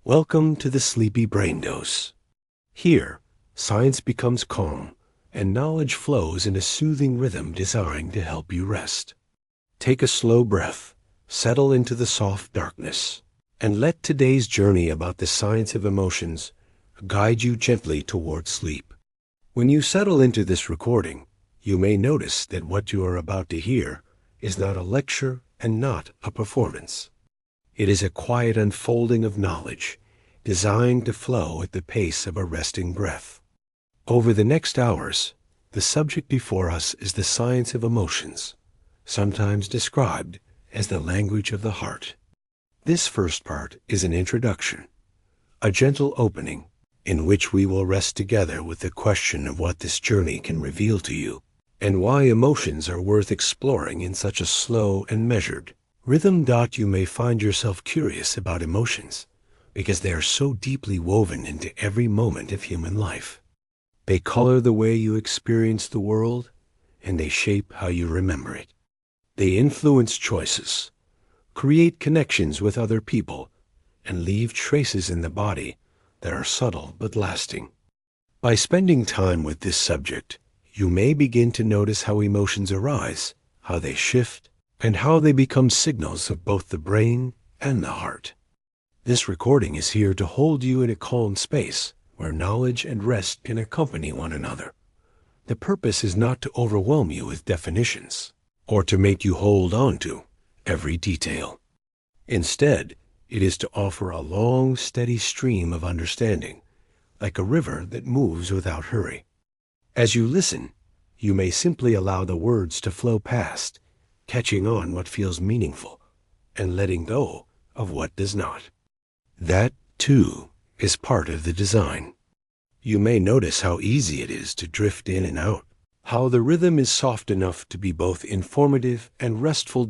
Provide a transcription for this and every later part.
Welcome to the Sleepy Brain Dose. Here, science becomes calm and knowledge flows in a soothing rhythm designed to help you rest. Take a slow breath, settle into the soft darkness, and let today's journey about the science of emotions guide you gently toward sleep. When you settle into this recording, you may notice that what you are about to hear is not a lecture and not a performance. It is a quiet unfolding of knowledge, designed to flow at the pace of a resting breath. Over the next hours, the subject before us is the science of emotions, sometimes described as the language of the heart. This first part is an introduction, a gentle opening in which we will rest together with the question of what this journey can reveal to you, and why emotions are worth exploring in such a slow and measured rhythm. You may find yourself curious about emotions because they are so deeply woven into every moment of human life. They color the way you experience the world, and they shape how you remember it. They influence choices, create connections with other people, and leave traces in the body that are subtle but lasting. By spending time with this subject, you may begin to notice how emotions arise, how they shift, and how they become signals of both the brain and the heart. This recording is here to hold you in a calm space where knowledge and rest can accompany one another. The purpose is not to overwhelm you with definitions or to make you hold on to every detail. Instead, it is to offer a long, steady stream of understanding, like a river that moves without hurry. As you listen, you may simply allow the words to flow past, catching on what feels meaningful and letting go of what does not. That, too, is part of the design. You may notice how easy it is to drift in and out, how the rhythm is soft enough to be both informative and restful.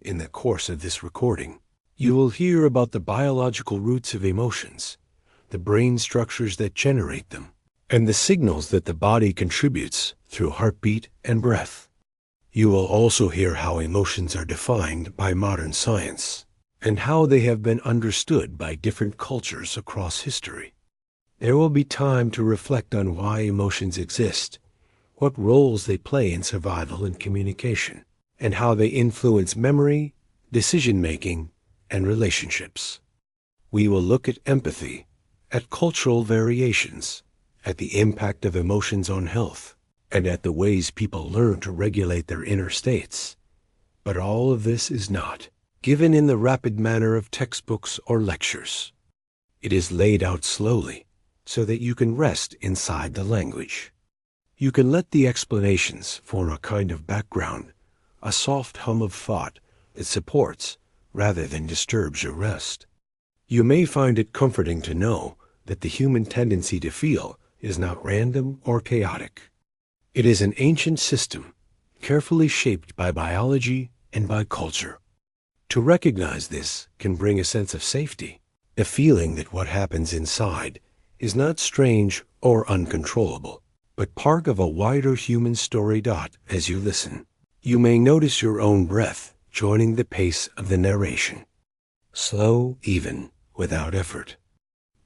In the course of this recording, you will hear about the biological roots of emotions, the brain structures that generate them, and the signals that the body contributes through heartbeat and breath. You will also hear how emotions are defined by modern science and how they have been understood by different cultures across history. There will be time to reflect on why emotions exist, what roles they play in survival and communication, and how they influence memory, decision-making, and relationships. We will look at empathy, at cultural variations, at the impact of emotions on health, and at the ways people learn to regulate their inner states. But all of this is not given in the rapid manner of textbooks or lectures. It is laid out slowly so that you can rest inside the language. You can let the explanations form a kind of background, a soft hum of thought that supports rather than disturbs your rest. You may find it comforting to know that the human tendency to feel is not random or chaotic. It is an ancient system, carefully shaped by biology and by culture. To recognize this can bring a sense of safety, a feeling that what happens inside is not strange or uncontrollable, but part of a wider human story. As you listen, you may notice your own breath joining the pace of the narration. Slow, even, without effort.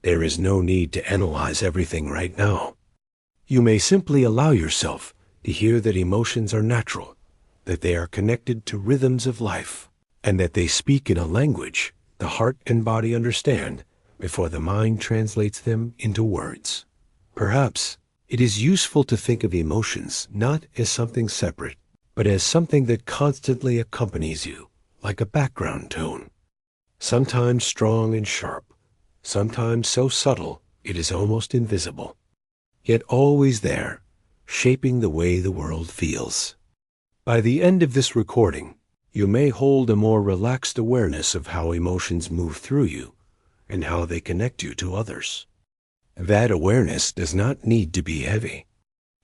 There is no need to analyze everything right now. You may simply allow yourself to hear that emotions are natural, that they are connected to rhythms of life, and that they speak in a language the heart and body understand before the mind translates them into words. Perhaps it is useful to think of emotions not as something separate, but as something that constantly accompanies you, like a background tone. Sometimes strong and sharp, sometimes so subtle it is almost invisible, yet always there, shaping the way the world feels. By the end of this recording, you may hold a more relaxed awareness of how emotions move through you and how they connect you to others. That awareness does not need to be heavy.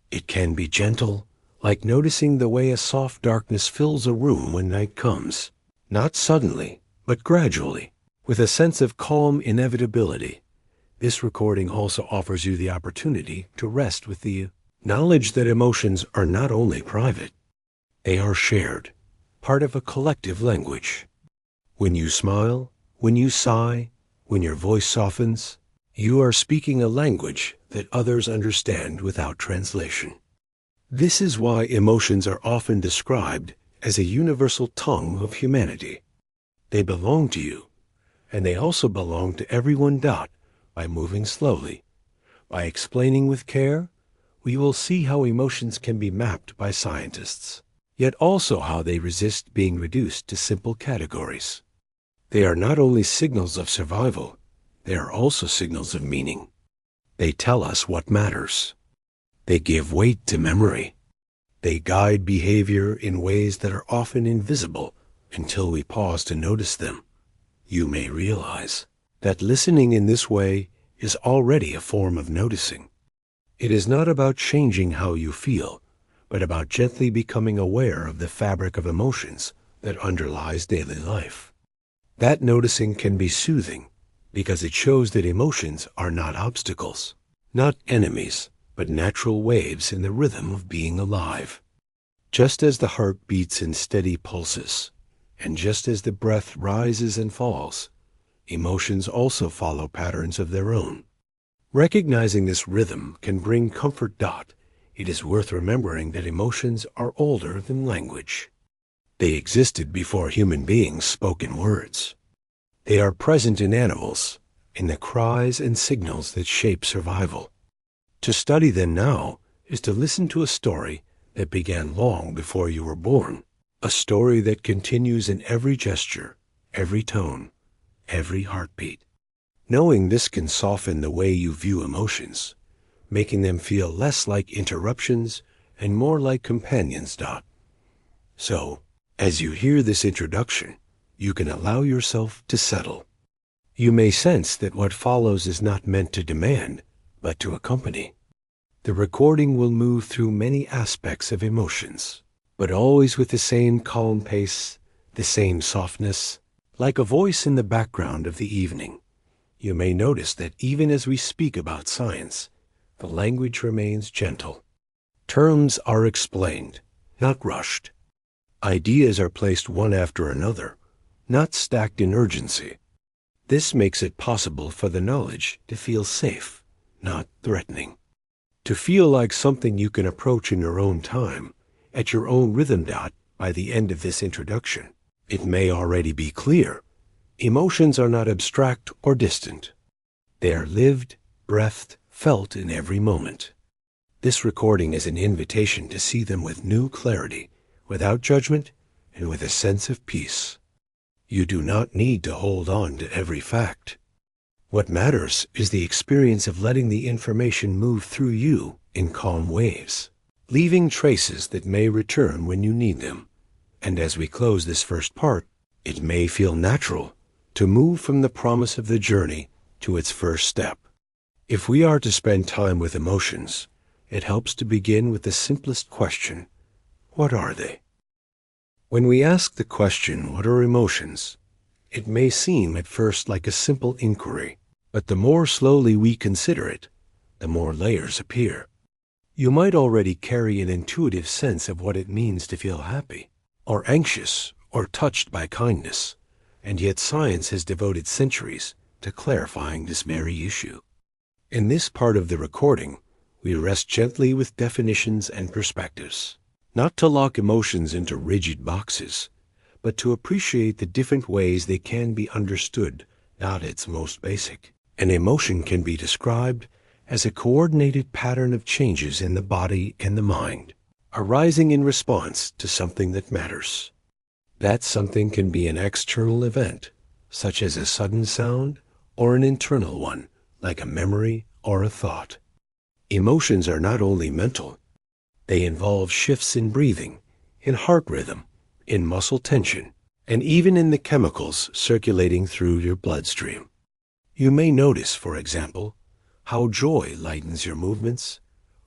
It can be gentle, like noticing the way a soft darkness fills a room when night comes, not suddenly, but gradually, with a sense of calm inevitability. This recording also offers you the opportunity to rest with the knowledge that emotions are not only private, they are shared, part of a collective language. When you smile, when you sigh, When your voice softens, you are speaking a language that others understand without translation. This is why emotions are often described as a universal tongue of humanity. They belong to you, and they also belong to everyone. By moving slowly, by explaining with care, we will see how emotions can be mapped by scientists, yet also how they resist being reduced to simple categories. They are not only signals of survival, they are also signals of meaning. They tell us what matters. They give weight to memory. They guide behavior in ways that are often invisible until we pause to notice them. You may realize that listening in this way is already a form of noticing. It is not about changing how you feel, but about gently becoming aware of the fabric of emotions that underlies daily life. That noticing can be soothing because it shows that emotions are not obstacles, not enemies, but natural waves in the rhythm of being alive. Just as the heart beats in steady pulses, and just as the breath rises and falls, emotions also follow patterns of their own. Recognizing this rhythm can bring comfort. It is worth remembering that emotions are older than language. They existed before human beings spoke in words. They are present in animals, in the cries and signals that shape survival. To study them now is to listen to a story that began long before you were born, a story that continues in every gesture, every tone, every heartbeat. Knowing this can soften the way you view emotions, making them feel less like interruptions and more like companions. So, as you hear this introduction, you can allow yourself to settle. You may sense that what follows is not meant to demand, but to accompany. The recording will move through many aspects of emotions, but always with the same calm pace, the same softness, like a voice in the background of the evening. You may notice that even as we speak about science, the language remains gentle. Terms are explained, not rushed. Ideas are placed one after another, not stacked in urgency. This makes it possible for the knowledge to feel safe, not threatening. To feel like something you can approach in your own time, at your own rhythm. By the end of this introduction, it may already be clear. Emotions are not abstract or distant. They are lived, breathed, felt in every moment. This recording is an invitation to see them with new clarity, without judgment, and with a sense of peace. You do not need to hold on to every fact. What matters is the experience of letting the information move through you in calm waves, leaving traces that may return when you need them. And as we close this first part, it may feel natural to move from the promise of the journey to its first step. If we are to spend time with emotions, it helps to begin with the simplest question: what are they? When we ask the question, what are emotions? It may seem at first like a simple inquiry, but the more slowly we consider it, the more layers appear. You might already carry an intuitive sense of what it means to feel happy, or anxious, or touched by kindness, and yet science has devoted centuries to clarifying this very issue. In this part of the recording, we rest gently with definitions and perspectives, not to lock emotions into rigid boxes, but to appreciate the different ways they can be understood. At its most basic, an emotion can be described as a coordinated pattern of changes in the body and the mind, arising in response to something that matters. That something can be an external event, such as a sudden sound, or an internal one, like a memory or a thought. Emotions are not only mental. They involve shifts in breathing, in heart rhythm, in muscle tension, and even in the chemicals circulating through your bloodstream. You may notice, for example, how joy lightens your movements,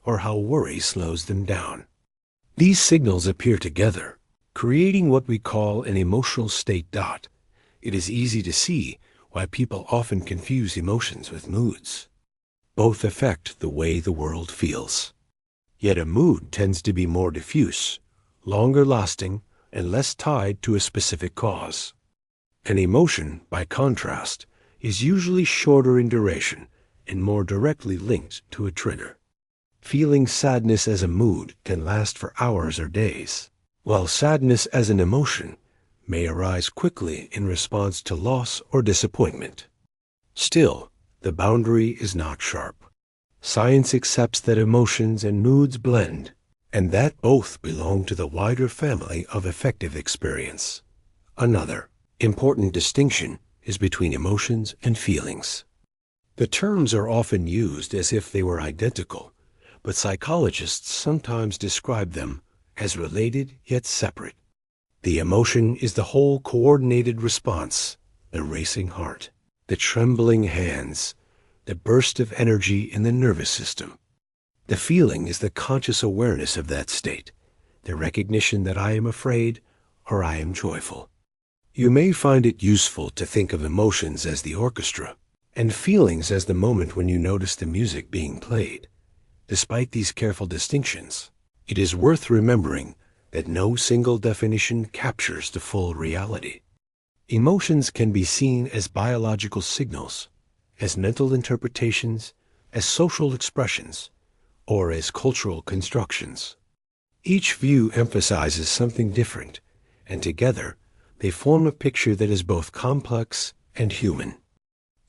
or how worry slows them down. These signals appear together, creating what we call an emotional state. It is easy to see why people often confuse emotions with moods. Both affect the way the world feels. Yet a mood tends to be more diffuse, longer lasting, and less tied to a specific cause. An emotion, by contrast, is usually shorter in duration and more directly linked to a trigger. Feeling sadness as a mood can last for hours or days, while sadness as an emotion may arise quickly in response to loss or disappointment. Still, the boundary is not sharp. Science accepts that emotions and moods blend, and that both belong to the wider family of affective experience. Another important distinction is between emotions and feelings. The terms are often used as if they were identical, but psychologists sometimes describe them as related yet separate. The emotion is the whole coordinated response, the racing heart, the trembling hands, the burst of energy in the nervous system. The feeling is the conscious awareness of that state, the recognition that I am afraid or I am joyful. You may find it useful to think of emotions as the orchestra and feelings as the moment when you notice the music being played. Despite these careful distinctions, it is worth remembering that no single definition captures the full reality. Emotions can be seen as biological signals, as mental interpretations, as social expressions, or as cultural constructions. Each view emphasizes something different, and together they form a picture that is both complex and human.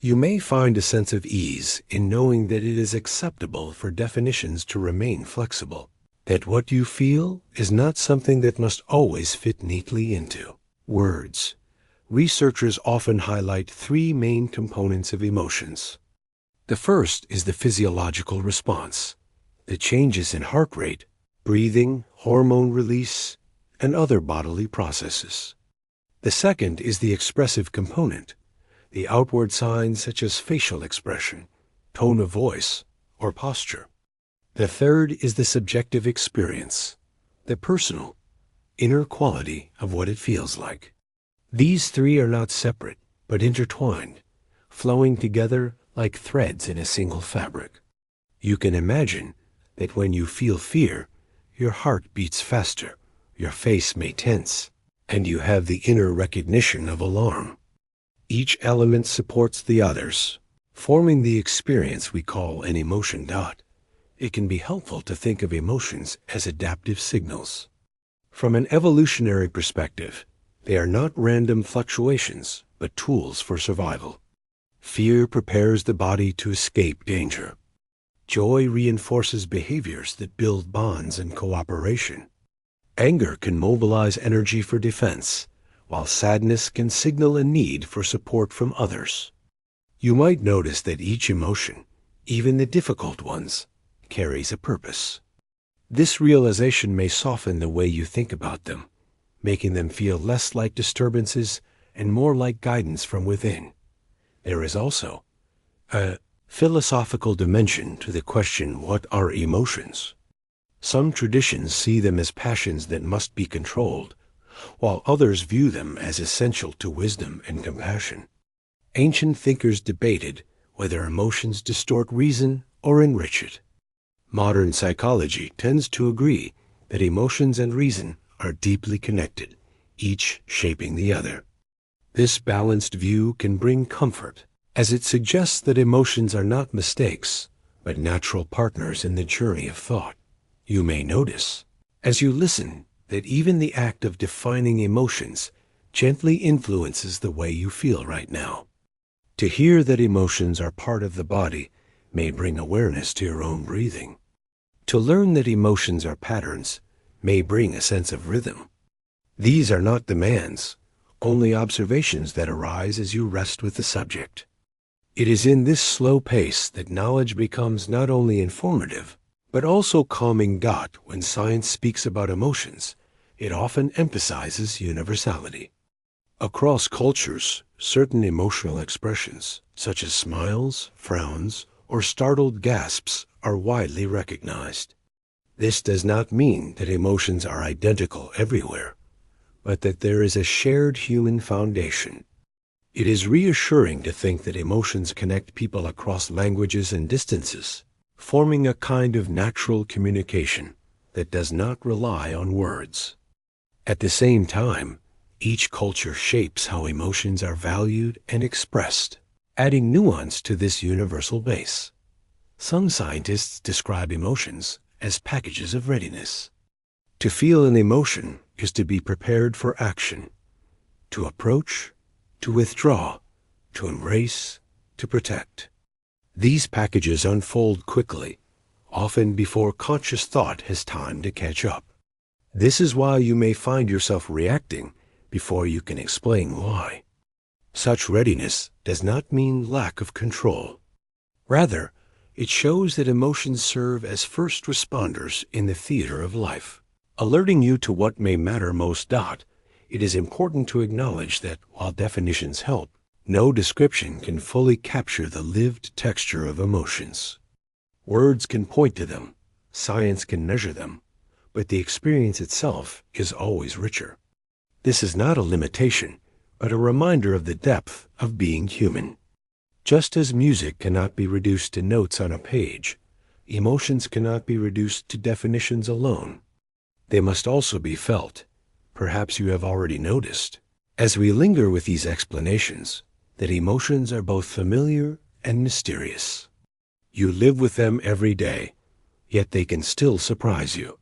You may find a sense of ease in knowing that it is acceptable for definitions to remain flexible, that what you feel is not something that must always fit neatly into words. Researchers often highlight three main components of emotions. The first is the physiological response, the changes in heart rate, breathing, hormone release, and other bodily processes. The second is the expressive component, the outward signs such as facial expression, tone of voice, or posture. The third is the subjective experience, the personal, inner quality of what it feels like. These three are not separate, but intertwined, flowing together like threads in a single fabric. You can imagine that when you feel fear, your heart beats faster, your face may tense, and you have the inner recognition of alarm. Each element supports the others, forming the experience we call an emotion dot. It can be helpful to think of emotions as adaptive signals. From an evolutionary perspective, they are not random fluctuations, but tools for survival. Fear prepares the body to escape danger. Joy reinforces behaviors that build bonds and cooperation. Anger can mobilize energy for defense, while sadness can signal a need for support from others. You might notice that each emotion, even the difficult ones, carries a purpose. This realization may soften the way you think about them, making them feel less like disturbances and more like guidance from within. There is also a philosophical dimension to the question, what are emotions? Some traditions see them as passions that must be controlled, while others view them as essential to wisdom and compassion. Ancient thinkers debated whether emotions distort reason or enrich it. Modern psychology tends to agree that emotions and reason are deeply connected, each shaping the other. This balanced view can bring comfort, as it suggests that emotions are not mistakes, but natural partners in the journey of thought. You may notice, as you listen, that even the act of defining emotions gently influences the way you feel right now. To hear that emotions are part of the body may bring awareness to your own breathing. To learn that emotions are patterns may bring a sense of rhythm. These are not demands, only observations that arise as you rest with the subject. It is in this slow pace that knowledge becomes not only informative, but also calming. When science speaks about emotions, it often emphasizes universality. Across cultures, certain emotional expressions, such as smiles, frowns, or startled gasps, are widely recognized. This does not mean that emotions are identical everywhere, but that there is a shared human foundation. It is reassuring to think that emotions connect people across languages and distances, forming a kind of natural communication that does not rely on words. At the same time, each culture shapes how emotions are valued and expressed. adding nuance to this universal base. Some scientists describe emotions as packages of readiness. To feel an emotion is to be prepared for action, to approach, to withdraw, to embrace, to protect. These packages unfold quickly, often before conscious thought has time to catch up. This is why you may find yourself reacting before you can explain why. Such readiness does not mean lack of control. Rather, it shows that emotions serve as first responders in the theater of life. Alerting you to what may matter most. It is important to acknowledge that while definitions help, no description can fully capture the lived texture of emotions. Words can point to them, science can measure them, but the experience itself is always richer. This is not a limitation, but a reminder of the depth of being human. Just as music cannot be reduced to notes on a page, emotions cannot be reduced to definitions alone. They must also be felt. Perhaps you have already noticed, as we linger with these explanations, that emotions are both familiar and mysterious. You live with them every day, yet they can still surprise you.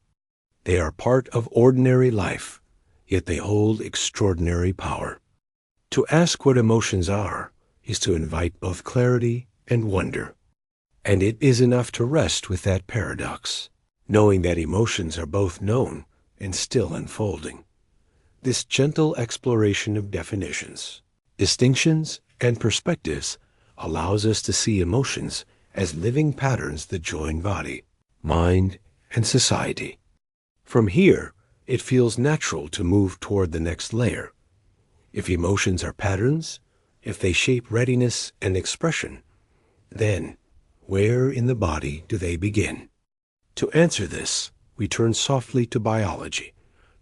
They are part of ordinary life, yet they hold extraordinary power. To ask what emotions are is to invite both clarity and wonder. And it is enough to rest with that paradox, knowing that emotions are both known and still unfolding. This gentle exploration of definitions, distinctions, and perspectives allows us to see emotions as living patterns that join body, mind, and society. From here, it feels natural to move toward the next layer. If emotions are patterns, if they shape readiness and expression, then where in the body do they begin? To answer this, we turn softly to biology,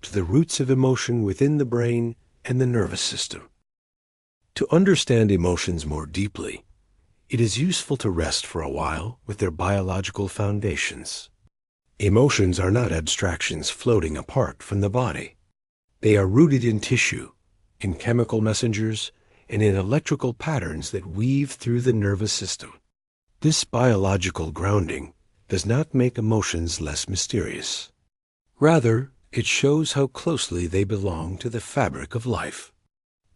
to the roots of emotion within the brain and the nervous system. To understand emotions more deeply, it is useful to rest for a while with their biological foundations. Emotions are not abstractions floating apart from the body. They are rooted in tissue, in chemical messengers, and in electrical patterns that weave through the nervous system. This biological grounding does not make emotions less mysterious. Rather, it shows how closely they belong to the fabric of life.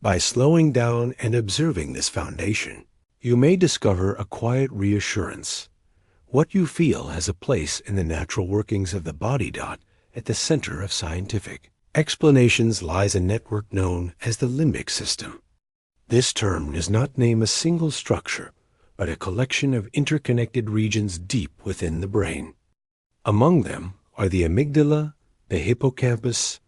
By slowing down and observing this foundation, you may discover a quiet reassurance. What you feel has a place in the natural workings of the body. At the center of scientific explanations lies a network known as the limbic system. This term does not name a single structure, but a collection of interconnected regions deep within the brain. Among them are the amygdala, the hippocampus,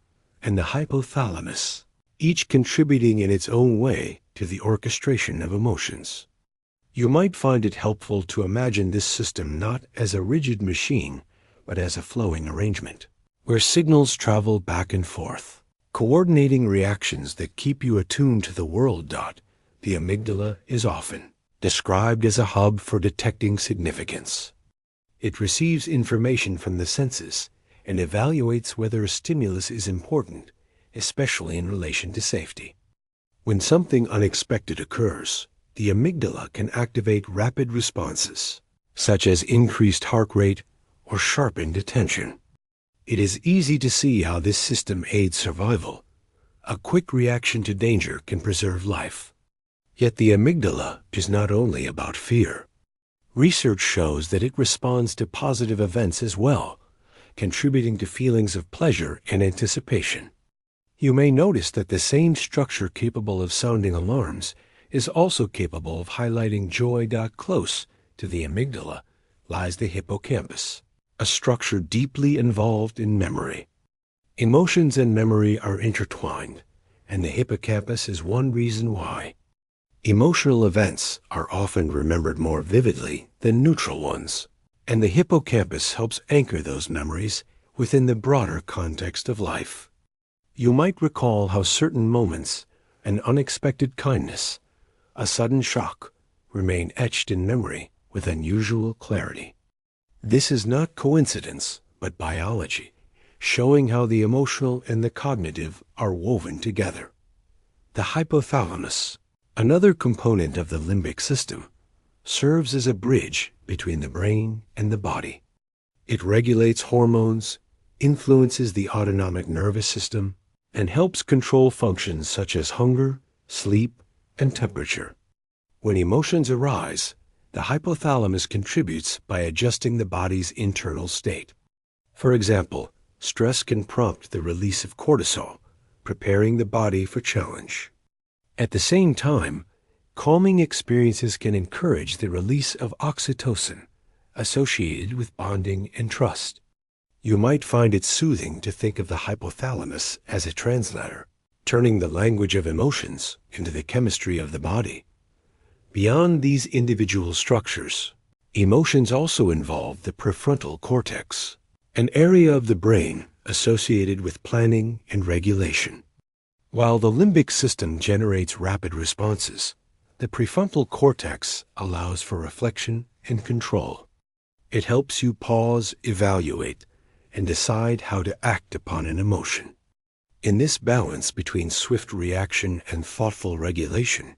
and the hypothalamus, each contributing in its own way to the orchestration of emotions. You might find it helpful to imagine this system not as a rigid machine, but as a flowing arrangement, where signals travel back and forth, coordinating reactions that keep you attuned to the world. The amygdala is often described as a hub for detecting significance. It receives information from the senses and evaluates whether a stimulus is important, especially in relation to safety. When something unexpected occurs, the amygdala can activate rapid responses, such as increased heart rate or sharpened attention. It is easy to see how this system aids survival. A quick reaction to danger can preserve life. Yet the amygdala is not only about fear. Research shows that it responds to positive events as well, contributing to feelings of pleasure and anticipation. You may notice that the same structure capable of sounding alarms is also capable of highlighting joy. Close to the amygdala lies the hippocampus, a structure deeply involved in memory. Emotions and memory are intertwined, and the hippocampus is one reason why. Emotional events are often remembered more vividly than neutral ones, and the hippocampus helps anchor those memories within the broader context of life. You might recall how certain moments, an unexpected kindness, a sudden shock, remain etched in memory with unusual clarity. This is not coincidence, but biology, showing how the emotional and the cognitive are woven together. The hypothalamus, Another component of the limbic system serves as a bridge between the brain and the body. It regulates hormones, influences the autonomic nervous system, and helps control functions such as hunger, sleep, and temperature. When emotions arise, the hypothalamus contributes by adjusting the body's internal state. For example, stress can prompt the release of cortisol, preparing the body for challenge. At the same time, calming experiences can encourage the release of oxytocin, associated with bonding and trust. You might find it soothing to think of the hypothalamus as a translator, turning the language of emotions into the chemistry of the body. Beyond these individual structures, emotions also involve the prefrontal cortex, an area of the brain associated with planning and regulation. While the limbic system generates rapid responses, the prefrontal cortex allows for reflection and control. It helps you pause, evaluate, and decide how to act upon an emotion. In this balance between swift reaction and thoughtful regulation,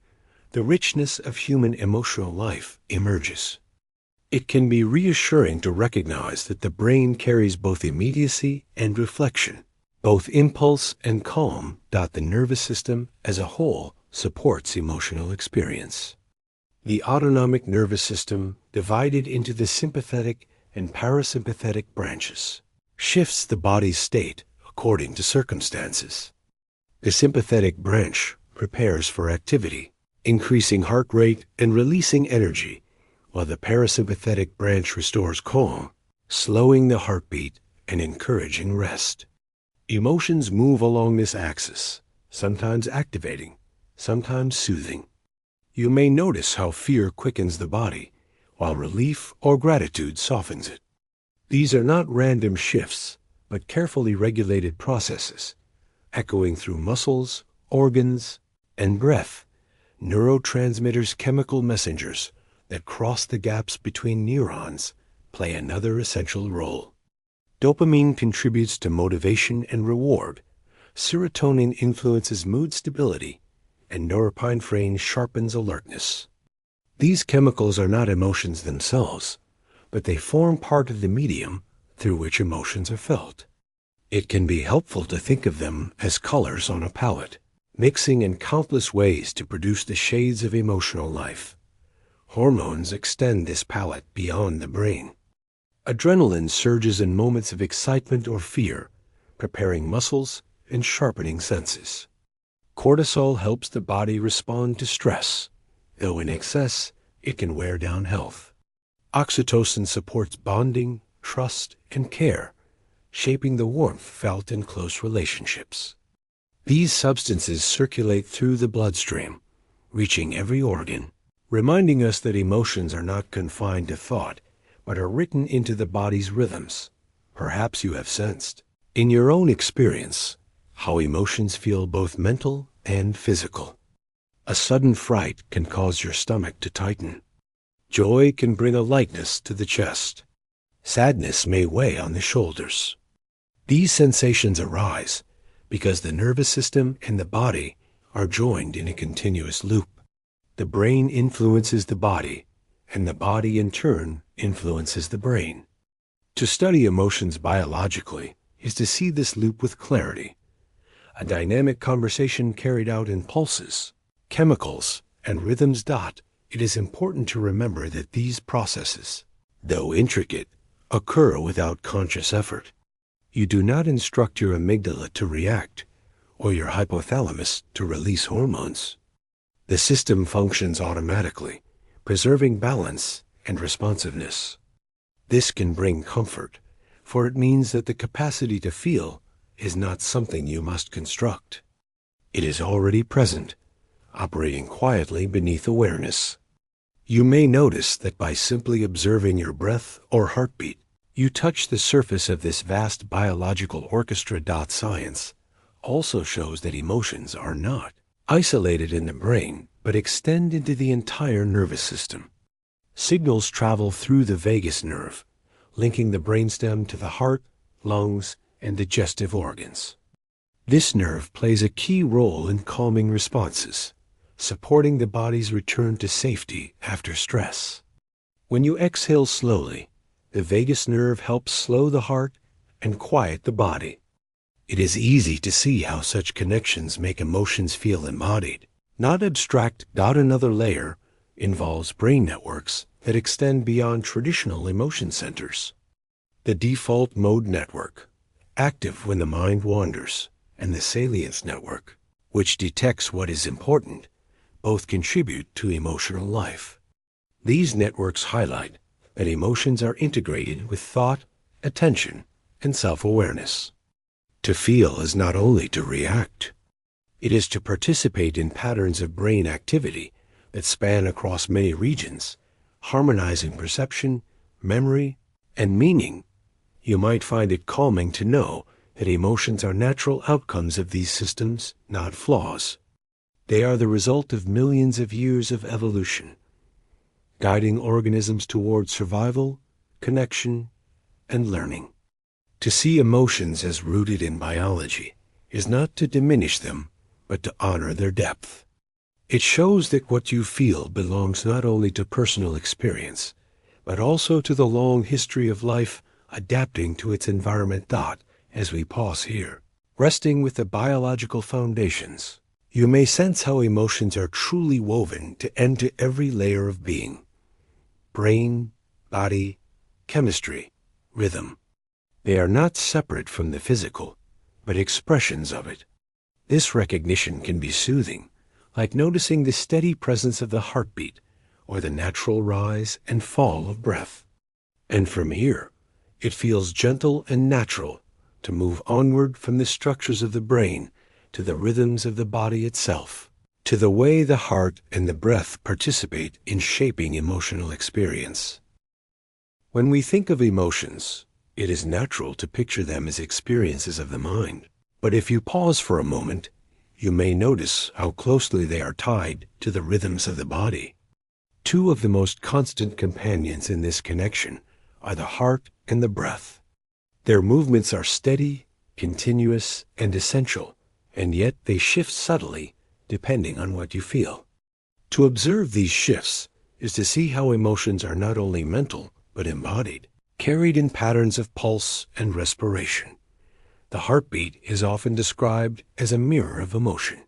the richness of human emotional life emerges. It can be reassuring to recognize that the brain carries both immediacy and reflection, both impulse and calm. The nervous system as a whole supports emotional experience. The autonomic nervous system, divided into the sympathetic and parasympathetic branches, shifts the body's state according to circumstances. The sympathetic branch prepares for activity, increasing heart rate and releasing energy, while the parasympathetic branch restores calm, slowing the heartbeat and encouraging rest. Emotions move along this axis, sometimes activating, sometimes soothing. You may notice how fear quickens the body, while relief or gratitude softens it. These are not random shifts, but carefully regulated processes, echoing through muscles, organs, and breath. Neurotransmitters, chemical messengers that cross the gaps between neurons, play another essential role. Dopamine contributes to motivation and reward. Serotonin influences mood stability, and norepinephrine sharpens alertness. These chemicals are not emotions themselves, but they form part of the medium through which emotions are felt. It can be helpful to think of them as colors on a palette, mixing in countless ways to produce the shades of emotional life. Hormones extend this palette beyond the brain. Adrenaline surges in moments of excitement or fear, preparing muscles and sharpening senses. Cortisol helps the body respond to stress, though in excess, it can wear down health. Oxytocin supports bonding, trust, and care, shaping the warmth felt in close relationships. These substances circulate through the bloodstream, reaching every organ, reminding us that emotions are not confined to thought, but are written into the body's rhythms. Perhaps you have sensed, in your own experience, how emotions feel both mental and physical. A sudden fright can cause your stomach to tighten. Joy can bring a lightness to the chest. Sadness may weigh on the shoulders. These sensations arise because the nervous system and the body are joined in a continuous loop. The brain influences the body, and the body in turn influences the brain. To study emotions biologically is to see this loop with clarity. A dynamic conversation carried out in pulses, chemicals, and rhythms. It is important to remember that these processes, though intricate, occur without conscious effort. You do not instruct your amygdala to react, or your hypothalamus to release hormones. The system functions automatically, preserving balance and responsiveness. This can bring comfort, for it means that the capacity to feel is not something you must construct. It is already present, operating quietly beneath awareness. You may notice that by simply observing your breath or heartbeat, you touch the surface of this vast biological orchestra. Science also shows that emotions are not isolated in the brain, but extend into the entire nervous system. Signals travel through the vagus nerve, linking the brainstem to the heart, lungs, and digestive organs. This nerve plays a key role in calming responses, supporting the body's return to safety after stress. When you exhale slowly, the vagus nerve helps slow the heart and quiet the body. It is easy to see how such connections make emotions feel embodied, not abstract. Another layer involves brain networks that extend beyond traditional emotion centers. The default mode network, active when the mind wanders, and the salience network, which detects what is important, both contribute to emotional life. These networks highlight that emotions are integrated with thought, attention, and self-awareness. To feel is not only to react. It is to participate in patterns of brain activity that span across many regions, harmonizing perception, memory, and meaning. You might find it calming to know that emotions are natural outcomes of these systems, not flaws. They are the result of millions of years of evolution, guiding organisms toward survival, connection, and learning. To see emotions as rooted in biology is not to diminish them, but to honor their depth. It shows that what you feel belongs not only to personal experience, but also to the long history of life adapting to its environment. As we pause here, resting with the biological foundations, you may sense how emotions are truly woven into every layer of being. Brain, body, chemistry, rhythm. They are not separate from the physical, but expressions of it. This recognition can be soothing, like noticing the steady presence of the heartbeat or the natural rise and fall of breath. And from here, it feels gentle and natural to move onward from the structures of the brain to the rhythms of the body itself, to the way the heart and the breath participate in shaping emotional experience. When we think of emotions, it is natural to picture them as experiences of the mind. But if you pause for a moment, you may notice how closely they are tied to the rhythms of the body. Two of the most constant companions in this connection are the heart and the breath. Their movements are steady, continuous, and essential, and yet they shift subtly depending on what you feel. To observe these shifts is to see how emotions are not only mental, but embodied, carried in patterns of pulse and respiration. The heartbeat is often described as a mirror of emotion.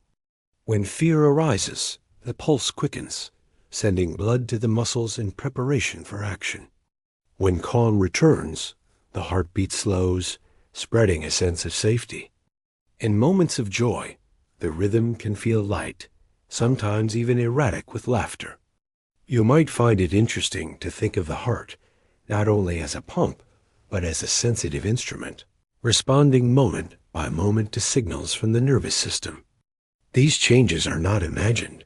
When fear arises, the pulse quickens, sending blood to the muscles in preparation for action. When calm returns, the heartbeat slows, spreading a sense of safety. In moments of joy, the rhythm can feel light, sometimes even erratic with laughter. You might find it interesting to think of the heart not only as a pump, but as a sensitive instrument, responding moment by moment to signals from the nervous system. These changes are not imagined.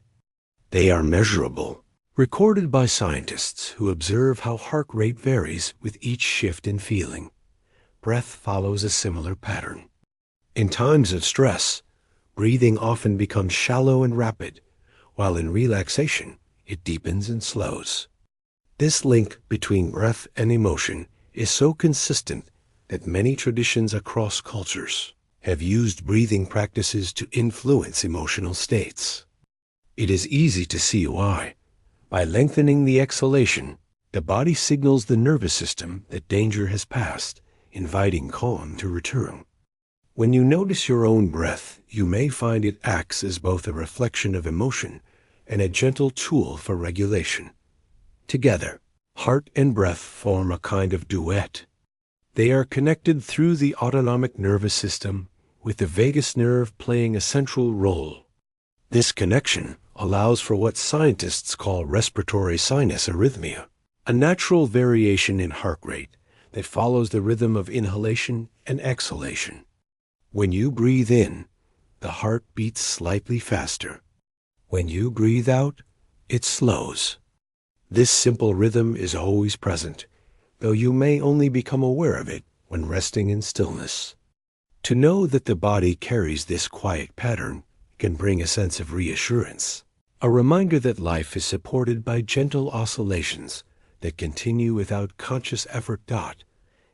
They are measurable, recorded by scientists who observe how heart rate varies with each shift in feeling. Breath follows a similar pattern. In times of stress, breathing often becomes shallow and rapid, while in relaxation, it deepens and slows. This link between breath and emotion is so consistent that many traditions across cultures have used breathing practices to influence emotional states. It is easy to see why. By lengthening the exhalation, the body signals the nervous system that danger has passed, inviting calm to return. When you notice your own breath, you may find it acts as both a reflection of emotion and a gentle tool for regulation. Together, heart and breath form a kind of duet. They are connected through the autonomic nervous system, with the vagus nerve playing a central role. This connection allows for what scientists call respiratory sinus arrhythmia, a natural variation in heart rate that follows the rhythm of inhalation and exhalation. When you breathe in, the heart beats slightly faster. When you breathe out, it slows. This simple rhythm is always present, though you may only become aware of it when resting in stillness. To know that the body carries this quiet pattern can bring a sense of reassurance, a reminder that life is supported by gentle oscillations that continue without conscious effort.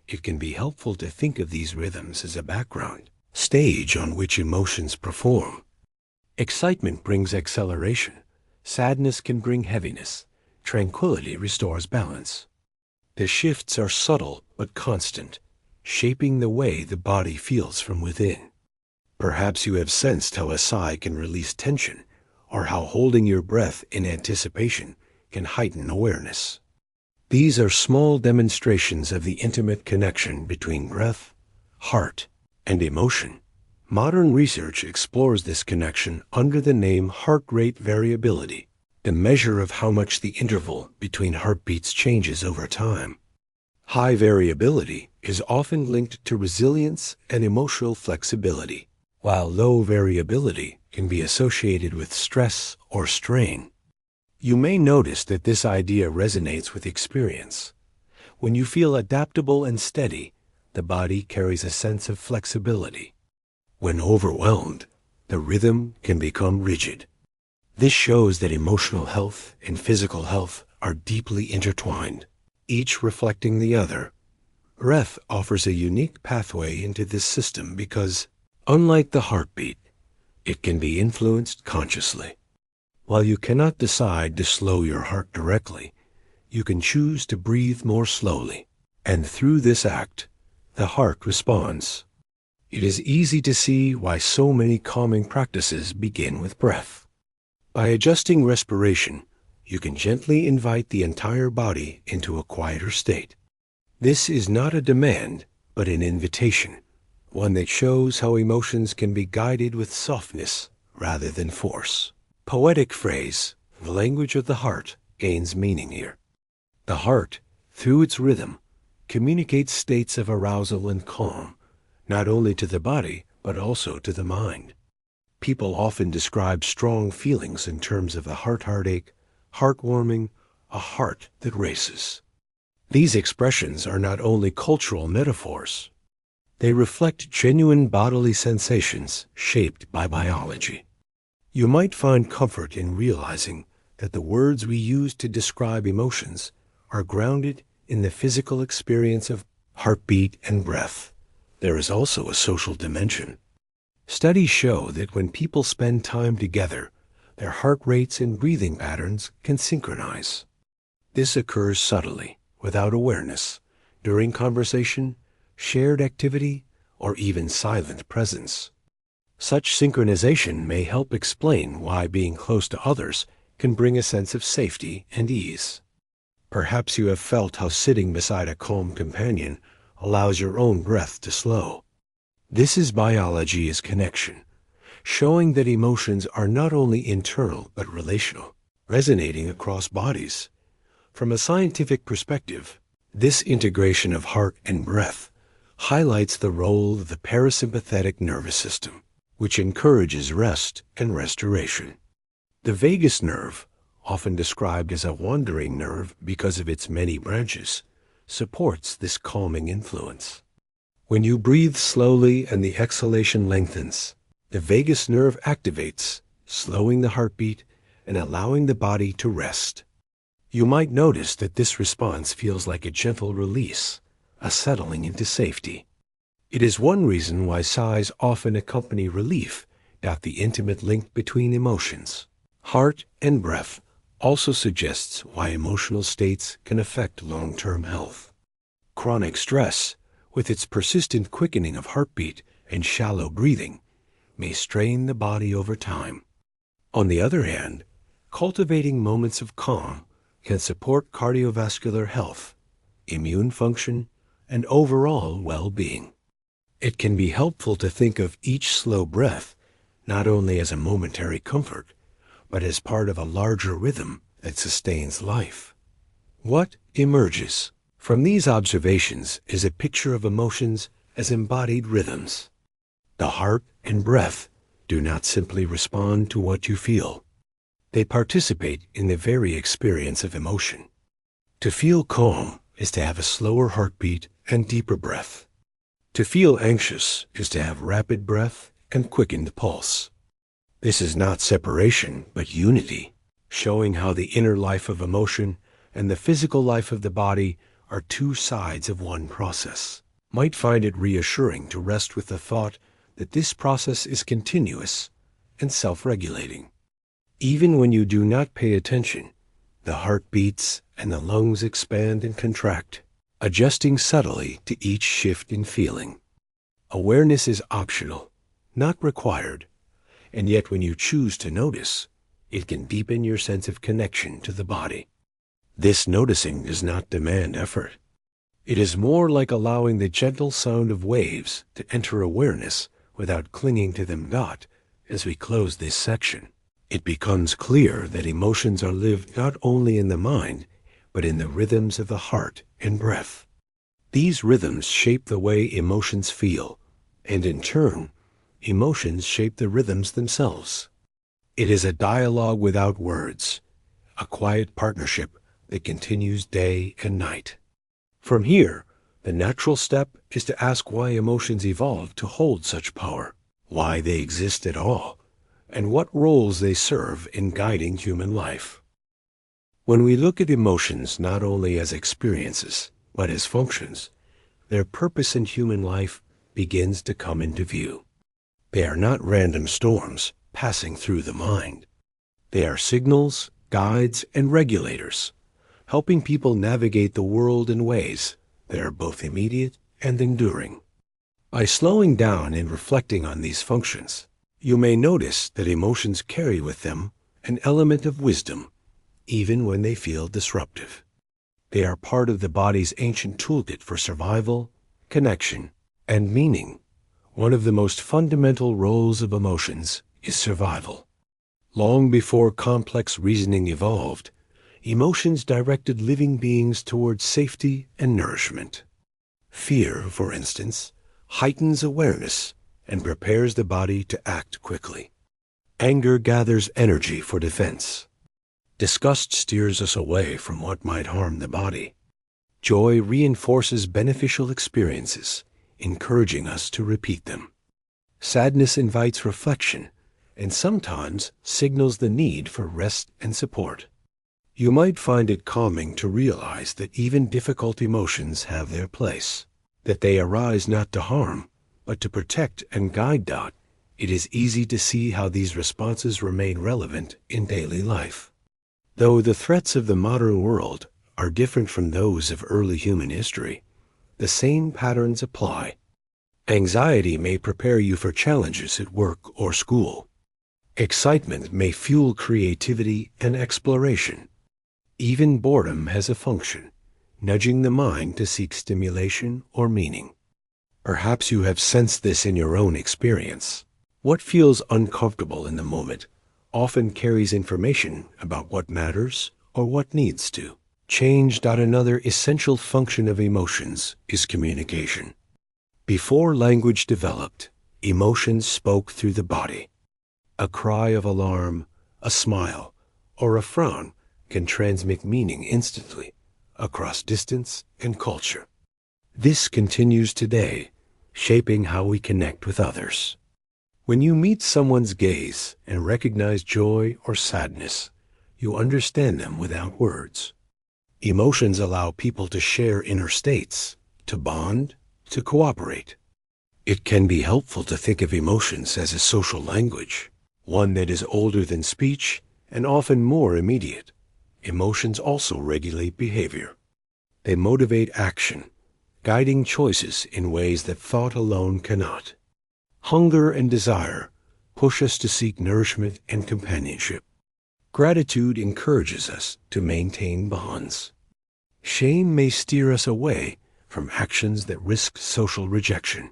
It can be helpful to think of these rhythms as a background stage on which emotions perform. Excitement brings acceleration, Sadness can bring heaviness. Tranquility restores balance. The shifts are subtle but constant, shaping the way the body feels from within. Perhaps you have sensed how a sigh can release tension, or how holding your breath in anticipation can heighten awareness. These are small demonstrations of the intimate connection between breath, heart, and emotion. Modern research explores this connection under the name heart rate variability, the measure of how much the interval between heartbeats changes over time. High variability is often linked to resilience and emotional flexibility, while low variability can be associated with stress or strain. You may notice that this idea resonates with experience. When you feel adaptable and steady, the body carries a sense of flexibility. When overwhelmed, the rhythm can become rigid. This shows that emotional health and physical health are deeply intertwined, each reflecting the other. Breath offers a unique pathway into this system because, unlike the heartbeat, it can be influenced consciously. While you cannot decide to slow your heart directly, you can choose to breathe more slowly, and through this act, the heart responds. It is easy to see why so many calming practices begin with breath. By adjusting respiration, you can gently invite the entire body into a quieter state. This is not a demand, but an invitation, one that shows how emotions can be guided with softness rather than force. Poetic phrase, the language of the heart, gains meaning here. The heart, through its rhythm, communicates states of arousal and calm, not only to the body, but also to the mind. People often describe strong feelings in terms of a heartache, heartwarming, a heart that races. These expressions are not only cultural metaphors. They reflect genuine bodily sensations shaped by biology. You might find comfort in realizing that the words we use to describe emotions are grounded in the physical experience of heartbeat and breath. There is also a social dimension. Studies show that when people spend time together, their heart rates and breathing patterns can synchronize. This occurs subtly, without awareness, during conversation, shared activity, or even silent presence. Such synchronization may help explain why being close to others can bring a sense of safety and ease. Perhaps you have felt how sitting beside a calm companion allows your own breath to slow. This is biology as connection, showing that emotions are not only internal but relational, resonating across bodies. From a scientific perspective, this integration of heart and breath highlights the role of the parasympathetic nervous system, which encourages rest and restoration. The vagus nerve, often described as a wandering nerve because of its many branches, supports this calming influence. When you breathe slowly and the exhalation lengthens, the vagus nerve activates, slowing the heartbeat and allowing the body to rest. You might notice that this response feels like a gentle release, a settling into safety. It is one reason why sighs often accompany relief, the intimate link between emotions. Heart and breath also suggests why emotional states can affect long-term health. Chronic stress, with its persistent quickening of heartbeat and shallow breathing, may strain the body over time. On the other hand, cultivating moments of calm can support cardiovascular health, immune function, and overall well-being. It can be helpful to think of each slow breath not only as a momentary comfort, but as part of a larger rhythm that sustains life. What emerges from these observations is a picture of emotions as embodied rhythms. The heart and breath do not simply respond to what you feel. They participate in the very experience of emotion. To feel calm is to have a slower heartbeat and deeper breath. To feel anxious is to have rapid breath and quickened pulse. This is not separation, but unity, showing how the inner life of emotion and the physical life of the body are two sides of one process. Might find it reassuring to rest with the thought that this process is continuous and self-regulating. Even when you do not pay attention, the heart beats and the lungs expand and contract, adjusting subtly to each shift in feeling. Awareness is optional, not required, and yet when you choose to notice, it can deepen your sense of connection to the body. This noticing does not demand effort. It is more like allowing the gentle sound of waves to enter awareness without clinging to them. As we close this section, it becomes clear that emotions are lived not only in the mind, but in the rhythms of the heart and breath. These rhythms shape the way emotions feel, and in turn, emotions shape the rhythms themselves. It is a dialogue without words, a quiet partnership that continues day and night. From here, the natural step is to ask why emotions evolved to hold such power, why they exist at all, and what roles they serve in guiding human life. When we look at emotions not only as experiences, but as functions, their purpose in human life begins to come into view. They are not random storms passing through the mind. They are signals, guides, and regulators, helping people navigate the world in ways that are both immediate and enduring. By slowing down and reflecting on these functions, you may notice that emotions carry with them an element of wisdom, even when they feel disruptive. They are part of the body's ancient toolkit for survival, connection, and meaning. One of the most fundamental roles of emotions is survival. Long before complex reasoning evolved, emotions directed living beings towards safety and nourishment. Fear, for instance, heightens awareness and prepares the body to act quickly. Anger gathers energy for defense. Disgust steers us away from what might harm the body. Joy reinforces beneficial experiences, encouraging us to repeat them. Sadness invites reflection and sometimes signals the need for rest and support. You might find it calming to realize that even difficult emotions have their place, that they arise not to harm, but to protect and guide. It is easy to see how these responses remain relevant in daily life. Though the threats of the modern world are different from those of early human history, the same patterns apply. Anxiety may prepare you for challenges at work or school. Excitement may fuel creativity and exploration. Even boredom has a function, nudging the mind to seek stimulation or meaning. Perhaps you have sensed this in your own experience. What feels uncomfortable in the moment often carries information about what matters or what needs to change. Another essential function of emotions is communication. Before language developed, emotions spoke through the body. A cry of alarm, a smile, or a frown can transmit meaning instantly across distance and culture. This continues today, shaping how we connect with others. When you meet someone's gaze and recognize joy or sadness, you understand them without words. Emotions allow people to share inner states, to bond, to cooperate. It can be helpful to think of emotions as a social language, one that is older than speech and often more immediate. Emotions also regulate behavior. They motivate action, guiding choices in ways that thought alone cannot. Hunger and desire push us to seek nourishment and companionship. Gratitude encourages us to maintain bonds. Shame may steer us away from actions that risk social rejection.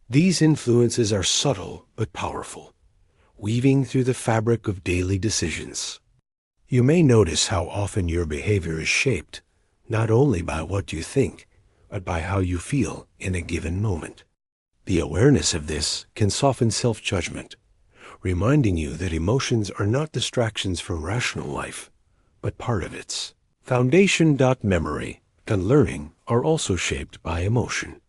These influences are subtle but powerful, weaving through the fabric of daily decisions. You may notice how often your behavior is shaped not only by what you think, but by how you feel in a given moment. The awareness of this can soften self-judgment, reminding you that emotions are not distractions from rational life, but part of its foundation. Memory and learning are also shaped by emotion.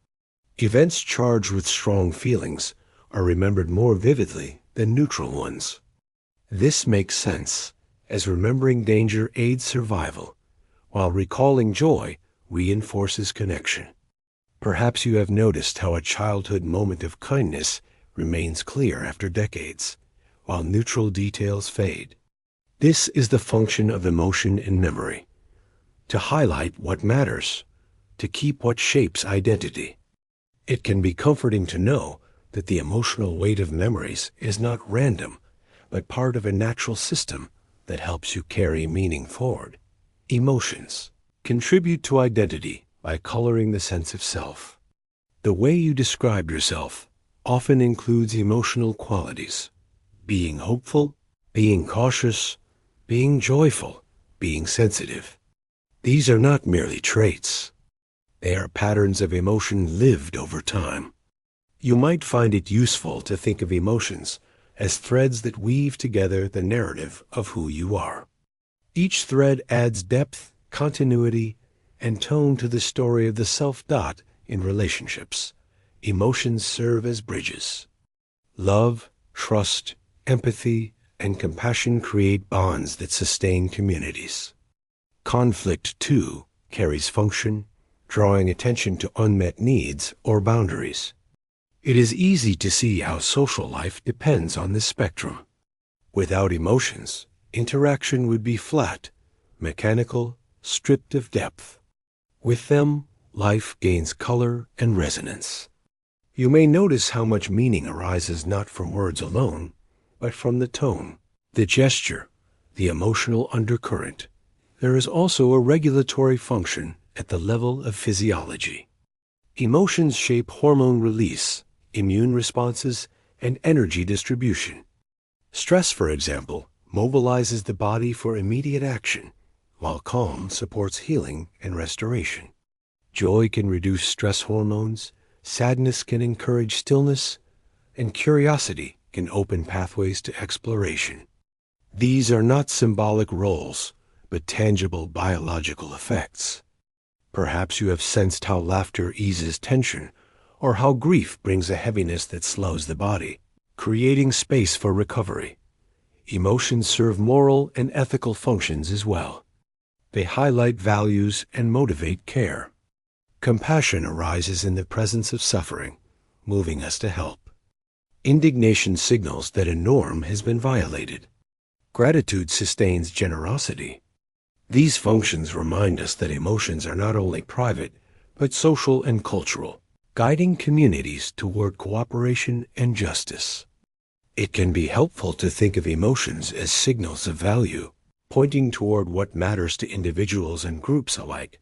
Events charged with strong feelings are remembered more vividly than neutral ones. This makes sense, as remembering danger aids survival, while recalling joy reinforces connection. Perhaps you have noticed how a childhood moment of kindness remains clear after decades, while neutral details fade. This is the function of emotion and memory: to highlight what matters, to keep what shapes identity. It can be comforting to know that the emotional weight of memories is not random, but part of a natural system that helps you carry meaning forward. Emotions contribute to identity by coloring the sense of self. The way you describe yourself often includes emotional qualities: being hopeful, being cautious, being joyful, being sensitive. These are not merely traits. They are patterns of emotion lived over time. You might find it useful to think of emotions as threads that weave together the narrative of who you are. Each thread adds depth, continuity, and tone to the story of the self. In relationships, emotions serve as bridges. Love, trust, empathy, and compassion create bonds that sustain communities. Conflict, too, carries function, drawing attention to unmet needs or boundaries. It is easy to see how social life depends on this spectrum. Without emotions, interaction would be flat, mechanical, stripped of depth. With them, life gains color and resonance. You may notice how much meaning arises not from words alone, but from the tone, the gesture, the emotional undercurrent. There is also a regulatory function at the level of physiology. Emotions shape hormone release, immune responses, and energy distribution. Stress, for example, mobilizes the body for immediate action, while calm supports healing and restoration. Joy can reduce stress hormones, sadness can encourage stillness, and curiosity can open pathways to exploration. These are not symbolic roles, but tangible biological effects. Perhaps you have sensed how laughter eases tension, or how grief brings a heaviness that slows the body, creating space for recovery. Emotions serve moral and ethical functions as well. They highlight values and motivate care. Compassion arises in the presence of suffering, moving us to help. Indignation signals that a norm has been violated. Gratitude sustains generosity. These functions remind us that emotions are not only private, but social and cultural, guiding communities toward cooperation and justice. It can be helpful to think of emotions as signals of value, pointing toward what matters to individuals and groups alike.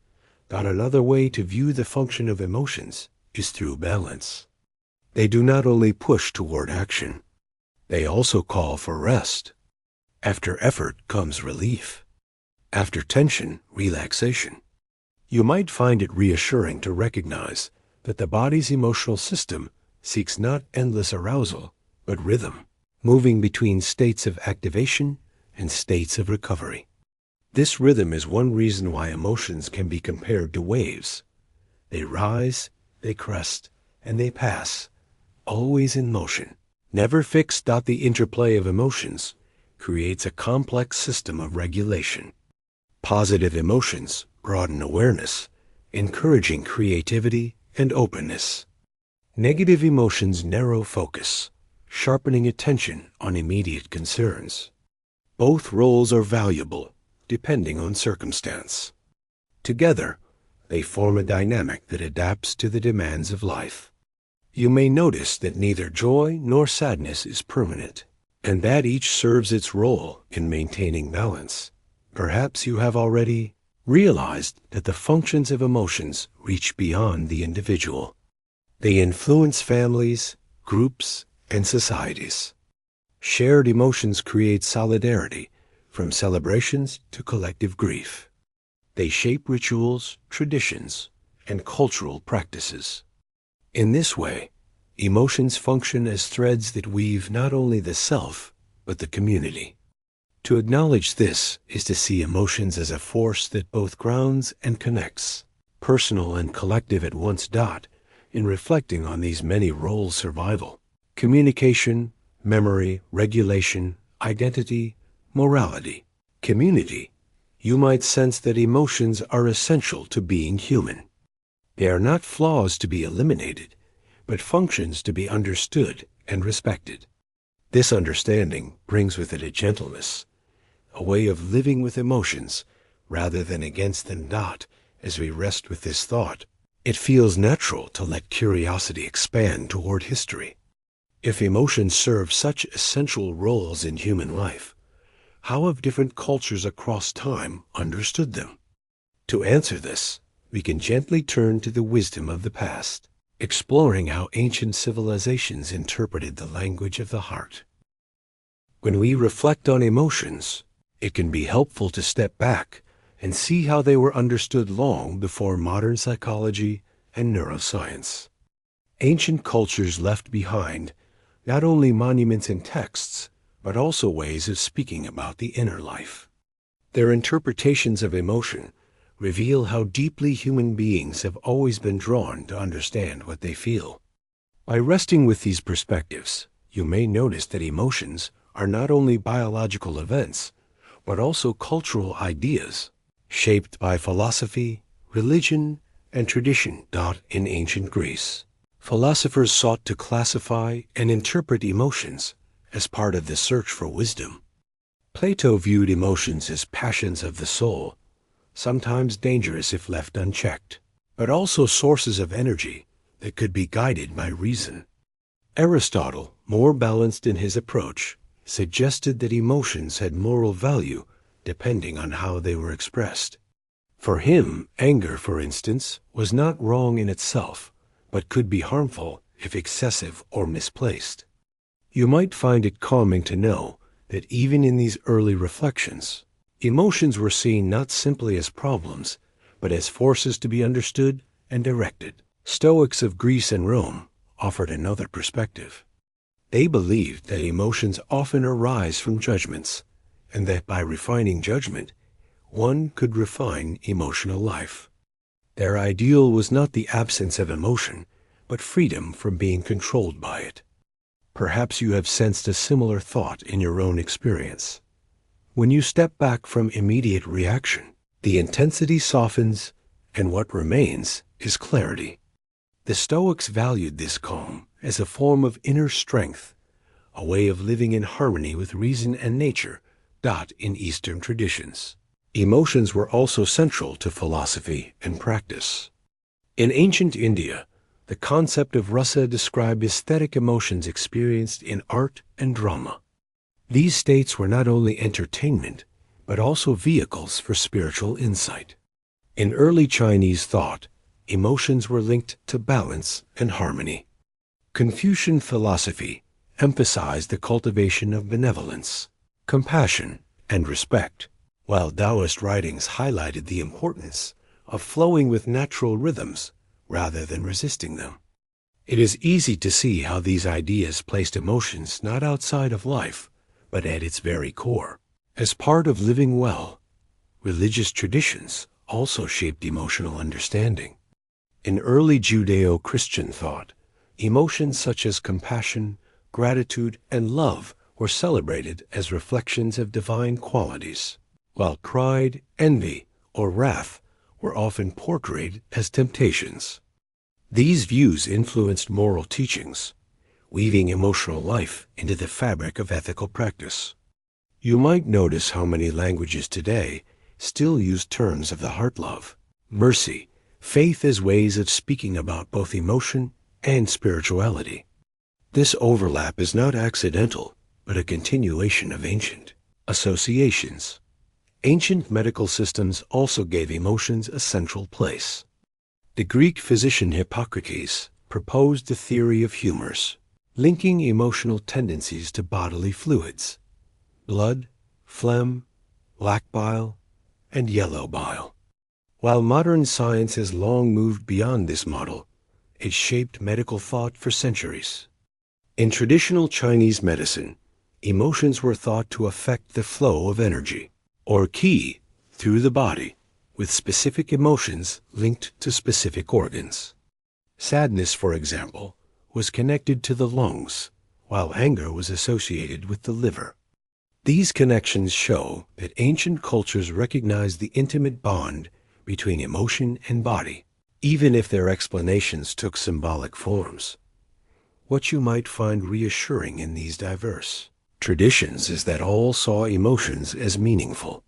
But another way to view the function of emotions is through balance. They do not only push toward action, they also call for rest. After effort comes relief. After tension, relaxation. You might find it reassuring to recognize that the body's emotional system seeks not endless arousal, but rhythm, moving between states of activation and states of recovery. This rhythm is one reason why emotions can be compared to waves. They rise, they crest, and they pass, always in motion, never fixed. The interplay of emotions creates a complex system of regulation. Positive emotions broaden awareness, encouraging creativity and openness. Negative emotions narrow focus, sharpening attention on immediate concerns. Both roles are valuable, depending on circumstance. Together, they form a dynamic that adapts to the demands of life. You may notice that neither joy nor sadness is permanent, and that each serves its role in maintaining balance. Perhaps you have already realized that the functions of emotions reach beyond the individual. They influence families, groups, and societies. Shared emotions create solidarity, from celebrations to collective grief. They shape rituals, traditions, and cultural practices. In this way, emotions function as threads that weave not only the self, but the community. To acknowledge this is to see emotions as a force that both grounds and connects, personal and collective at once. In reflecting on these many roles: survival, communication, memory, regulation, identity, morality, community, you might sense that emotions are essential to being human. They are not flaws to be eliminated, but functions to be understood and respected. This understanding brings with it a gentleness, a way of living with emotions rather than against them. As we rest with this thought, it feels natural to let curiosity expand toward history. If emotions serve such essential roles in human life, how have different cultures across time understood them? To answer this, we can gently turn to the wisdom of the past, exploring how ancient civilizations interpreted the language of the heart. When we reflect on emotions, it can be helpful to step back and see how they were understood long before modern psychology and neuroscience. Ancient cultures left behind not only monuments and texts, but also ways of speaking about the inner life. Their interpretations of emotion reveal how deeply human beings have always been drawn to understand what they feel. By resting with these perspectives, you may notice that emotions are not only biological events, but also cultural ideas, shaped by philosophy, religion, and tradition. In ancient Greece, philosophers sought to classify and interpret emotions as part of the search for wisdom. Plato viewed emotions as passions of the soul, sometimes dangerous if left unchecked, but also sources of energy that could be guided by reason. Aristotle, more balanced in his approach, suggested that emotions had moral value depending on how they were expressed. For him, anger, for instance, was not wrong in itself, but could be harmful if excessive or misplaced. You might find it calming to know that even in these early reflections, emotions were seen not simply as problems, but as forces to be understood and directed. Stoics of Greece and Rome offered another perspective. They believed that emotions often arise from judgments, and that by refining judgment, one could refine emotional life. Their ideal was not the absence of emotion, but freedom from being controlled by it. Perhaps you have sensed a similar thought in your own experience. When you step back from immediate reaction, the intensity softens, and what remains is clarity. The Stoics valued this calm as a form of inner strength, a way of living in harmony with reason and nature. In Eastern traditions, emotions were also central to philosophy and practice. In ancient India, the concept of rasa described aesthetic emotions experienced in art and drama. These states were not only entertainment, but also vehicles for spiritual insight. In early Chinese thought, emotions were linked to balance and harmony. Confucian philosophy emphasized the cultivation of benevolence, compassion, and respect, while Taoist writings highlighted the importance of flowing with natural rhythms rather than resisting them. It is easy to see how these ideas placed emotions not outside of life, but at its very core. As part of living well, religious traditions also shaped emotional understanding. In early Judeo-Christian thought, emotions such as compassion, gratitude, and love were celebrated as reflections of divine qualities, while pride, envy, or wrath were often portrayed as temptations. These views influenced moral teachings, weaving emotional life into the fabric of ethical practice. You might notice how many languages today still use terms of the heart: love, mercy, faith as ways of speaking about both emotion and spirituality. This overlap is not accidental, but a continuation of ancient associations. Ancient medical systems also gave emotions a central place. The Greek physician Hippocrates proposed the theory of humors, linking emotional tendencies to bodily fluids: blood, phlegm, black bile, and yellow bile. While modern science has long moved beyond this model, it shaped medical thought for centuries. In traditional Chinese medicine, emotions were thought to affect the flow of energy, or qi, through the body, with specific emotions linked to specific organs. Sadness, for example, was connected to the lungs, while anger was associated with the liver. These connections show that ancient cultures recognized the intimate bond between emotion and body, even if their explanations took symbolic forms. What you might find reassuring in these diverse traditions is that all saw emotions as meaningful.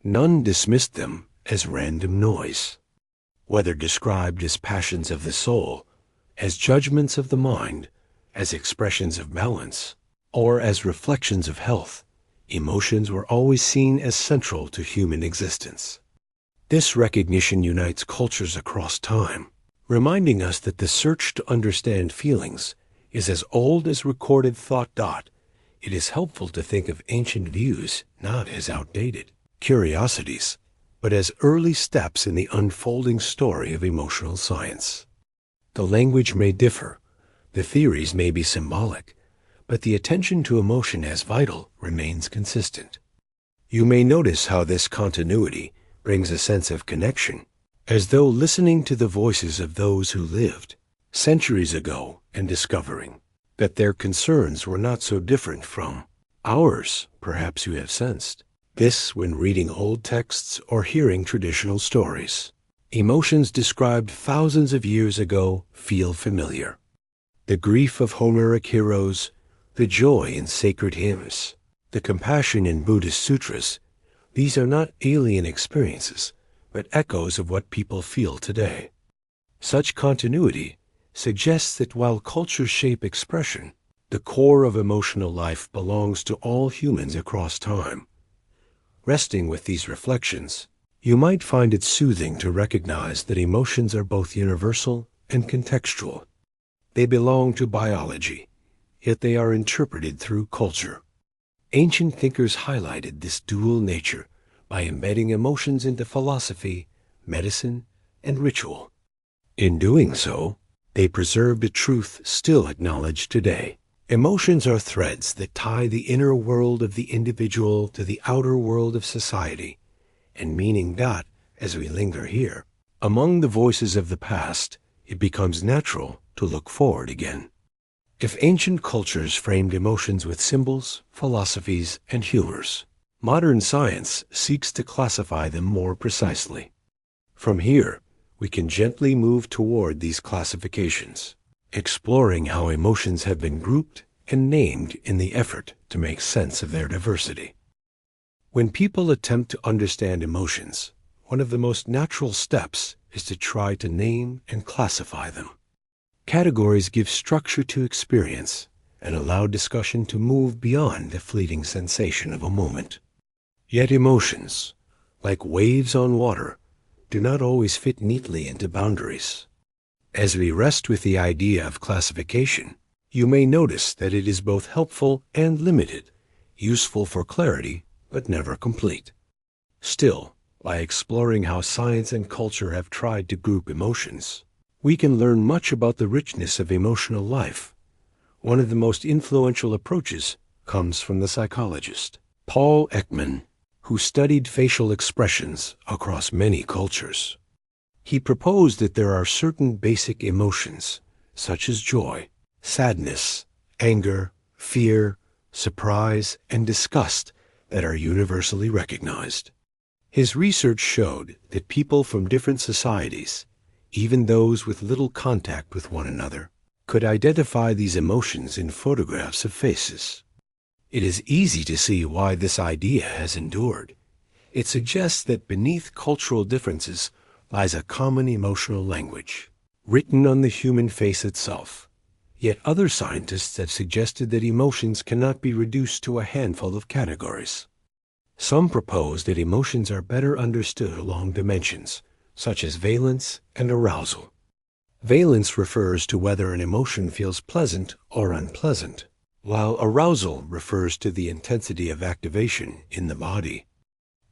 None dismissed them as random noise. Whether described as passions of the soul, as judgments of the mind, as expressions of balance, or as reflections of health, emotions were always seen as central to human existence. This recognition unites cultures across time, reminding us that the search to understand feelings is as old as recorded thought. It is helpful to think of ancient views not as outdated curiosities, but as early steps in the unfolding story of emotional science. The language may differ, the theories may be symbolic, but the attention to emotion as vital remains consistent. You may notice how this continuity brings a sense of connection, as though listening to the voices of those who lived centuries ago and discovering that their concerns were not so different from ours. Perhaps you have sensed this when reading old texts or hearing traditional stories. Emotions described thousands of years ago feel familiar. The grief of Homeric heroes, the joy in sacred hymns, the compassion in Buddhist sutras, these are not alien experiences, but echoes of what people feel today. Such continuity suggests that while cultures shape expression, the core of emotional life belongs to all humans across time. Resting with these reflections, you might find it soothing to recognize that emotions are both universal and contextual. They belong to biology, yet they are interpreted through culture. Ancient thinkers highlighted this dual nature by embedding emotions into philosophy, medicine, and ritual. In doing so, they preserved a truth still acknowledged today. Emotions are threads that tie the inner world of the individual to the outer world of society, and meaning that, as we linger here, among the voices of the past, it becomes natural to look forward again. If ancient cultures framed emotions with symbols, philosophies, and humors, modern science seeks to classify them more precisely. From here, we can gently move toward these classifications, exploring how emotions have been grouped and named in the effort to make sense of their diversity. When people attempt to understand emotions, one of the most natural steps is to try to name and classify them. Categories give structure to experience and allow discussion to move beyond the fleeting sensation of a moment. Yet emotions, like waves on water, do not always fit neatly into boundaries. As we rest with the idea of classification, you may notice that it is both helpful and limited, useful for clarity, but never complete. Still, by exploring how science and culture have tried to group emotions, we can learn much about the richness of emotional life. One of the most influential approaches comes from the psychologist Paul Ekman, who studied facial expressions across many cultures. He proposed that there are certain basic emotions, such as joy, sadness, anger, fear, surprise, and disgust, that are universally recognized. His research showed that people from different societies, even those with little contact with one another, could identify these emotions in photographs of faces. It is easy to see why this idea has endured. It suggests that beneath cultural differences lies a common emotional language, written on the human face itself. Yet other scientists have suggested that emotions cannot be reduced to a handful of categories. Some propose that emotions are better understood along dimensions, such as valence and arousal. Valence refers to whether an emotion feels pleasant or unpleasant, while arousal refers to the intensity of activation in the body.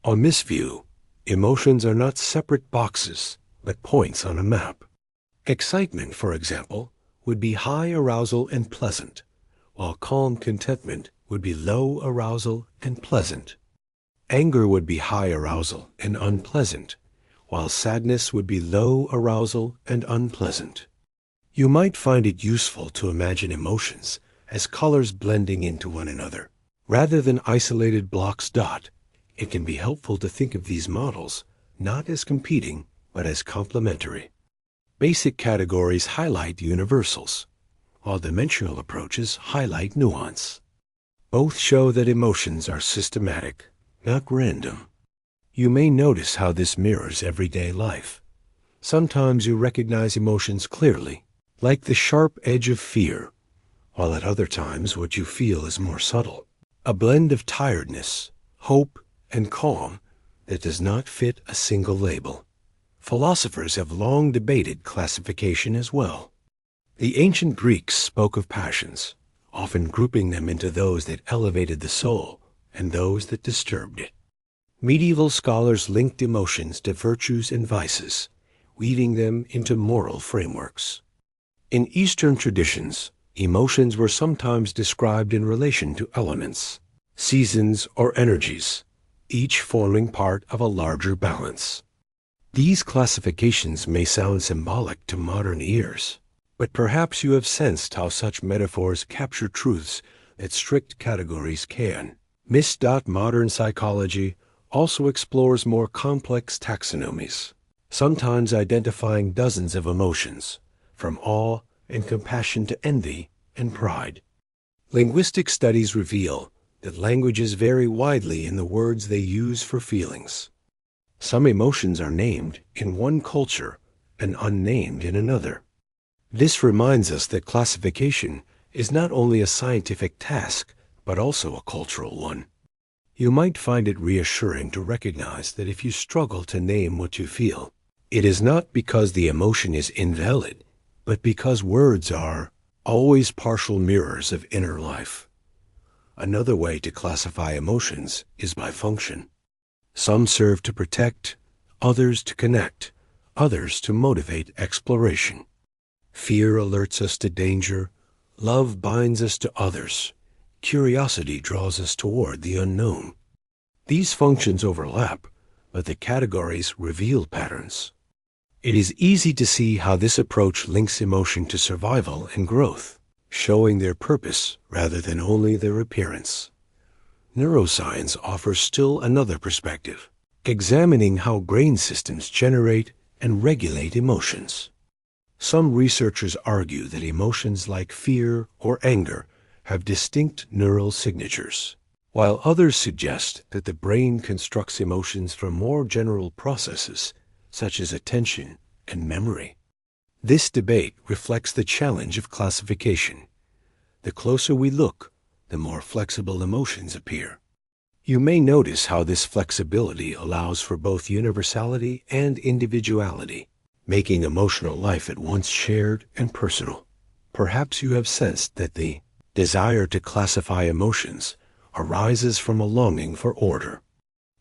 On this view, emotions are not separate boxes, but points on a map. Excitement, for example, would be high arousal and pleasant, while calm contentment would be low arousal and pleasant. Anger would be high arousal and unpleasant, while sadness would be low arousal and unpleasant. You might find it useful to imagine emotions as colors blending into one another, rather than isolated blocks. It can be helpful to think of these models not as competing, but as complementary. Basic categories highlight universals, while dimensional approaches highlight nuance. Both show that emotions are systematic, not random. You may notice how this mirrors everyday life. Sometimes you recognize emotions clearly, like the sharp edge of fear, while at other times what you feel is more subtle, a blend of tiredness, hope, and calm that does not fit a single label. Philosophers have long debated classification as well. The ancient Greeks spoke of passions, often grouping them into those that elevated the soul and those that disturbed it. Medieval scholars linked emotions to virtues and vices, weaving them into moral frameworks. In Eastern traditions, emotions were sometimes described in relation to elements, seasons, or energies, each forming part of a larger balance. These classifications may sound symbolic to modern ears, but perhaps you have sensed how such metaphors capture truths that strict categories can. Modern psychology also explores more complex taxonomies, sometimes identifying dozens of emotions, from awe and compassion to envy and pride. Linguistic studies reveal that languages vary widely in the words they use for feelings. Some emotions are named in one culture and unnamed in another. This reminds us that classification is not only a scientific task, but also a cultural one. You might find it reassuring to recognize that if you struggle to name what you feel, it is not because the emotion is invalid, but because words are always partial mirrors of inner life. Another way to classify emotions is by function. Some serve to protect, others to connect, others to motivate exploration. Fear alerts us to danger, love binds us to others, curiosity draws us toward the unknown. These functions overlap, but the categories reveal patterns. It is easy to see how this approach links emotion to survival and growth, showing their purpose rather than only their appearance. Neuroscience offers still another perspective, examining how brain systems generate and regulate emotions. Some researchers argue that emotions like fear or anger have distinct neural signatures, while others suggest that the brain constructs emotions from more general processes, such as attention and memory. This debate reflects the challenge of classification. The closer we look, the more flexible emotions appear. You may notice how this flexibility allows for both universality and individuality, making emotional life at once shared and personal. Perhaps you have sensed that the desire to classify emotions arises from a longing for order.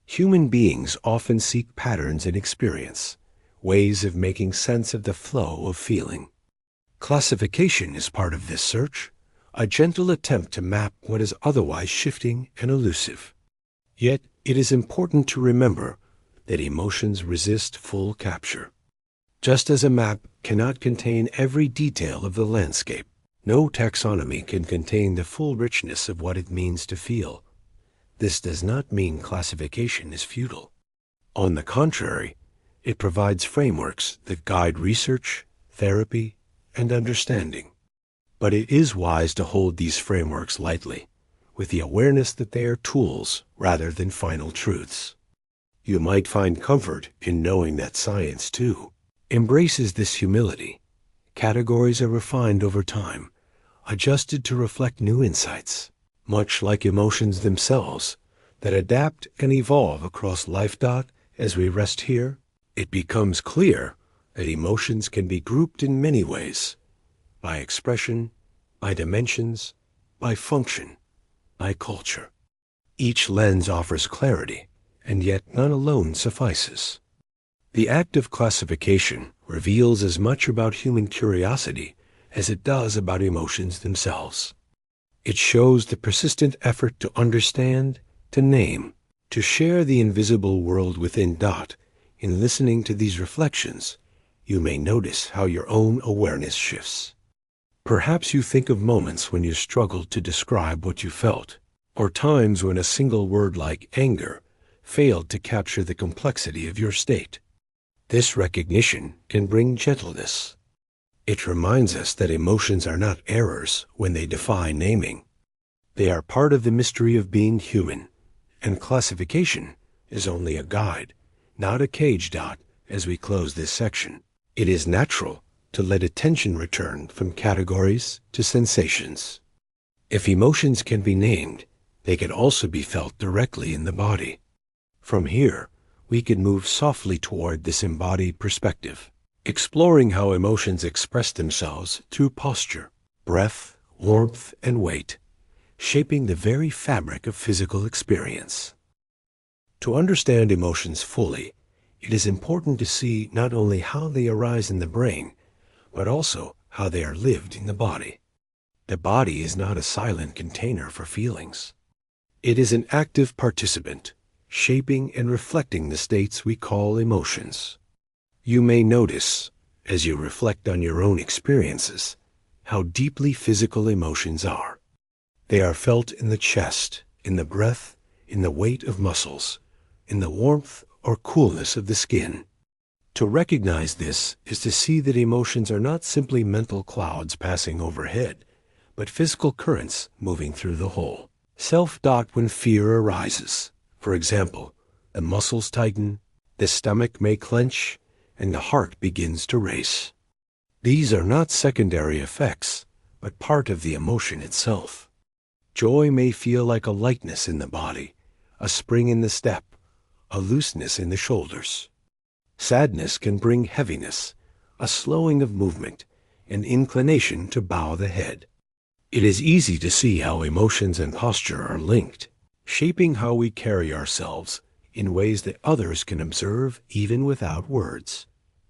Human beings often seek patterns in experience, ways of making sense of the flow of feeling. Classification is part of this search, a gentle attempt to map what is otherwise shifting and elusive. Yet, it is important to remember that emotions resist full capture. Just as a map cannot contain every detail of the landscape, no taxonomy can contain the full richness of what it means to feel. This does not mean classification is futile. On the contrary, it provides frameworks that guide research, therapy, and understanding. But it is wise to hold these frameworks lightly, with the awareness that they are tools rather than final truths. You might find comfort in knowing that science, too, embraces this humility. Categories are refined over time, adjusted to reflect new insights, much like emotions themselves, that adapt and evolve across life. As we rest here, it becomes clear that emotions can be grouped in many ways, by expression, by dimensions, by function, by culture. Each lens offers clarity, and yet none alone suffices. The act of classification reveals as much about human curiosity as it does about emotions themselves. It shows the persistent effort to understand, to name, to share the invisible world within. In listening to these reflections, you may notice how your own awareness shifts. Perhaps you think of moments when you struggled to describe what you felt, or times when a single word like anger failed to capture the complexity of your state. This recognition can bring gentleness. It reminds us that emotions are not errors when they defy naming. They are part of the mystery of being human, and classification is only a guide, not a cage dot as we close this section. It is natural to let attention return from categories to sensations. If emotions can be named, they can also be felt directly in the body. From here, we can move softly toward this embodied perspective, exploring how emotions express themselves through posture, breath, warmth, and weight, shaping the very fabric of physical experience. To understand emotions fully, it is important to see not only how they arise in the brain, but also how they are lived in the body. The body is not a silent container for feelings. It is an active participant, shaping and reflecting the states we call emotions. You may notice, as you reflect on your own experiences, how deeply physical emotions are. They are felt in the chest, in the breath, in the weight of muscles, in the warmth or coolness of the skin. To recognize this is to see that emotions are not simply mental clouds passing overhead, but physical currents moving through the whole. Self-doubt when fear arises. For example, the muscles tighten, the stomach may clench, and the heart begins to race. These are not secondary effects, but part of the emotion itself. Joy may feel like a lightness in the body, a spring in the step, a looseness in the shoulders. Sadness can bring heaviness, a slowing of movement, an inclination to bow the head. It is easy to see how emotions and posture are linked, shaping how we carry ourselves in ways that others can observe even without words.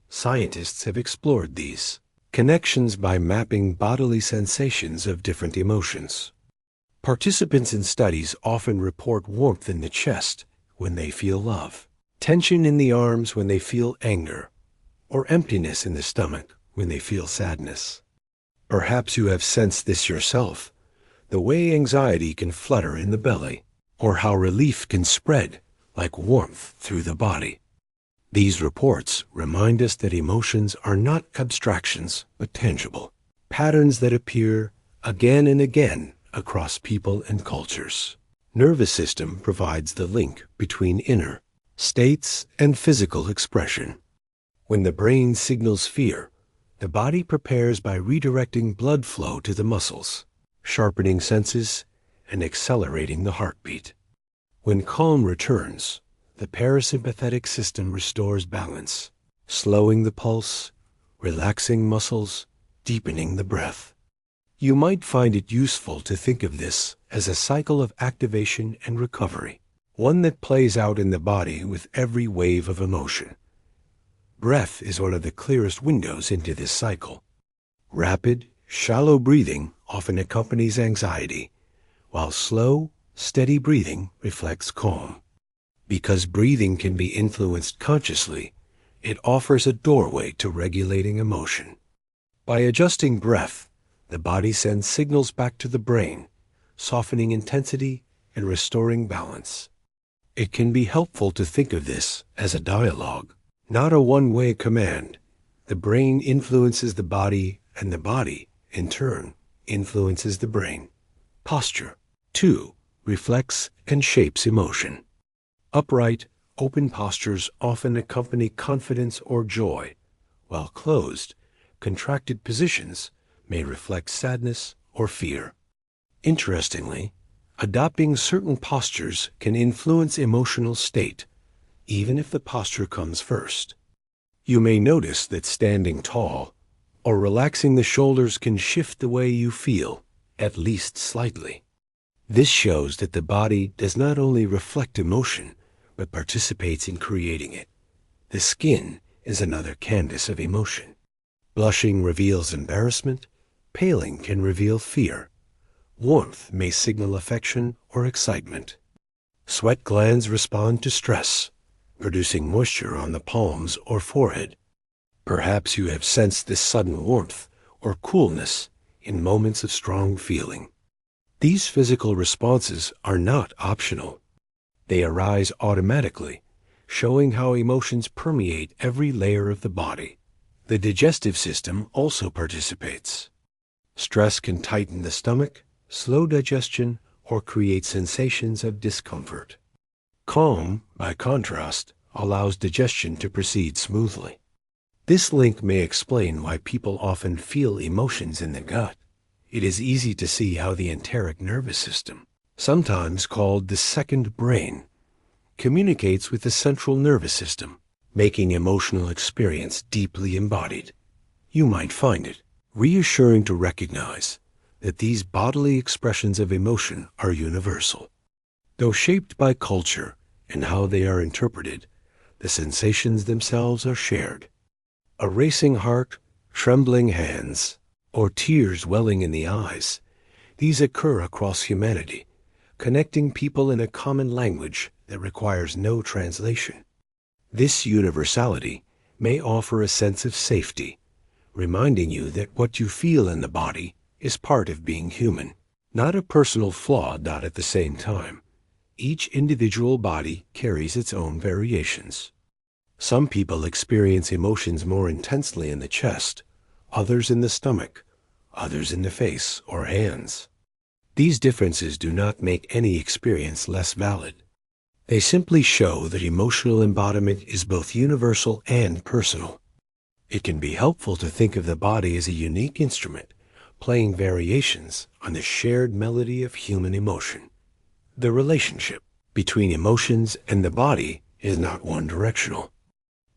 Scientists have explored these connections by mapping bodily sensations of different emotions. Participants in studies often report warmth in the chest when they feel love, tension in the arms when they feel anger, or emptiness in the stomach when they feel sadness. Perhaps you have sensed this yourself, the way anxiety can flutter in the belly, or how relief can spread like warmth through the body. These reports remind us that emotions are not abstractions, but tangible, patterns that appear again and again across people and cultures. Nervous system provides the link between inner states and physical expression. When the brain signals fear, the body prepares by redirecting blood flow to the muscles, sharpening senses, and accelerating the heartbeat. When calm returns, the parasympathetic system restores balance, slowing the pulse, relaxing muscles, deepening the breath. You might find it useful to think of this as a cycle of activation and recovery, one that plays out in the body with every wave of emotion. Breath is one of the clearest windows into this cycle. Rapid, shallow breathing often accompanies anxiety, while slow, steady breathing reflects calm. Because breathing can be influenced consciously, it offers a doorway to regulating emotion. By adjusting breath, the body sends signals back to the brain, softening intensity and restoring balance. It can be helpful to think of this as a dialogue, not a one-way command. The brain influences the body, and the body, in turn, influences the brain. Posture, too, reflects and shapes emotion. Upright, open postures often accompany confidence or joy, while closed, contracted positions may reflect sadness or fear. Interestingly, adopting certain postures can influence emotional state, even if the posture comes first. You may notice that standing tall or relaxing the shoulders can shift the way you feel, at least slightly. This shows that the body does not only reflect emotion, but participates in creating it. The skin is another canvas of emotion. Blushing reveals embarrassment, paling can reveal fear. Warmth may signal affection or excitement. Sweat glands respond to stress, producing moisture on the palms or forehead. Perhaps you have sensed this sudden warmth or coolness in moments of strong feeling. These physical responses are not optional. They arise automatically, showing how emotions permeate every layer of the body. The digestive system also participates. Stress can tighten the stomach, slow digestion, or create sensations of discomfort. Calm, by contrast, allows digestion to proceed smoothly. This link may explain why people often feel emotions in the gut. It is easy to see how the enteric nervous system, sometimes called the second brain, communicates with the central nervous system, making emotional experience deeply embodied. You might find it reassuring to recognize that these bodily expressions of emotion are universal. Though shaped by culture and how they are interpreted, the sensations themselves are shared. A racing heart, trembling hands, or tears welling in the eyes, these occur across humanity, connecting people in a common language that requires no translation. This universality may offer a sense of safety, reminding you that what you feel in the body is part of being human, not a personal flaw. At the same time, each individual body carries its own variations. Some people experience emotions more intensely in the chest, others in the stomach, others in the face or hands. These differences do not make any experience less valid. They simply show that emotional embodiment is both universal and personal. It can be helpful to think of the body as a unique instrument, playing variations on the shared melody of human emotion. The relationship between emotions and the body is not one-directional.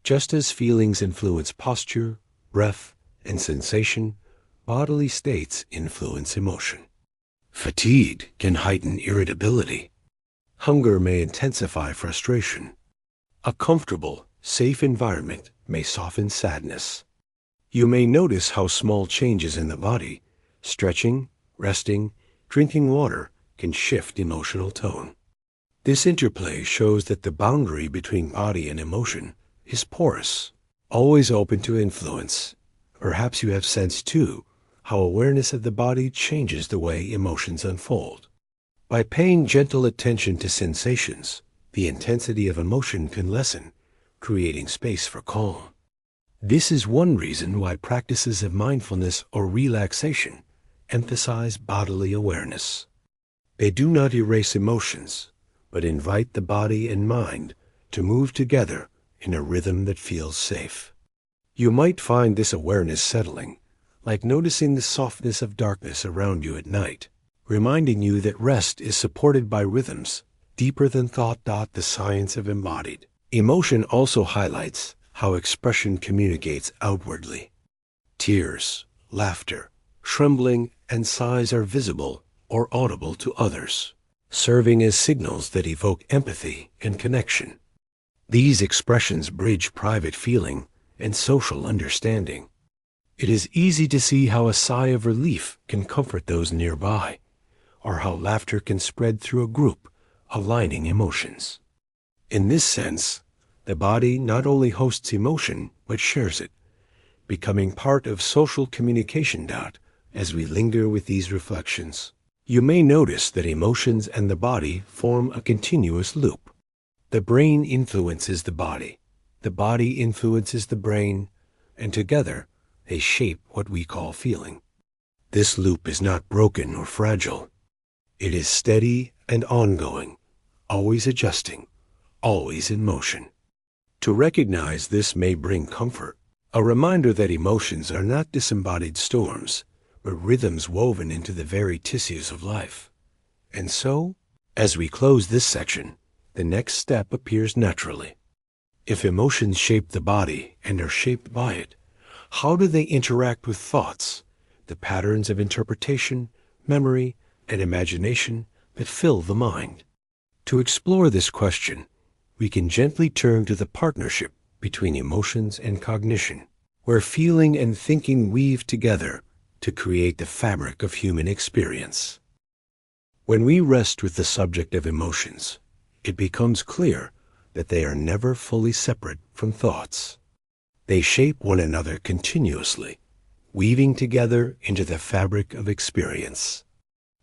Just as feelings influence posture, breath, and sensation, bodily states influence emotion. Fatigue can heighten irritability. Hunger may intensify frustration. A comfortable, safe environment may soften sadness. You may notice how small changes in the body, stretching, resting, drinking water, can shift emotional tone. This interplay shows that the boundary between body and emotion is porous, always open to influence. Perhaps you have sensed, too, how awareness of the body changes the way emotions unfold. By paying gentle attention to sensations, the intensity of emotion can lessen, creating space for calm. This is one reason why practices of mindfulness or relaxation emphasize bodily awareness. They do not erase emotions, but invite the body and mind to move together in a rhythm that feels safe. You might find this awareness settling, like noticing the softness of darkness around you at night, reminding you that rest is supported by rhythms deeper than thought. The science of embodied emotion also highlights how expression communicates outwardly. Tears, laughter, trembling, and sighs are visible or audible to others, serving as signals that evoke empathy and connection. These expressions bridge private feeling and social understanding. It is easy to see how a sigh of relief can comfort those nearby, or how laughter can spread through a group, aligning emotions. In this sense, the body not only hosts emotion, but shares it, becoming part of social communication. As we linger with these reflections, you may notice that emotions and the body form a continuous loop. The brain influences the body influences the brain, and together they shape what we call feeling. This loop is not broken or fragile. It is steady and ongoing, always adjusting, always in motion. To recognize this may bring comfort, a reminder that emotions are not disembodied storms, but rhythms woven into the very tissues of life. And so, as we close this section, the next step appears naturally. If emotions shape the body and are shaped by it, how do they interact with thoughts, the patterns of interpretation, memory, and imagination that fill the mind? To explore this question, we can gently turn to the partnership between emotions and cognition, where feeling and thinking weave together to create the fabric of human experience. When we rest with the subject of emotions, it becomes clear that they are never fully separate from thoughts. They shape one another continuously, weaving together into the fabric of experience.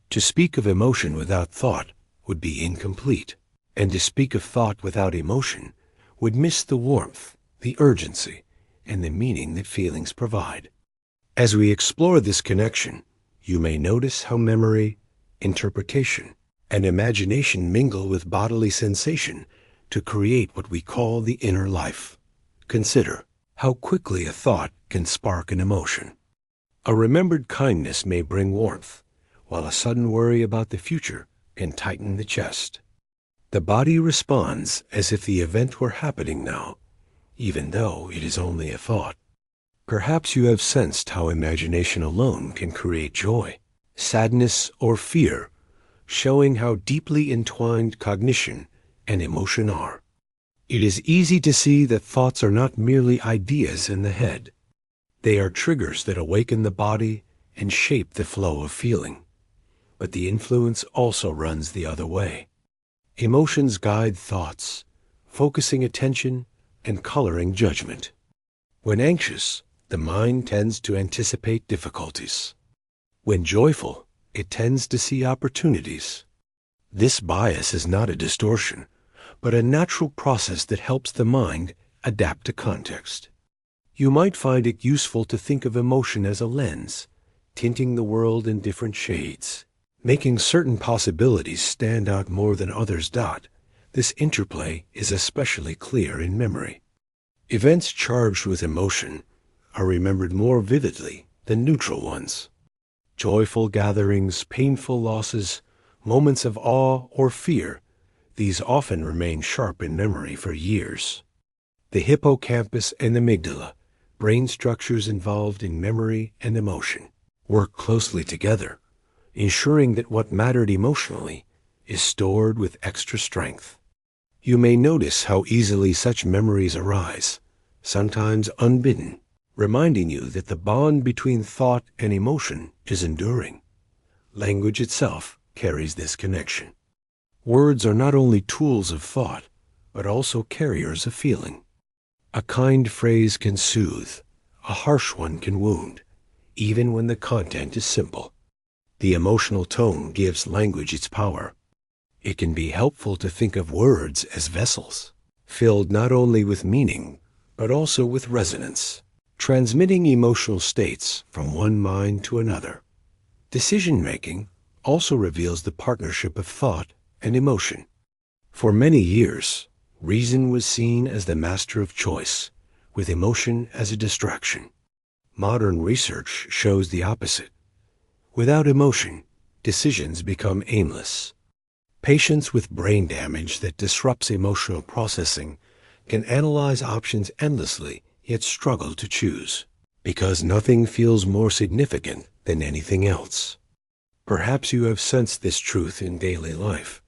To speak of emotion without thought would be incomplete, and to speak of thought without emotion would miss the warmth, the urgency, and the meaning that feelings provide. As we explore this connection, you may notice how memory, interpretation, and imagination mingle with bodily sensation to create what we call the inner life. Consider how quickly a thought can spark an emotion. A remembered kindness may bring warmth, while a sudden worry about the future can tighten the chest. The body responds as if the event were happening now, even though it is only a thought. Perhaps you have sensed how imagination alone can create joy, sadness, or fear, showing how deeply entwined cognition and emotion are. It is easy to see that thoughts are not merely ideas in the head. They are triggers that awaken the body and shape the flow of feeling. But the influence also runs the other way. Emotions guide thoughts, focusing attention and coloring judgment. When anxious, the mind tends to anticipate difficulties. When joyful, it tends to see opportunities. This bias is not a distortion, but a natural process that helps the mind adapt to context. You might find it useful to think of emotion as a lens, tinting the world in different shades, making certain possibilities stand out more than others. This interplay is especially clear in memory. Events charged with emotion are remembered more vividly than neutral ones. Joyful gatherings, painful losses, moments of awe or fear, these often remain sharp in memory for years. The hippocampus and amygdala, brain structures involved in memory and emotion, work closely together, ensuring that what mattered emotionally is stored with extra strength. You may notice how easily such memories arise, sometimes unbidden, reminding you that the bond between thought and emotion is enduring. Language itself carries this connection. Words are not only tools of thought, but also carriers of feeling. A kind phrase can soothe, a harsh one can wound, even when the content is simple. The emotional tone gives language its power. It can be helpful to think of words as vessels, filled not only with meaning, but also with resonance, transmitting emotional states from one mind to another. Decision-making also reveals the partnership of thought and emotion. For many years, reason was seen as the master of choice, with emotion as a distraction. Modern research shows the opposite. Without emotion, decisions become aimless. Patients with brain damage that disrupts emotional processing can analyze options endlessly, yet struggle to choose, because nothing feels more significant than anything else. Perhaps you have sensed this truth in daily life.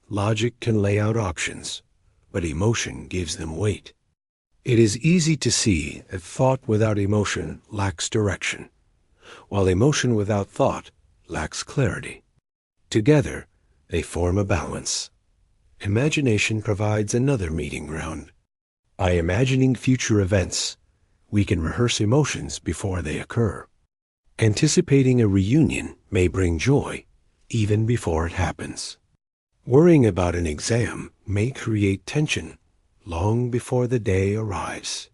Logic can lay out options, but emotion gives them weight. It is easy to see that thought without emotion lacks direction, while emotion without thought lacks clarity. Together, they form a balance. Imagination provides another meeting ground. By imagining future events, we can rehearse emotions before they occur. Anticipating a reunion may bring joy even before it happens. Worrying about an exam may create tension long before the day arrives.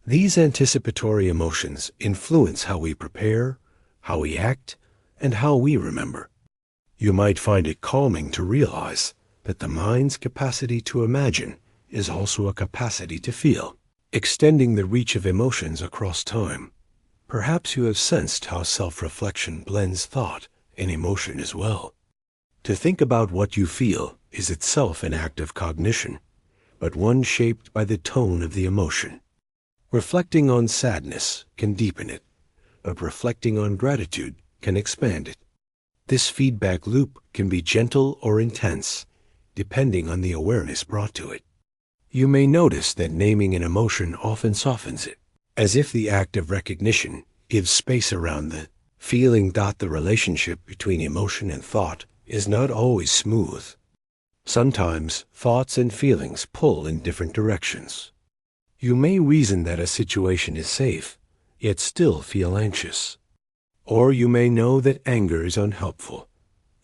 These anticipatory emotions influence how we prepare, how we act, and how we remember. You might find it calming to realize that the mind's capacity to imagine is also a capacity to feel, extending the reach of emotions across time. Perhaps you have sensed how self-reflection blends thought and emotion as well. To think about what you feel is itself an act of cognition, but one shaped by the tone of the emotion. Reflecting on sadness can deepen it, but reflecting on gratitude can expand it. This feedback loop can be gentle or intense, depending on the awareness brought to it. You may notice that naming an emotion often softens it, as if the act of recognition gives space around the feeling. The relationship between emotion and thought is not always smooth. Sometimes thoughts and feelings pull in different directions. You may reason that a situation is safe, yet still feel anxious. Or you may know that anger is unhelpful,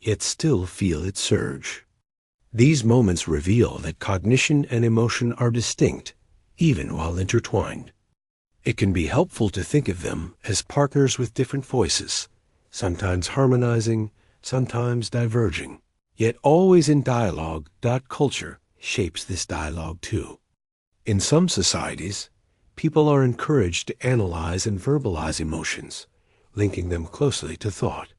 yet still feel its surge. These moments reveal that cognition and emotion are distinct, even while intertwined. It can be helpful to think of them as partners with different voices, sometimes harmonizing, sometimes diverging. Yet always in dialogue. Culture shapes this dialogue too. In some societies, people are encouraged to analyze and verbalize emotions, linking them closely to thought.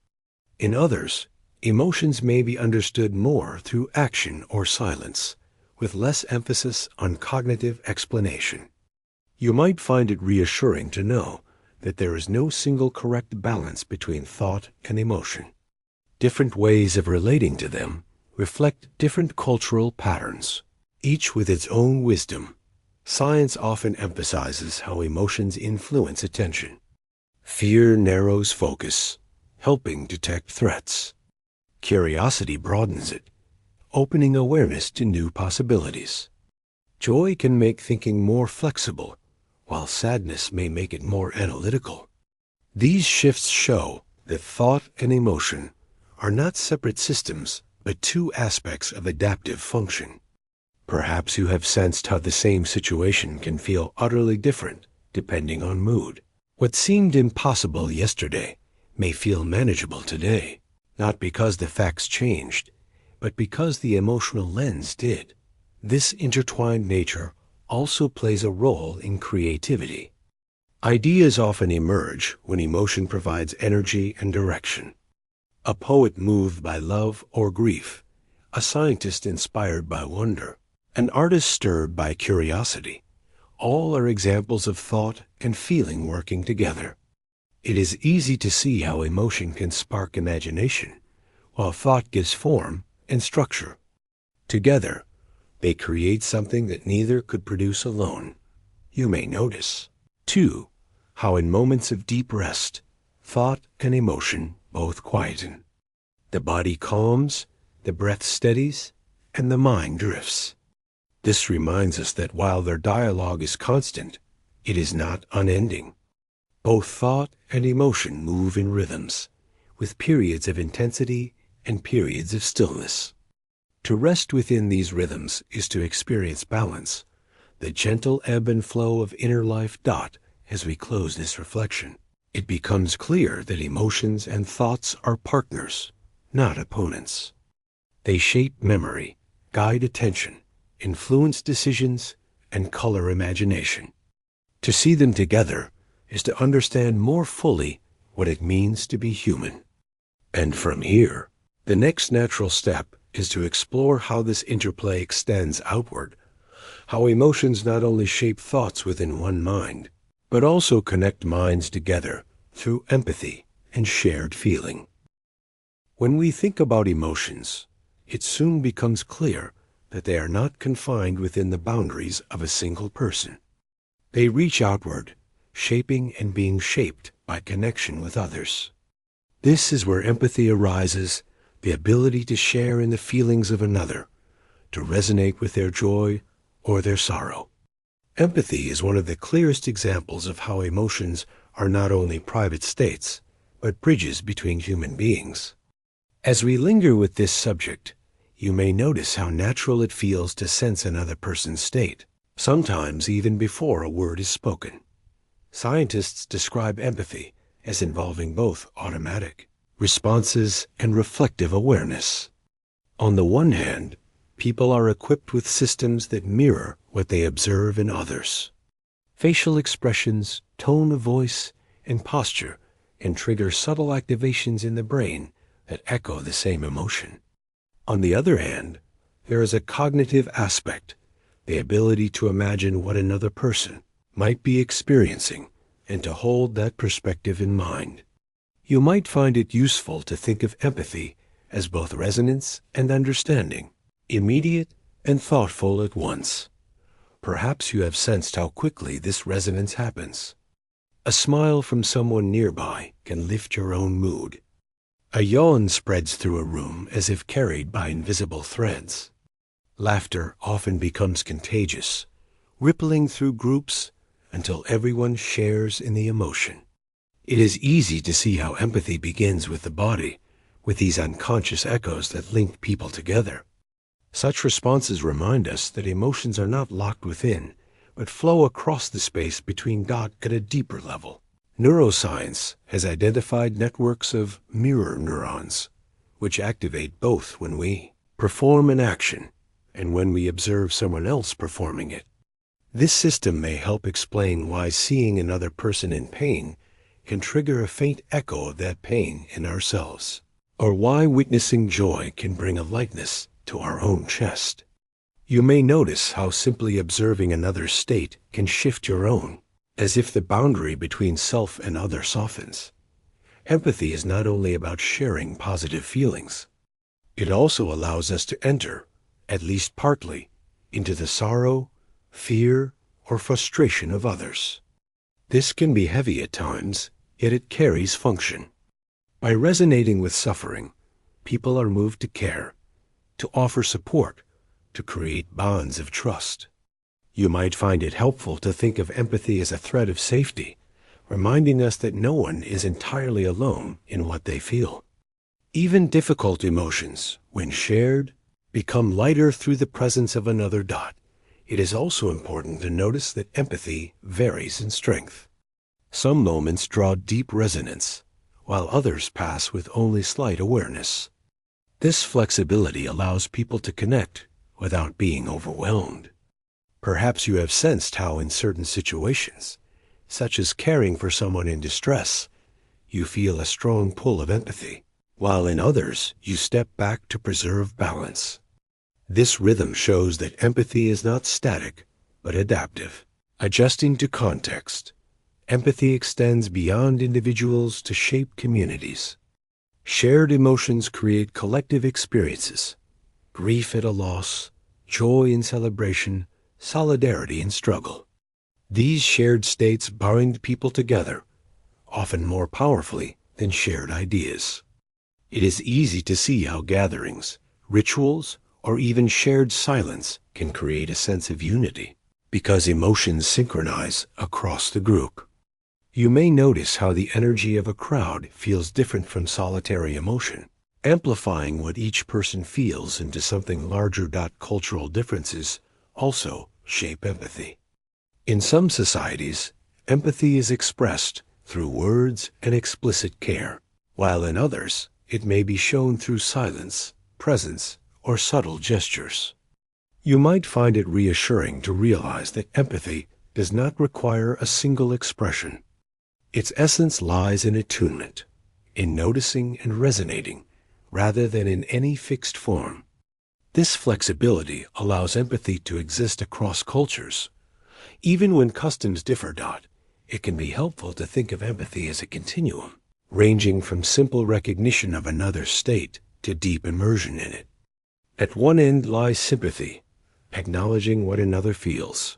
In others, emotions may be understood more through action or silence, with less emphasis on cognitive explanation. You might find it reassuring to know that there is no single correct balance between thought and emotion. Different ways of relating to them reflect different cultural patterns, each with its own wisdom. Science often emphasizes how emotions influence attention. Fear narrows focus, helping detect threats. Curiosity broadens it, opening awareness to new possibilities. Joy can make thinking more flexible, while sadness may make it more analytical. These shifts show that thought and emotion are not separate systems, but two aspects of adaptive function. Perhaps you have sensed how the same situation can feel utterly different depending on mood. What seemed impossible yesterday may feel manageable today, not because the facts changed, but because the emotional lens did. This intertwined nature also plays a role in creativity. Ideas often emerge when emotion provides energy and direction. A poet moved by love or grief, a scientist inspired by wonder, an artist stirred by curiosity. All are examples of thought and feeling working together. It is easy to see how emotion can spark imagination, while thought gives form and structure. Together, they create something that neither could produce alone. You may notice, too, how in moments of deep rest, thought and emotion both quieten. The body calms, the breath steadies, and the mind drifts. This reminds us that while their dialogue is constant, it is not unending. Both thought and emotion move in rhythms, with periods of intensity and periods of stillness. To rest within these rhythms is to experience balance, the gentle ebb and flow of inner life. As we close this reflection, it becomes clear that emotions and thoughts are partners, not opponents. They shape memory, guide attention, influence decisions, and color imagination. To see them together is to understand more fully what it means to be human. And from here, the next natural step is to explore how this interplay extends outward, how emotions not only shape thoughts within one mind, but also connect minds together through empathy and shared feeling. When we think about emotions, it soon becomes clear that they are not confined within the boundaries of a single person. They reach outward, shaping and being shaped by connection with others. This is where empathy arises, the ability to share in the feelings of another, to resonate with their joy or their sorrow. Empathy is one of the clearest examples of how emotions are not only private states, but bridges between human beings. As we linger with this subject, you may notice how natural it feels to sense another person's state, sometimes even before a word is spoken. Scientists describe empathy as involving both automatic responses and reflective awareness. On the one hand, people are equipped with systems that mirror what they observe in others. Facial expressions, tone of voice, and posture can trigger subtle activations in the brain that echo the same emotion. On the other hand, there is a cognitive aspect, the ability to imagine what another person might be experiencing and to hold that perspective in mind. You might find it useful to think of empathy as both resonance and understanding, immediate and thoughtful at once. Perhaps you have sensed how quickly this resonance happens. A smile from someone nearby can lift your own mood. A yawn spreads through a room as if carried by invisible threads. Laughter often becomes contagious, rippling through groups until everyone shares in the emotion. It is easy to see how empathy begins with the body, with these unconscious echoes that link people together. Such responses remind us that emotions are not locked within, but flow across the space between. At a deeper level, neuroscience has identified networks of mirror neurons, which activate both when we perform an action and when we observe someone else performing it. This system may help explain why seeing another person in pain can trigger a faint echo of that pain in ourselves, or why witnessing joy can bring a lightness to our own chest. You may notice how simply observing another's state can shift your own, as if the boundary between self and other softens. Empathy is not only about sharing positive feelings. It also allows us to enter, at least partly, into the sorrow, fear, or frustration of others. This can be heavy at times, yet it carries function. By resonating with suffering, people are moved to care, to offer support, to create bonds of trust. You might find it helpful to think of empathy as a thread of safety, reminding us that no one is entirely alone in what they feel. Even difficult emotions, when shared, become lighter through the presence of another. It is also important to notice that empathy varies in strength. Some moments draw deep resonance, while others pass with only slight awareness. This flexibility allows people to connect without being overwhelmed. Perhaps you have sensed how in certain situations, such as caring for someone in distress, you feel a strong pull of empathy, while in others you step back to preserve balance. This rhythm shows that empathy is not static, but adaptive. Adjusting to context, empathy extends beyond individuals to shape communities. Shared emotions create collective experiences: grief at a loss, joy in celebration, solidarity in struggle. These shared states bind people together, often more powerfully than shared ideas. It is easy to see how gatherings, rituals, or even shared silence can create a sense of unity, because emotions synchronize across the group. You may notice how the energy of a crowd feels different from solitary emotion, amplifying what each person feels into something larger. Cultural differences also shape empathy. In some societies, empathy is expressed through words and explicit care, while in others, it may be shown through silence, presence, or subtle gestures. You might find it reassuring to realize that empathy does not require a single expression. Its essence lies in attunement, in noticing and resonating, rather than in any fixed form. This flexibility allows empathy to exist across cultures. Even when customs differ, it can be helpful to think of empathy as a continuum, ranging from simple recognition of another's state to deep immersion in it. At one end lies sympathy, acknowledging what another feels.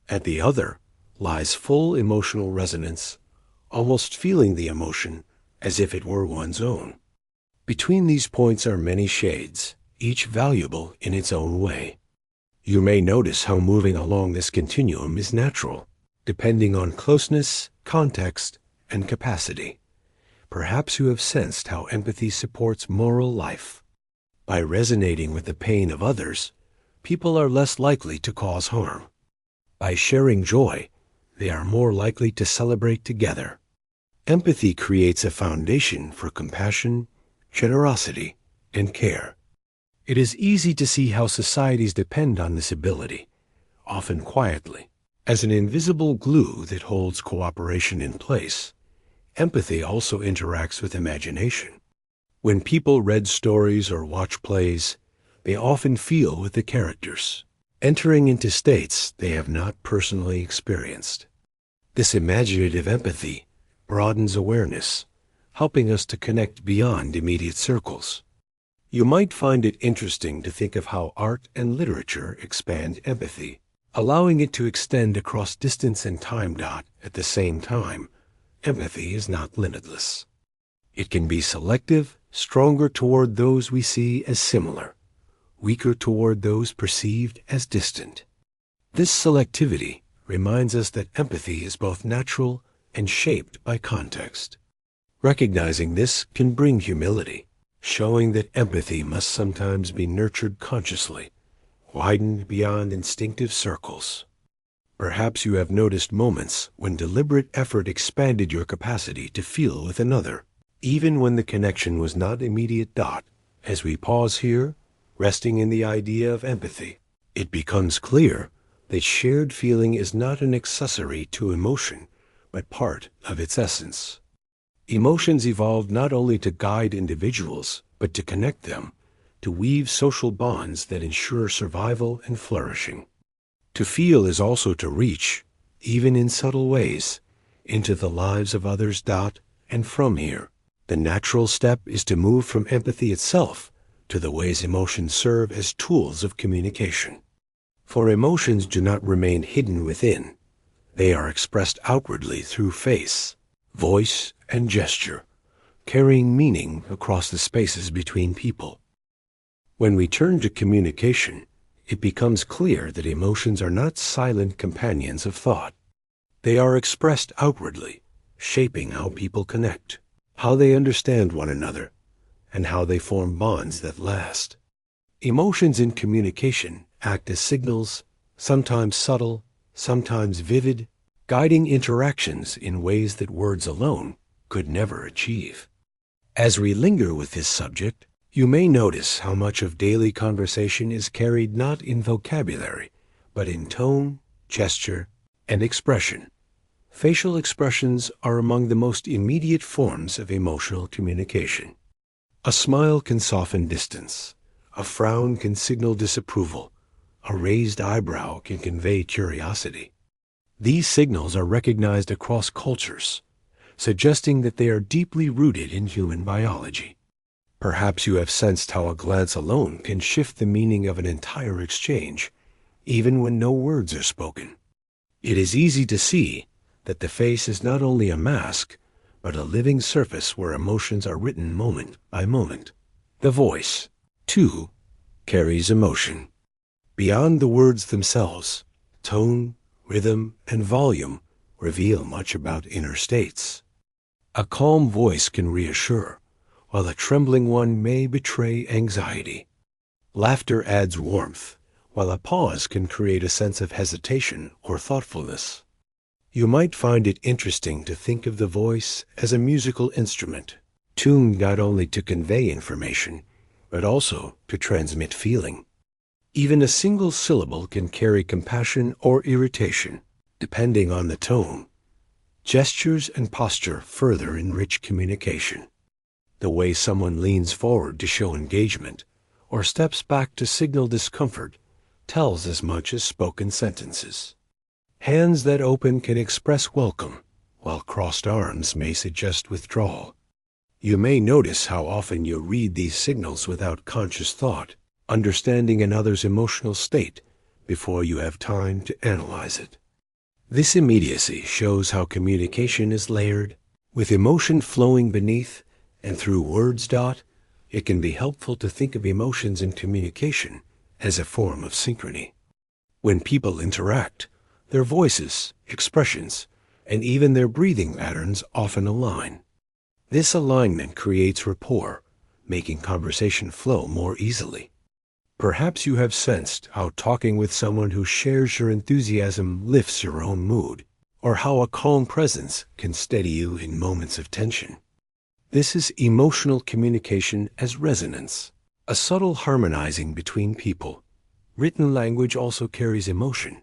At the other lies full emotional resonance, almost feeling the emotion as if it were one's own. Between these points are many shades, each valuable in its own way. You may notice how moving along this continuum is natural, depending on closeness, context, and capacity. Perhaps you have sensed how empathy supports moral life. By resonating with the pain of others, people are less likely to cause harm. By sharing joy, they are more likely to celebrate together. Empathy creates a foundation for compassion, generosity, and care. It is easy to see how societies depend on this ability, often quietly, as an invisible glue that holds cooperation in place. Empathy also interacts with imagination. When people read stories or watch plays, they often feel with the characters, entering into states they have not personally experienced. This imaginative empathy broadens awareness, helping us to connect beyond immediate circles. You might find it interesting to think of how art and literature expand empathy, allowing it to extend across distance and time. At the same time, empathy is not limitless. It can be selective, stronger toward those we see as similar, weaker toward those perceived as distant. This selectivity reminds us that empathy is both natural and shaped by context. Recognizing this can bring humility, showing that empathy must sometimes be nurtured consciously, widened beyond instinctive circles. Perhaps you have noticed moments when deliberate effort expanded your capacity to feel with another. even when the connection was not immediate. As we pause here, resting in the idea of empathy, it becomes clear that shared feeling is not an accessory to emotion, but part of its essence. Emotions evolved not only to guide individuals, but to connect them, to weave social bonds that ensure survival and flourishing. To feel is also to reach, even in subtle ways, into the lives of others. And from here, the natural step is to move from empathy itself to the ways emotions serve as tools of communication. For emotions do not remain hidden within. They are expressed outwardly through face, voice, and gesture, carrying meaning across the spaces between people. When we turn to communication, it becomes clear that emotions are not silent companions of thought. They are expressed outwardly, shaping how people connect, how they understand one another, and how they form bonds that last. Emotions in communication act as signals, sometimes subtle, sometimes vivid, guiding interactions in ways that words alone could never achieve. As we linger with this subject, you may notice how much of daily conversation is carried not in vocabulary, but in tone, gesture, and expression. Facial expressions are among the most immediate forms of emotional communication. A smile can soften distance. A frown can signal disapproval. A raised eyebrow can convey curiosity. These signals are recognized across cultures, suggesting that they are deeply rooted in human biology. Perhaps you have sensed how a glance alone can shift the meaning of an entire exchange, even when no words are spoken. It is easy to see that the face is not only a mask, but a living surface where emotions are written moment by moment. The voice, too, carries emotion. Beyond the words themselves, tone, rhythm, and volume reveal much about inner states. A calm voice can reassure, while a trembling one may betray anxiety. Laughter adds warmth, while a pause can create a sense of hesitation or thoughtfulness. You might find it interesting to think of the voice as a musical instrument, tuned not only to convey information, but also to transmit feeling. Even a single syllable can carry compassion or irritation, depending on the tone. Gestures and posture further enrich communication. The way someone leans forward to show engagement, or steps back to signal discomfort, tells as much as spoken sentences. Hands that open can express welcome, while crossed arms may suggest withdrawal. You may notice how often you read these signals without conscious thought, understanding another's emotional state before you have time to analyze it. This immediacy shows how communication is layered, with emotion flowing beneath and through words. It can be helpful to think of emotions in communication as a form of synchrony. When people interact, their voices, expressions, and even their breathing patterns often align. This alignment creates rapport, making conversation flow more easily. Perhaps you have sensed how talking with someone who shares your enthusiasm lifts your own mood, or how a calm presence can steady you in moments of tension. This is emotional communication as resonance, a subtle harmonizing between people. Written language also carries emotion,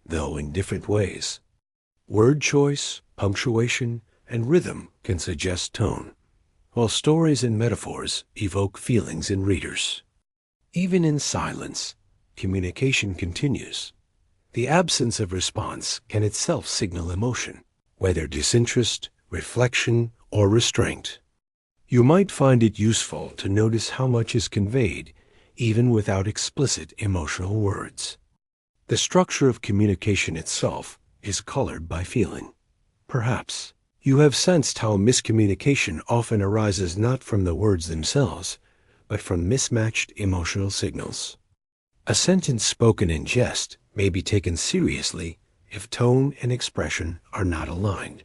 though in different ways. Word choice, punctuation, and rhythm can suggest tone, while stories and metaphors evoke feelings in readers. Even in silence, communication continues. The absence of response can itself signal emotion, whether disinterest, reflection, or restraint. You might find it useful to notice how much is conveyed, even without explicit emotional words. The structure of communication itself is colored by feeling. Perhaps you have sensed how miscommunication often arises not from the words themselves, but from mismatched emotional signals. A sentence spoken in jest may be taken seriously if tone and expression are not aligned.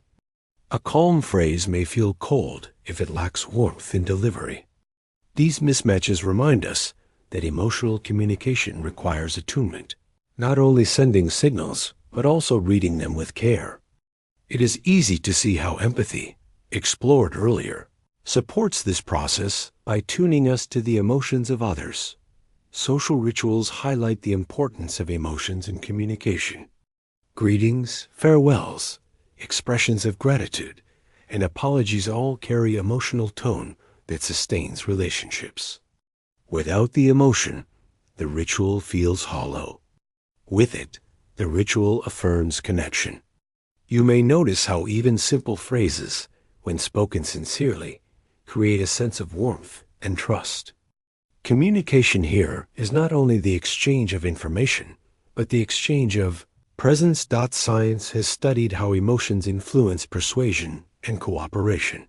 A calm phrase may feel cold if it lacks warmth in delivery. These mismatches remind us that emotional communication requires attunement, not only sending signals, but also reading them with care. It is easy to see how empathy, explored earlier, supports this process by tuning us to the emotions of others. Social rituals highlight the importance of emotions in communication. Greetings, farewells, expressions of gratitude, and apologies all carry emotional tone that sustains relationships. Without the emotion, the ritual feels hollow. With it, the ritual affirms connection. You may notice how even simple phrases, when spoken sincerely, create a sense of warmth and trust. Communication here is not only the exchange of information, but the exchange of presence. Science has studied how emotions influence persuasion and cooperation.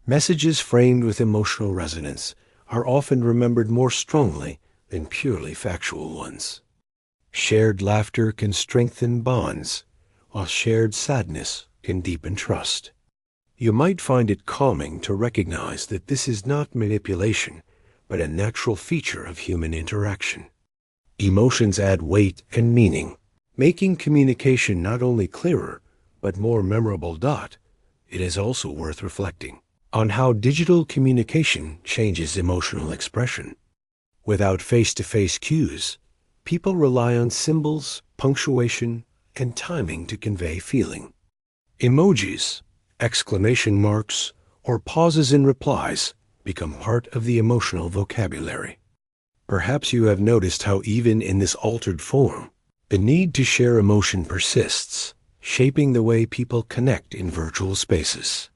Messages framed with emotional resonance are often remembered more strongly than purely factual ones. Shared laughter can strengthen bonds, while shared sadness can deepen trust. You might find it calming to recognize that this is not manipulation, but a natural feature of human interaction. Emotions add weight and meaning, making communication not only clearer, but more memorable. It is also worth reflecting on how digital communication changes emotional expression. Without face-to-face cues, people rely on symbols, punctuation, and timing to convey feeling. Emojis, exclamation marks, or pauses in replies become part of the emotional vocabulary. Perhaps you have noticed how even in this altered form, the need to share emotion persists, shaping the way people connect in virtual spaces.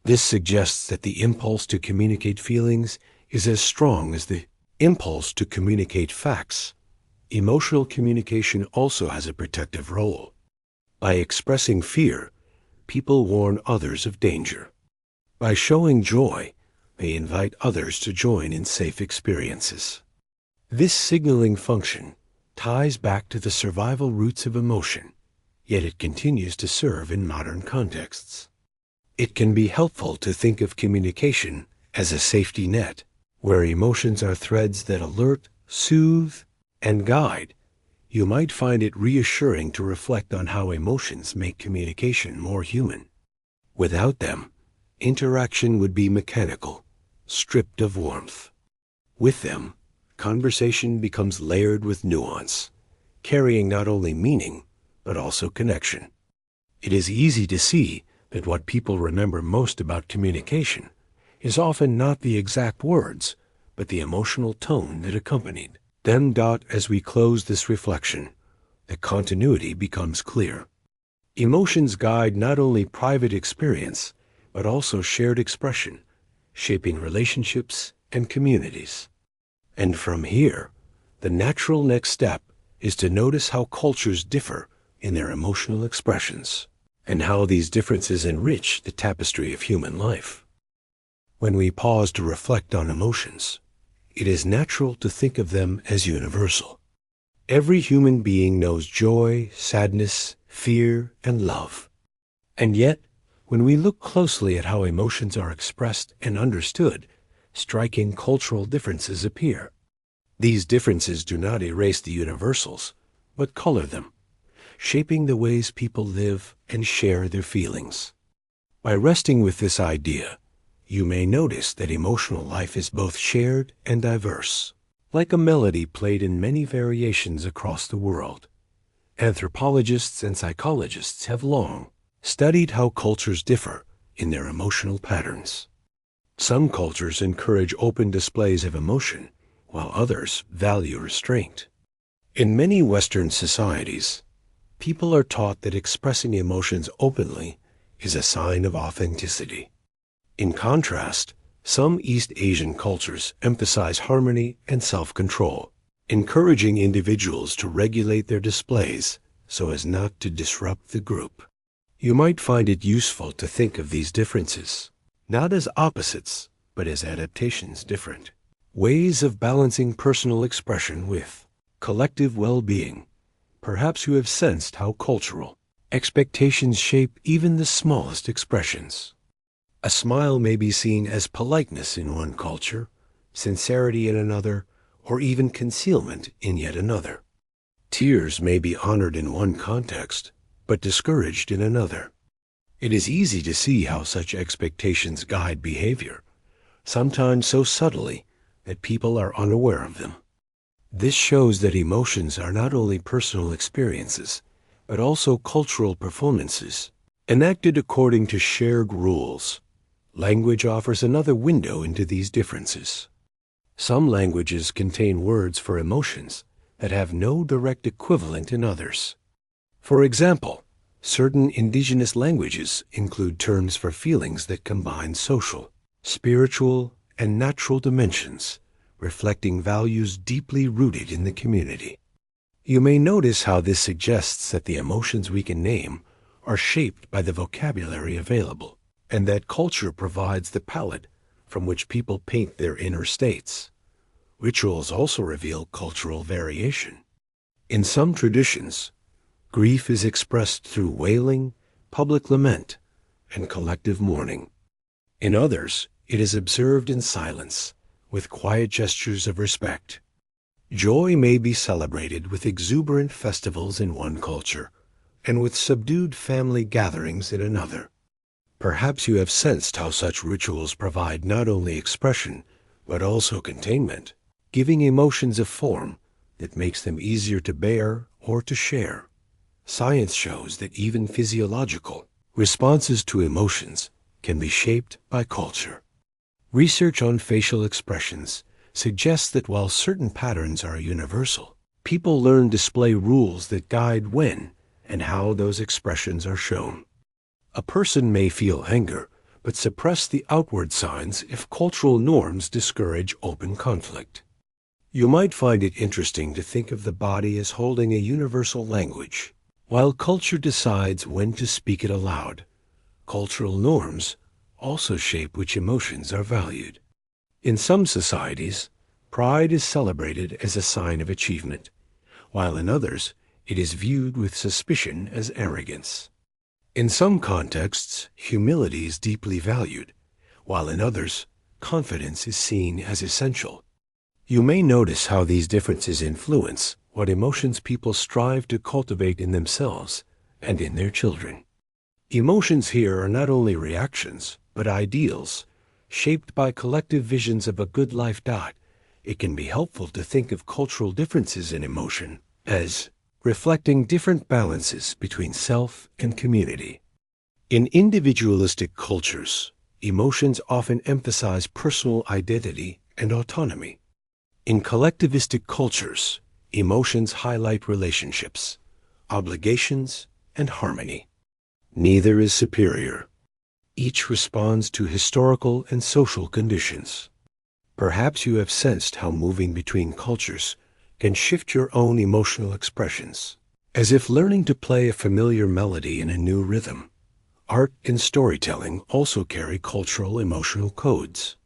This suggests that the impulse to communicate feelings is as strong as the impulse to communicate facts. Emotional communication also has a protective role. By expressing fear, people warn others of danger. By showing joy, they invite others to join in safe experiences. This signaling function ties back to the survival roots of emotion, yet it continues to serve in modern contexts. It can be helpful to think of communication as a safety net, where emotions are threads that alert, soothe, and guide. You might find it reassuring to reflect on how emotions make communication more human. Without them, interaction would be mechanical, stripped of warmth. With them, conversation becomes layered with nuance, carrying not only meaning, but also connection. It is easy to see that what people remember most about communication is often not the exact words, but the emotional tone that accompanied them. As we close this reflection, the continuity becomes clear. Emotions guide not only private experience, but also shared expression, shaping relationships and communities. And from here, the natural next step is to notice how cultures differ in their emotional expressions, and how these differences enrich the tapestry of human life. When we pause to reflect on emotions, it is natural to think of them as universal. Every human being knows joy, sadness, fear, and love. And yet, when we look closely at how emotions are expressed and understood, striking cultural differences appear. These differences do not erase the universals, but color them, shaping the ways people live and share their feelings. By resting with this idea, you may notice that emotional life is both shared and diverse, like a melody played in many variations across the world. Anthropologists and psychologists have long studied how cultures differ in their emotional patterns. Some cultures encourage open displays of emotion, while others value restraint. In many Western societies, people are taught that expressing emotions openly is a sign of authenticity. In contrast, some East Asian cultures emphasize harmony and self-control, encouraging individuals to regulate their displays so as not to disrupt the group. You might find it useful to think of these differences not as opposites, but as adaptations different, ways of balancing personal expression with collective well-being. Perhaps you have sensed how cultural expectations shape even the smallest expressions. A smile may be seen as politeness in one culture, sincerity in another, or even concealment in yet another. Tears may be honored in one context, but discouraged in another. It is easy to see how such expectations guide behavior, sometimes so subtly that people are unaware of them. This shows that emotions are not only personal experiences, but also cultural performances, enacted according to shared rules. Language offers another window into these differences. Some languages contain words for emotions that have no direct equivalent in others. For example, certain indigenous languages include terms for feelings that combine social, spiritual, and natural dimensions, reflecting values deeply rooted in the community. You may notice how this suggests that the emotions we can name are shaped by the vocabulary available, and that culture provides the palette from which people paint their inner states. Rituals also reveal cultural variation. In some traditions, grief is expressed through wailing, public lament, and collective mourning. In others, it is observed in silence, with quiet gestures of respect. Joy may be celebrated with exuberant festivals in one culture, and with subdued family gatherings in another. Perhaps you have sensed how such rituals provide not only expression, but also containment, giving emotions a form that makes them easier to bear or to share. Science shows that even physiological responses to emotions can be shaped by culture. Research on facial expressions suggests that while certain patterns are universal, people learn display rules that guide when and how those expressions are shown. A person may feel anger, but suppress the outward signs if cultural norms discourage open conflict. You might find it interesting to think of the body as holding a universal language. While culture decides when to speak it aloud, cultural norms also shape which emotions are valued. In some societies, pride is celebrated as a sign of achievement, while in others, it is viewed with suspicion as arrogance. In some contexts, humility is deeply valued, while in others, confidence is seen as essential. You may notice how these differences influence what emotions people strive to cultivate in themselves and in their children. Emotions here are not only reactions, but ideals, shaped by collective visions of a good life. It can be helpful to think of cultural differences in emotion as reflecting different balances between self and community. In individualistic cultures, emotions often emphasize personal identity and autonomy. In collectivistic cultures, emotions highlight relationships, obligations, and harmony. Neither is superior. Each responds to historical and social conditions. Perhaps you have sensed how moving between cultures can shift your own emotional expressions, as if learning to play a familiar melody in a new rhythm. Art and storytelling also carry cultural emotional codes.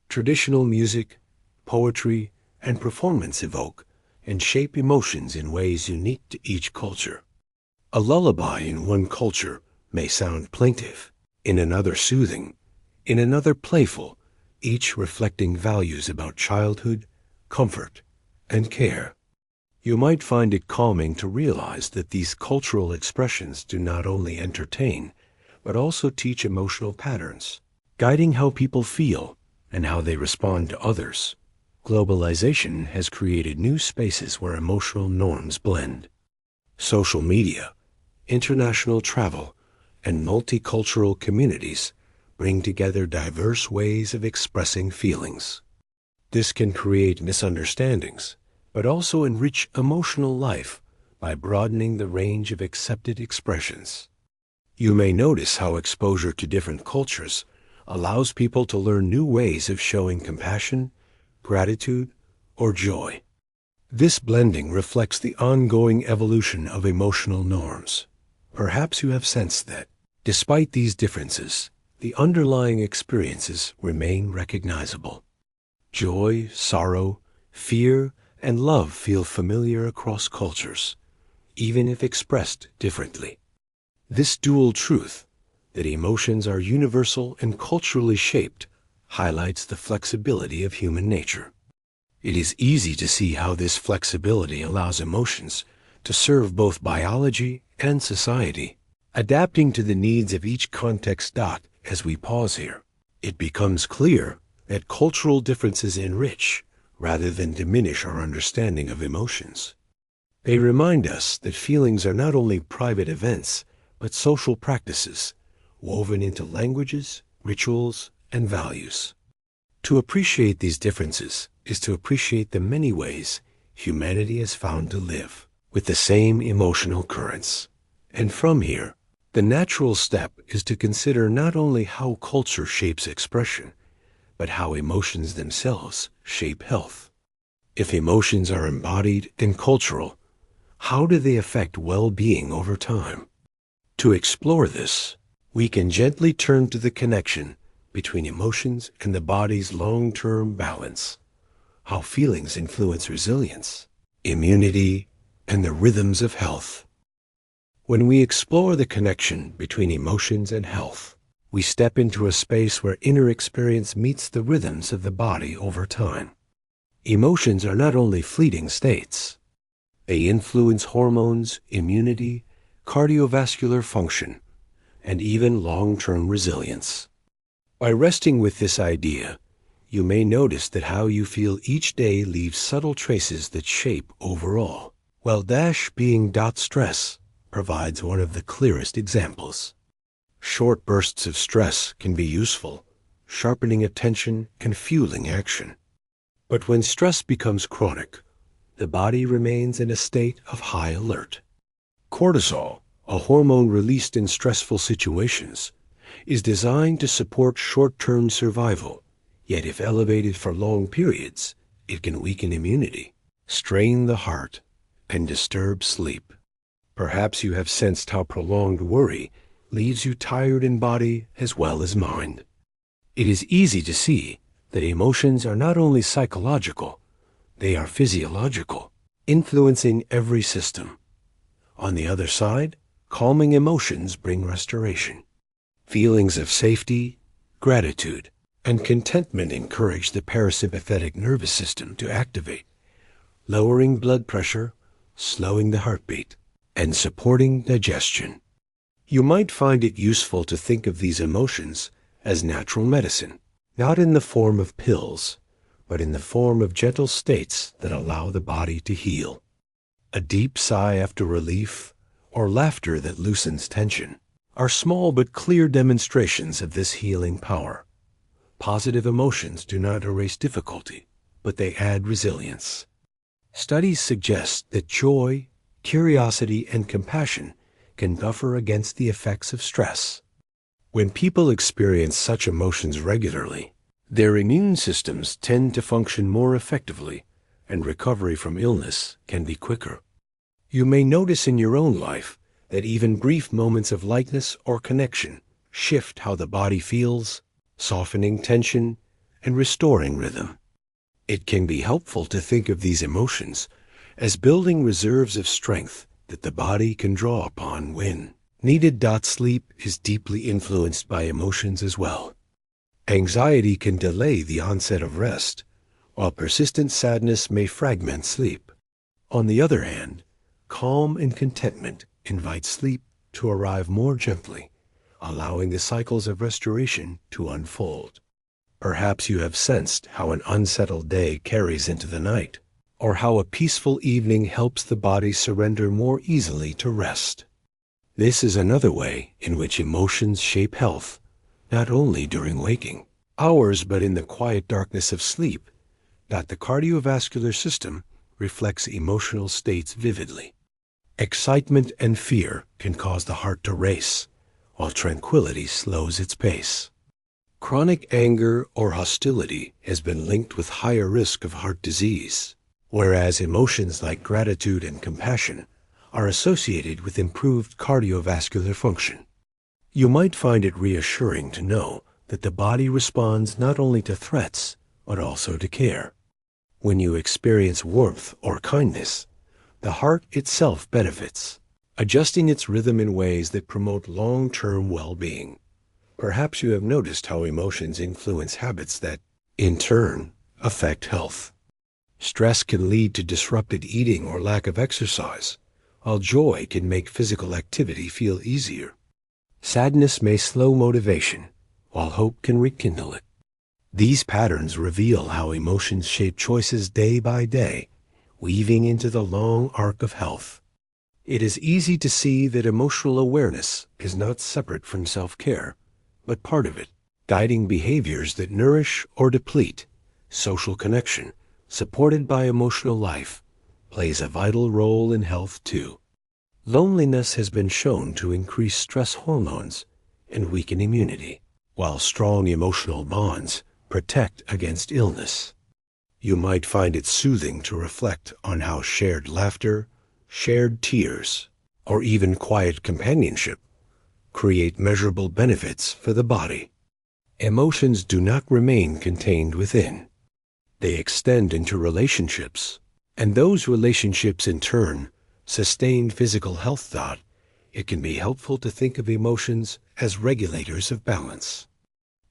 Traditional music, poetry, and performance evoke and shape emotions in ways unique to each culture. A lullaby in one culture may sound plaintive, in another soothing, in another playful, each reflecting values about childhood, comfort, and care. You might find it calming to realize that these cultural expressions do not only entertain, but also teach emotional patterns, guiding how people feel and how they respond to others. Globalization has created new spaces where emotional norms blend. Social media, international travel, and multicultural communities bring together diverse ways of expressing feelings. This can create misunderstandings, but also enrich emotional life by broadening the range of accepted expressions. You may notice how exposure to different cultures allows people to learn new ways of showing compassion, gratitude, or joy. This blending reflects the ongoing evolution of emotional norms. Perhaps you have sensed that, despite these differences, the underlying experiences remain recognizable. Joy, sorrow, fear, and love feel familiar across cultures, even if expressed differently. This dual truth, that emotions are universal and culturally shaped, highlights the flexibility of human nature. It is easy to see how this flexibility allows emotions to serve both biology and society, adapting to the needs of each context. As we pause here, it becomes clear that cultural differences enrich rather than diminish our understanding of emotions. They remind us that feelings are not only private events, but social practices, woven into languages, rituals, and values. To appreciate these differences is to appreciate the many ways humanity has found to live with the same emotional currents. And from here, the natural step is to consider not only how culture shapes expression, but how emotions themselves shape health. If emotions are embodied and cultural, how do they affect well-being over time? To explore this, we can gently turn to the connection between emotions and the body's long-term balance, how feelings influence resilience, immunity, and the rhythms of health. When we explore the connection between emotions and health, we step into a space where inner experience meets the rhythms of the body over time. Emotions are not only fleeting states. They influence hormones, immunity, cardiovascular function, and even long-term resilience. By resting with this idea, you may notice that how you feel each day leaves subtle traces that shape overall. Well, being stress provides one of the clearest examples. Short bursts of stress can be useful, sharpening attention and fueling action. But when stress becomes chronic, the body remains in a state of high alert. Cortisol, a hormone released in stressful situations, is designed to support short-term survival, yet if elevated for long periods, it can weaken immunity, strain the heart, and disturb sleep. Perhaps you have sensed how prolonged worry leaves you tired in body as well as mind. It is easy to see that emotions are not only psychological, they are physiological, influencing every system. On the other side, calming emotions bring restoration. Feelings of safety, gratitude, and contentment encourage the parasympathetic nervous system to activate, lowering blood pressure, slowing the heartbeat, and supporting digestion. You might find it useful to think of these emotions as natural medicine, not in the form of pills, but in the form of gentle states that allow the body to heal. A deep sigh after relief, or laughter that loosens tension, are small but clear demonstrations of this healing power. Positive emotions do not erase difficulty, but they add resilience. Studies suggest that joy, curiosity, and compassion can buffer against the effects of stress. When people experience such emotions regularly, their immune systems tend to function more effectively, and recovery from illness can be quicker. You may notice in your own life that even brief moments of lightness or connection shift how the body feels, softening tension and restoring rhythm. It can be helpful to think of these emotions as building reserves of strength that the body can draw upon when needed. Sleep is deeply influenced by emotions as well. Anxiety can delay the onset of rest, while persistent sadness may fragment sleep. On the other hand, calm and contentment invite sleep to arrive more gently, allowing the cycles of restoration to unfold. Perhaps you have sensed how an unsettled day carries into the night, or how a peaceful evening helps the body surrender more easily to rest. This is another way in which emotions shape health, not only during waking hours but in the quiet darkness of sleep. The cardiovascular system reflects emotional states vividly. Excitement and fear can cause the heart to race, while tranquility slows its pace. Chronic anger or hostility has been linked with higher risk of heart disease, whereas emotions like gratitude and compassion are associated with improved cardiovascular function. You might find it reassuring to know that the body responds not only to threats, but also to care. When you experience warmth or kindness, the heart itself benefits, adjusting its rhythm in ways that promote long-term well-being. Perhaps you have noticed how emotions influence habits that, in turn, affect health. Stress can lead to disrupted eating or lack of exercise, while joy can make physical activity feel easier. Sadness may slow motivation, while hope can rekindle it. These patterns reveal how emotions shape choices day by day, weaving into the long arc of health. It is easy to see that emotional awareness is not separate from self-care, but part of it, guiding behaviors that nourish or deplete. Social connection, supported by emotional life, plays a vital role in health too. Loneliness has been shown to increase stress hormones and weaken immunity, while strong emotional bonds protect against illness. You might find it soothing to reflect on how shared laughter, shared tears, or even quiet companionship create measurable benefits for the body. Emotions do not remain contained within. They extend into relationships, and those relationships in turn sustain physical health. Thought, it can be helpful to think of emotions as regulators of balance.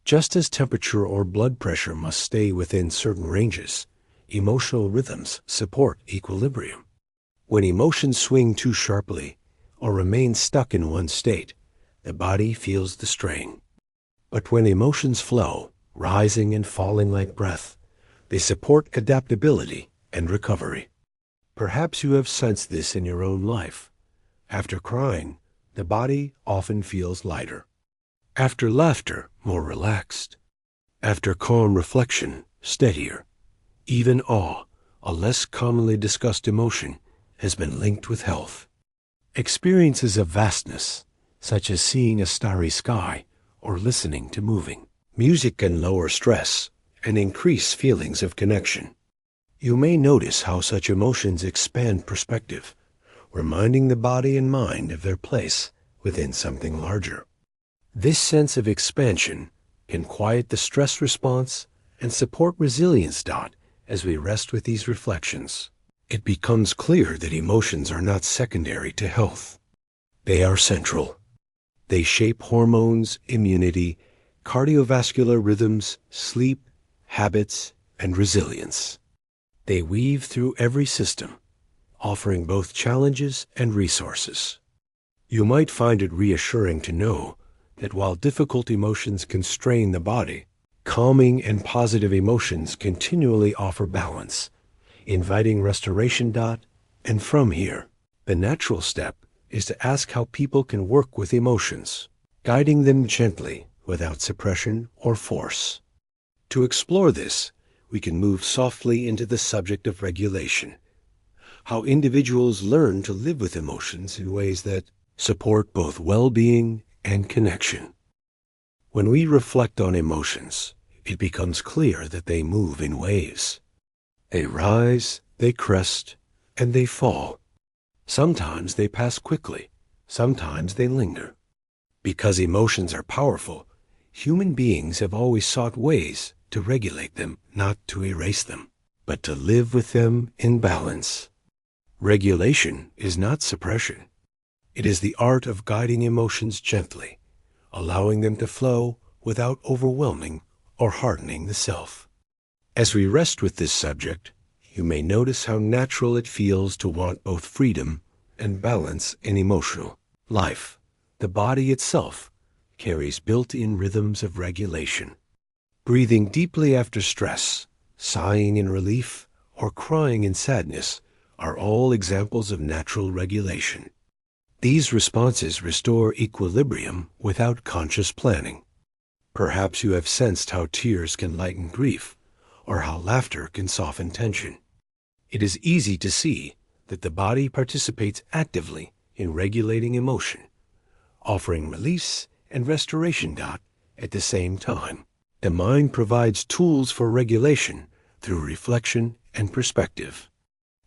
Just as temperature or blood pressure must stay within certain ranges, emotional rhythms support equilibrium. When emotions swing too sharply or remain stuck in one state, the body feels the strain. But when emotions flow, rising and falling like breath, they support adaptability and recovery. Perhaps you have sensed this in your own life. After crying, the body often feels lighter. After laughter, more relaxed. After calm reflection, steadier. Even awe, a less commonly discussed emotion, has been linked with health. Experiences of vastness, such as seeing a starry sky or listening to moving music, can lower stress and increase feelings of connection. You may notice how such emotions expand perspective, reminding the body and mind of their place within something larger. This sense of expansion can quiet the stress response and support resilience. As we rest with these reflections, it becomes clear that emotions are not secondary to health. They are central. They shape hormones, immunity, cardiovascular rhythms, sleep, habits, and resilience. They weave through every system, offering both challenges and resources. You might find it reassuring to know that while difficult emotions constrain the body, calming and positive emotions continually offer balance, inviting restoration. And from here, the natural step is to ask how people can work with emotions, guiding them gently without suppression or force. To explore this, we can move softly into the subject of regulation, how individuals learn to live with emotions in ways that support both well-being and connection. When we reflect on emotions, it becomes clear that they move in waves. They rise, they crest, and they fall. Sometimes they pass quickly, sometimes they linger. Because emotions are powerful, human beings have always sought ways to regulate them, not to erase them, but to live with them in balance. Regulation is not suppression. It is the art of guiding emotions gently, allowing them to flow without overwhelming or hardening the self. As we rest with this subject, you may notice how natural it feels to want both freedom and balance in emotional life. The body itself carries built-in rhythms of regulation. Breathing deeply after stress, sighing in relief, or crying in sadness are all examples of natural regulation. These responses restore equilibrium without conscious planning. Perhaps you have sensed how tears can lighten grief, or how laughter can soften tension. It is easy to see that the body participates actively in regulating emotion, offering release and restoration. At the same time, the mind provides tools for regulation through reflection and perspective.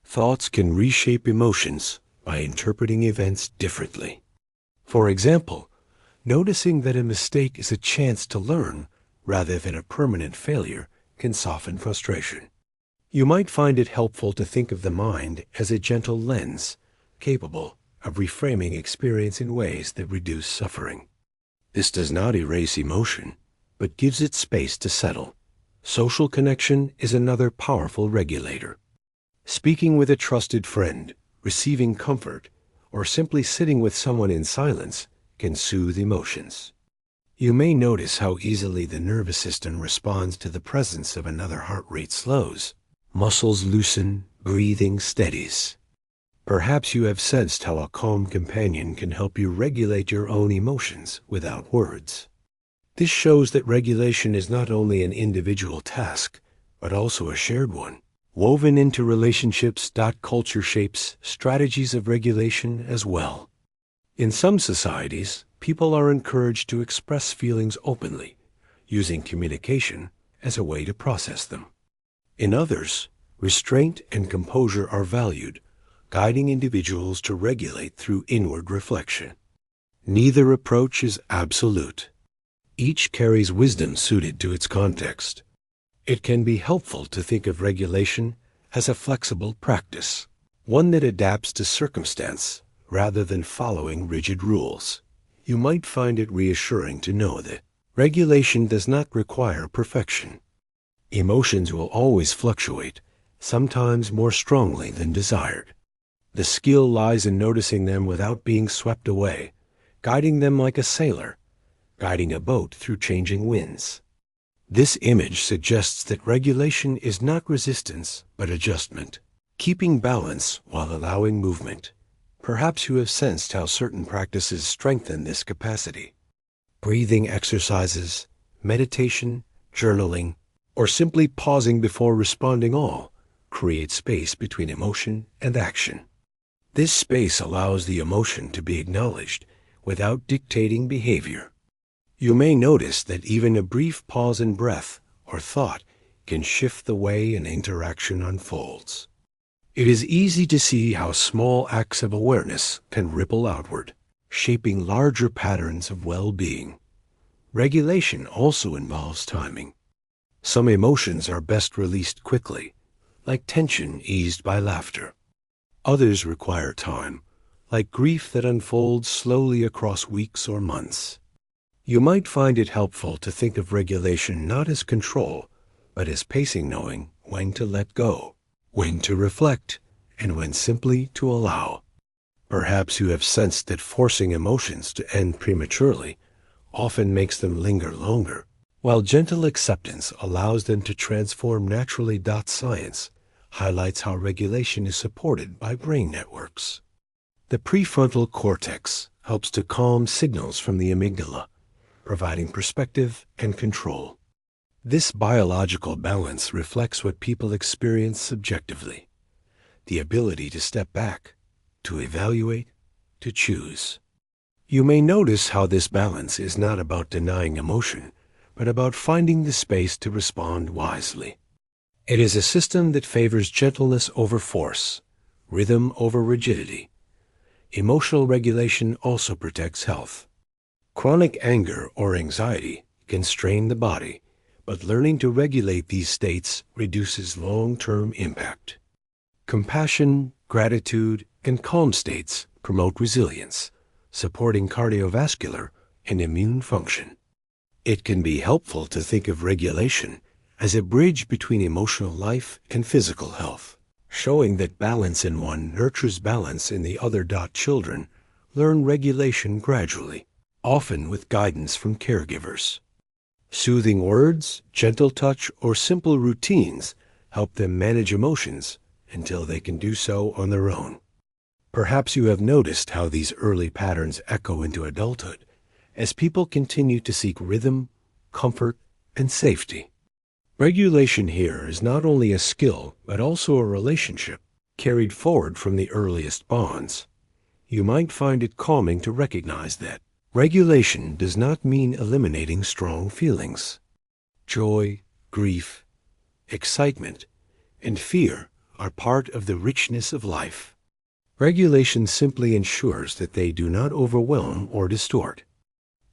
Thoughts can reshape emotions by interpreting events differently. For example, noticing that a mistake is a chance to learn rather than a permanent failure can soften frustration. You might find it helpful to think of the mind as a gentle lens, capable of reframing experience in ways that reduce suffering. This does not erase emotion, but gives it space to settle. Social connection is another powerful regulator. Speaking with a trusted friend, receiving comfort, or simply sitting with someone in silence can soothe emotions. You may notice how easily the nervous system responds to the presence of another. Heart rate slows, muscles loosen, breathing steadies. Perhaps you have sensed how a calm companion can help you regulate your own emotions without words. This shows that regulation is not only an individual task, but also a shared one, woven into relationships. Culture shapes strategies of regulation as well. In some societies, people are encouraged to express feelings openly, using communication as a way to process them. In others, restraint and composure are valued, guiding individuals to regulate through inward reflection. Neither approach is absolute. Each carries wisdom suited to its context. It can be helpful to think of regulation as a flexible practice, one that adapts to circumstance rather than following rigid rules. You might find it reassuring to know that regulation does not require perfection. Emotions will always fluctuate, sometimes more strongly than desired. The skill lies in noticing them without being swept away, guiding them like a sailor, guiding a boat through changing winds. This image suggests that regulation is not resistance, but adjustment, keeping balance while allowing movement. Perhaps you have sensed how certain practices strengthen this capacity. Breathing exercises, meditation, journaling, or simply pausing before responding all create space between emotion and action. This space allows the emotion to be acknowledged without dictating behavior. You may notice that even a brief pause in breath or thought can shift the way an interaction unfolds. It is easy to see how small acts of awareness can ripple outward, shaping larger patterns of well-being. Regulation also involves timing. Some emotions are best released quickly, like tension eased by laughter. Others require time, like grief that unfolds slowly across weeks or months. You might find it helpful to think of regulation not as control, but as pacing, knowing when to let go, when to reflect, and when simply to allow. Perhaps you have sensed that forcing emotions to end prematurely often makes them linger longer, while gentle acceptance allows them to transform naturally. Science highlights how regulation is supported by brain networks. The prefrontal cortex helps to calm signals from the amygdala, providing perspective and control. This biological balance reflects what people experience subjectively: the ability to step back, to evaluate, to choose. You may notice how this balance is not about denying emotion, but about finding the space to respond wisely. It is a system that favors gentleness over force, rhythm over rigidity. Emotional regulation also protects health. Chronic anger or anxiety can strain the body, but learning to regulate these states reduces long-term impact. Compassion, gratitude, and calm states promote resilience, supporting cardiovascular and immune function. It can be helpful to think of regulation as a bridge between emotional life and physical health, showing that balance in one nurtures balance in the other. Children learn regulation gradually, often with guidance from caregivers. Soothing words, gentle touch, or simple routines help them manage emotions until they can do so on their own. Perhaps you have noticed how these early patterns echo into adulthood as people continue to seek rhythm, comfort, and safety. Regulation here is not only a skill, but also a relationship carried forward from the earliest bonds. You might find it calming to recognize that regulation does not mean eliminating strong feelings. Joy, grief, excitement, and fear are part of the richness of life. Regulation simply ensures that they do not overwhelm or distort.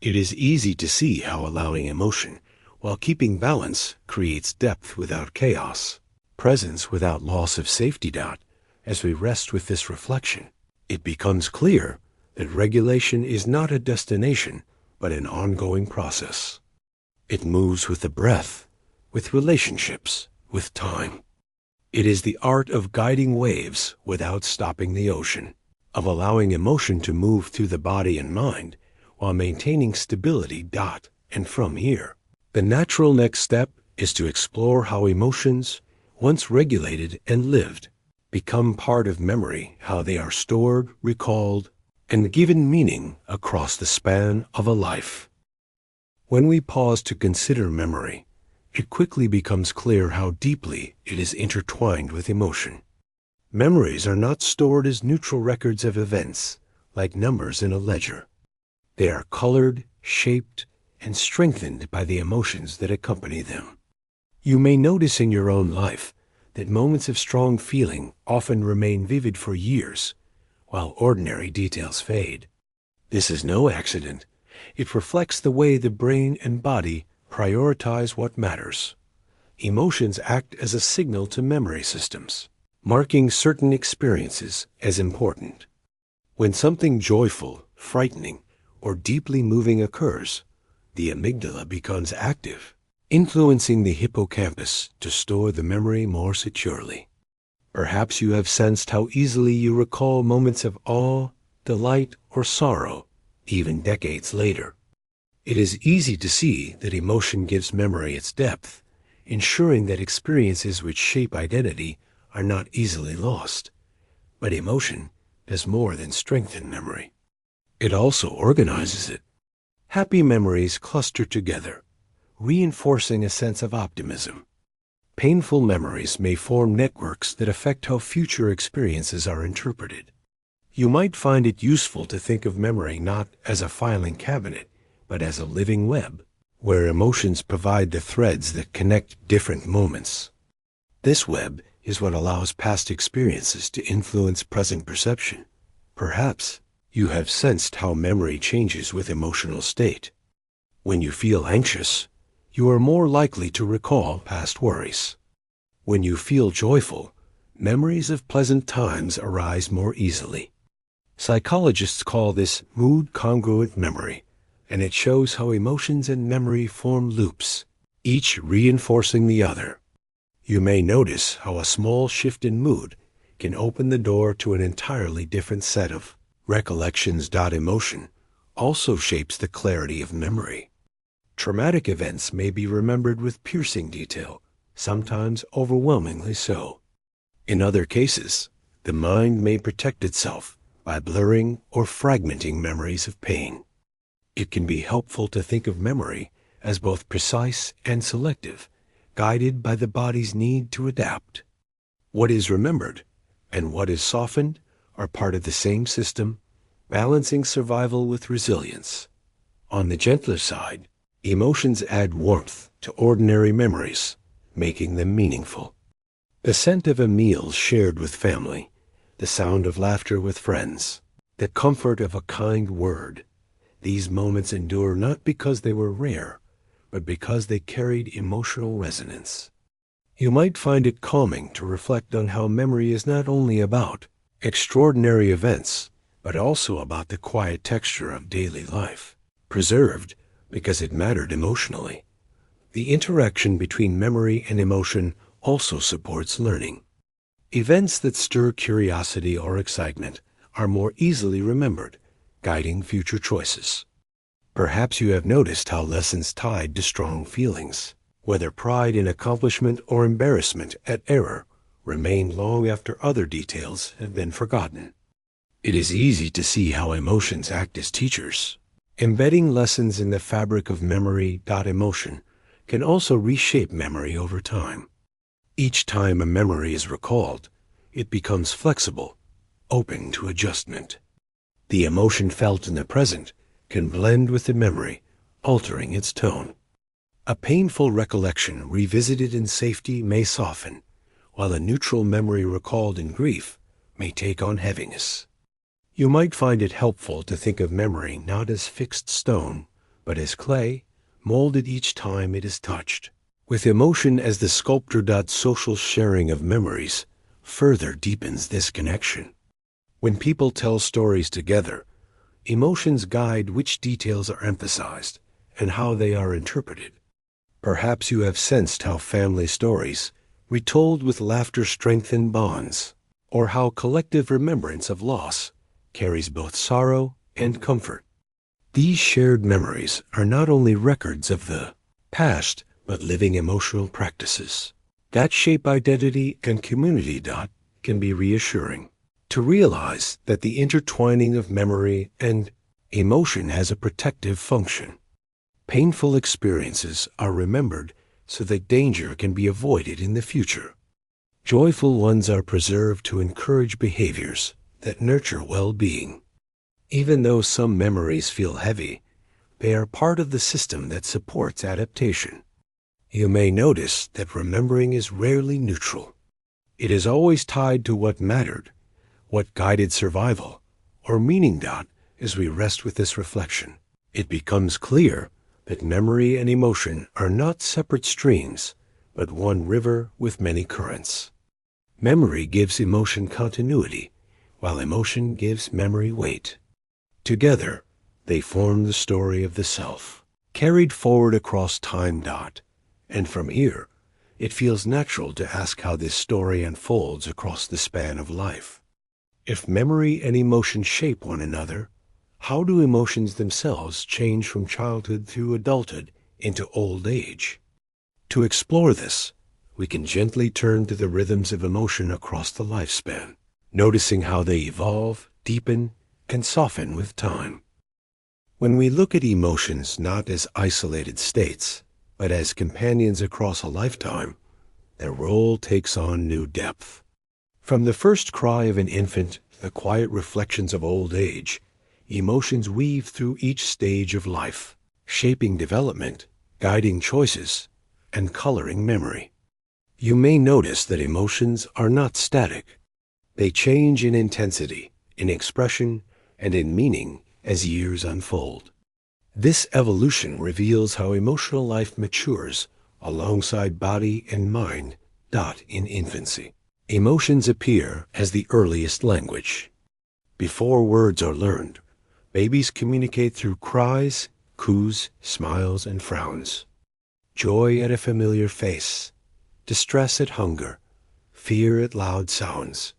It is easy to see how allowing emotion while keeping balance creates depth without chaos, presence without loss of safety. As we rest with this reflection, it becomes clear that regulation is not a destination, but an ongoing process. It moves with the breath, with relationships, with time. It is the art of guiding waves without stopping the ocean, of allowing emotion to move through the body and mind while maintaining stability. And from here, the natural next step is to explore how emotions, once regulated and lived, become part of memory, how they are stored, recalled, and given meaning across the span of a life. When we pause to consider memory, it quickly becomes clear how deeply it is intertwined with emotion. Memories are not stored as neutral records of events, like numbers in a ledger. They are colored, shaped, and strengthened by the emotions that accompany them. You may notice in your own life that moments of strong feeling often remain vivid for years, while ordinary details fade. This is no accident. It reflects the way the brain and body prioritize what matters. Emotions act as a signal to memory systems, marking certain experiences as important. When something joyful, frightening, or deeply moving occurs, the amygdala becomes active, influencing the hippocampus to store the memory more securely. Perhaps you have sensed how easily you recall moments of awe, delight, or sorrow, even decades later. It is easy to see that emotion gives memory its depth, ensuring that experiences which shape identity are not easily lost. But emotion does more than strengthen memory. It also organizes it. Happy memories cluster together, reinforcing a sense of optimism. Painful memories may form networks that affect how future experiences are interpreted. You might find it useful to think of memory not as a filing cabinet, but as a living web, where emotions provide the threads that connect different moments. This web is what allows past experiences to influence present perception. Perhaps you have sensed how memory changes with emotional state. When you feel anxious, you are more likely to recall past worries. When you feel joyful, memories of pleasant times arise more easily. Psychologists call this mood-congruent memory, and it shows how emotions and memory form loops, each reinforcing the other. You may notice how a small shift in mood can open the door to an entirely different set of recollections. Emotion also shapes the clarity of memory. Traumatic events may be remembered with piercing detail, sometimes overwhelmingly so. In other cases, the mind may protect itself by blurring or fragmenting memories of pain. It can be helpful to think of memory as both precise and selective, guided by the body's need to adapt. What is remembered and what is softened are part of the same system, balancing survival with resilience. On the gentler side, emotions add warmth to ordinary memories, making them meaningful. The scent of a meal shared with family, the sound of laughter with friends, the comfort of a kind word. These moments endure not because they were rare, but because they carried emotional resonance. You might find it calming to reflect on how memory is not only about extraordinary events, but also about the quiet texture of daily life, preserved because it mattered emotionally. The interaction between memory and emotion also supports learning. Events that stir curiosity or excitement are more easily remembered, guiding future choices. Perhaps you have noticed how lessons tied to strong feelings, whether pride in accomplishment or embarrassment at error, remain long after other details have been forgotten. It is easy to see how emotions act as teachers. Embedding lessons in the fabric of memory. Emotion can also reshape memory over time. Each time a memory is recalled, it becomes flexible, open to adjustment. The emotion felt in the present can blend with the memory, altering its tone. A painful recollection revisited in safety may soften, while a neutral memory recalled in grief may take on heaviness. You might find it helpful to think of memory not as fixed stone, but as clay, molded each time it is touched. With emotion as the sculptor. Social sharing of memories further deepens this connection. When people tell stories together, emotions guide which details are emphasized and how they are interpreted. Perhaps you have sensed how family stories, retold with laughter, strengthen bonds, or how collective remembrance of loss carries both sorrow and comfort. These shared memories are not only records of the past, but living emotional practices that shape identity and community. Can be reassuring to realize that the intertwining of memory and emotion has a protective function. Painful experiences are remembered so that danger can be avoided in the future. Joyful ones are preserved to encourage behaviors that nurture well-being. Even though some memories feel heavy, they are part of the system that supports adaptation. You may notice that remembering is rarely neutral. It is always tied to what mattered, what guided survival, or meaning. As we rest with this reflection, it becomes clear that memory and emotion are not separate streams, but one river with many currents. Memory gives emotion continuity, while emotion gives memory weight. Together, they form the story of the self, carried forward across time. And from here, it feels natural to ask how this story unfolds across the span of life. If memory and emotion shape one another, how do emotions themselves change from childhood through adulthood into old age? To explore this, we can gently turn to the rhythms of emotion across the lifespan, noticing how they evolve, deepen, and soften with time. When we look at emotions not as isolated states, but as companions across a lifetime, their role takes on new depth. From the first cry of an infant to the quiet reflections of old age, emotions weave through each stage of life, shaping development, guiding choices, and coloring memory. You may notice that emotions are not static. They change in intensity, in expression, and in meaning as years unfold. This evolution reveals how emotional life matures alongside body and mind. In infancy, emotions appear as the earliest language. Before words are learned, babies communicate through cries, coos, smiles, and frowns. Joy at a familiar face, distress at hunger, fear at loud sounds.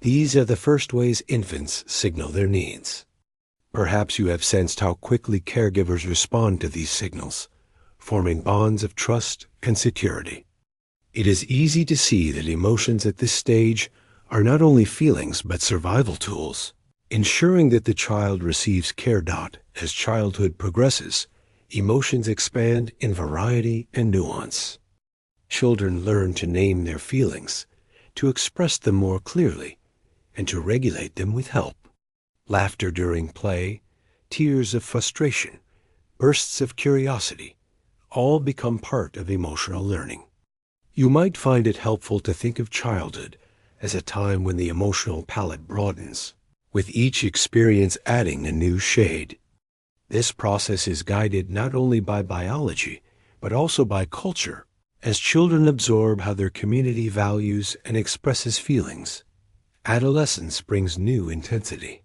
These are the first ways infants signal their needs. Perhaps you have sensed how quickly caregivers respond to these signals, forming bonds of trust and security. It is easy to see that emotions at this stage are not only feelings but survival tools, ensuring that the child receives care. As childhood progresses, emotions expand in variety and nuance. Children learn to name their feelings, to express them more clearly, and to regulate them with help. Laughter during play, tears of frustration, bursts of curiosity, all become part of emotional learning. You might find it helpful to think of childhood as a time when the emotional palette broadens, with each experience adding a new shade. This process is guided not only by biology, but also by culture, as children absorb how their community values and expresses feelings. Adolescence brings new intensity.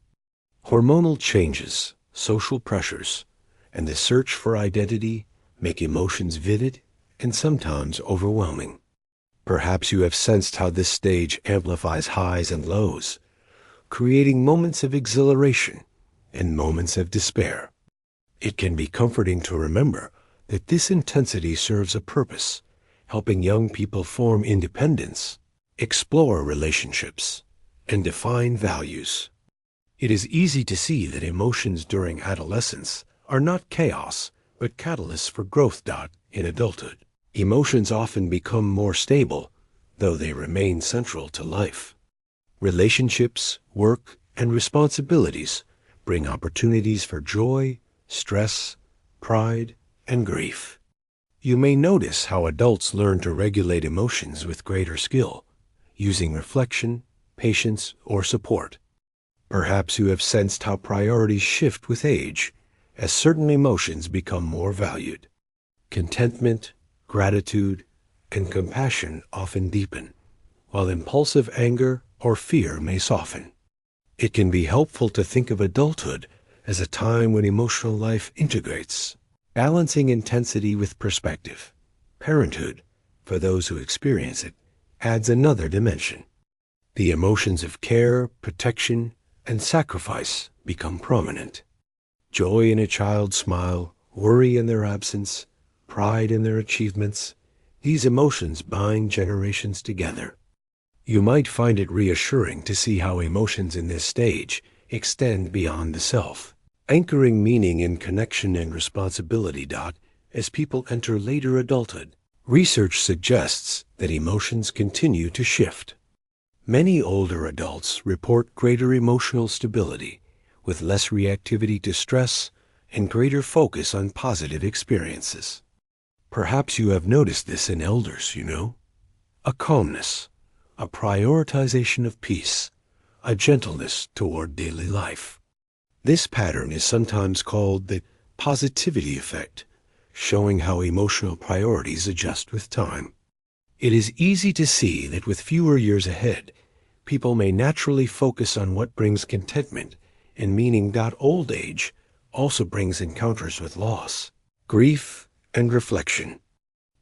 Hormonal changes, social pressures, and the search for identity make emotions vivid and sometimes overwhelming. Perhaps you have sensed how this stage amplifies highs and lows, creating moments of exhilaration and moments of despair. It can be comforting to remember that this intensity serves a purpose, helping young people form independence, explore relationships, and define values. It is easy to see that emotions during adolescence are not chaos, but catalysts for growth. In adulthood, emotions often become more stable, though they remain central to life. Relationships, work, and responsibilities bring opportunities for joy, stress, pride, and grief. You may notice how adults learn to regulate emotions with greater skill, using reflection, patience, or support. Perhaps you have sensed how priorities shift with age, as certain emotions become more valued. Contentment, gratitude, and compassion often deepen, while impulsive anger or fear may soften. It can be helpful to think of adulthood as a time when emotional life integrates, balancing intensity with perspective. Parenthood, for those who experience it, adds another dimension. The emotions of care, protection, and sacrifice become prominent. Joy in a child's smile, worry in their absence, pride in their achievements. These emotions bind generations together. You might find it reassuring to see how emotions in this stage extend beyond the self, anchoring meaning in connection and responsibility. As people enter later adulthood, research suggests that emotions continue to shift. Many older adults report greater emotional stability, with less reactivity to stress and greater focus on positive experiences. Perhaps you have noticed this in elders, a calmness, a prioritization of peace, a gentleness toward daily life. This pattern is sometimes called the positivity effect, showing how emotional priorities adjust with time. It is easy to see that with fewer years ahead, people may naturally focus on what brings contentment and meaning. Old age also brings encounters with loss, grief, and reflection.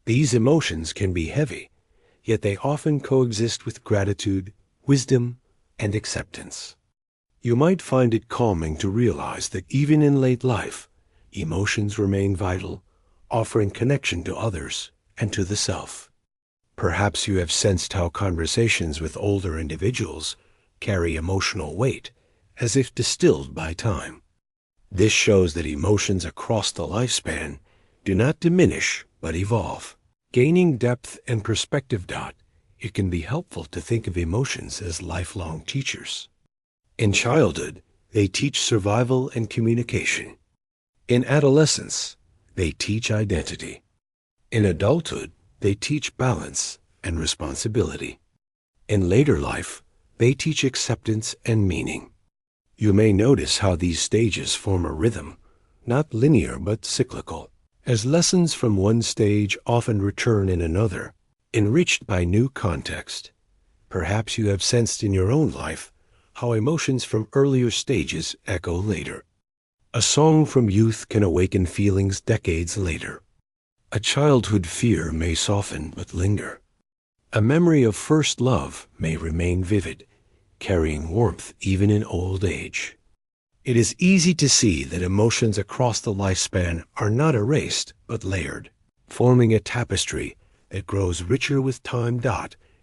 These emotions can be heavy, yet they often coexist with gratitude, wisdom, and acceptance. You might find it calming to realize that even in late life, emotions remain vital, offering connection to others and to the self. Perhaps you have sensed how conversations with older individuals carry emotional weight, as if distilled by time. This shows that emotions across the lifespan do not diminish but evolve. Gaining depth and perspective. It can be helpful to think of emotions as lifelong teachers. In childhood, they teach survival and communication. In adolescence, they teach identity. In adulthood, they teach balance and responsibility. In later life, they teach acceptance and meaning. You may notice how these stages form a rhythm, not linear but cyclical, as lessons from one stage often return in another, enriched by new context. Perhaps you have sensed in your own life how emotions from earlier stages echo later. A song from youth can awaken feelings decades later. A childhood fear may soften but linger. A memory of first love may remain vivid, carrying warmth even in old age. It is easy to see that emotions across the lifespan are not erased but layered, forming a tapestry that grows richer with time.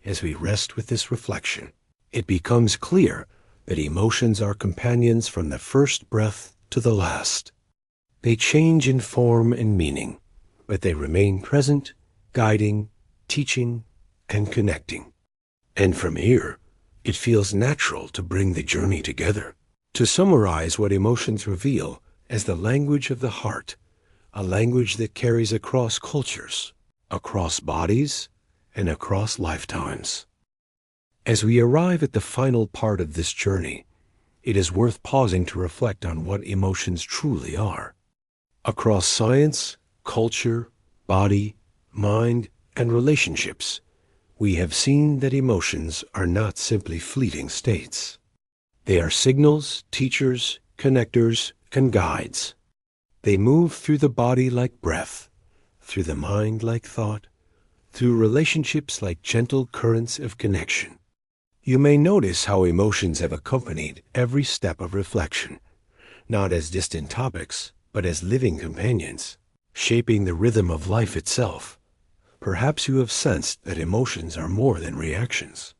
As we rest with this reflection, it becomes clear that emotions are companions from the first breath to the last. They change in form and meaning, but they remain present, guiding, teaching, and connecting. And from here, it feels natural to bring the journey together, to summarize what emotions reveal as the language of the heart, a language that carries across cultures, across bodies, and across lifetimes. As we arrive at the final part of this journey, it is worth pausing to reflect on what emotions truly are. Across science, culture, body, mind, and relationships, we have seen that emotions are not simply fleeting states. They are signals, teachers, connectors, and guides. They move through the body like breath, through the mind like thought, through relationships like gentle currents of connection. You may notice how emotions have accompanied every step of reflection, not as distant topics, but as living companions, shaping the rhythm of life itself. Perhaps you have sensed that emotions are more than reactions.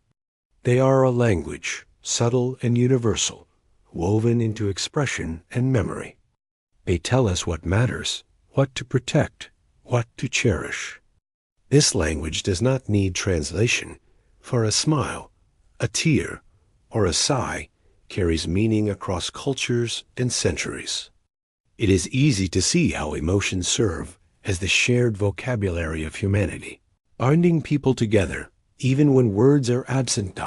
They are a language, subtle and universal, woven into expression and memory. They tell us what matters, what to protect, what to cherish. This language does not need translation, for a smile, a tear, or a sigh carries meaning across cultures and centuries. It is easy to see how emotions serve as the shared vocabulary of humanity, binding people together even when words are absent.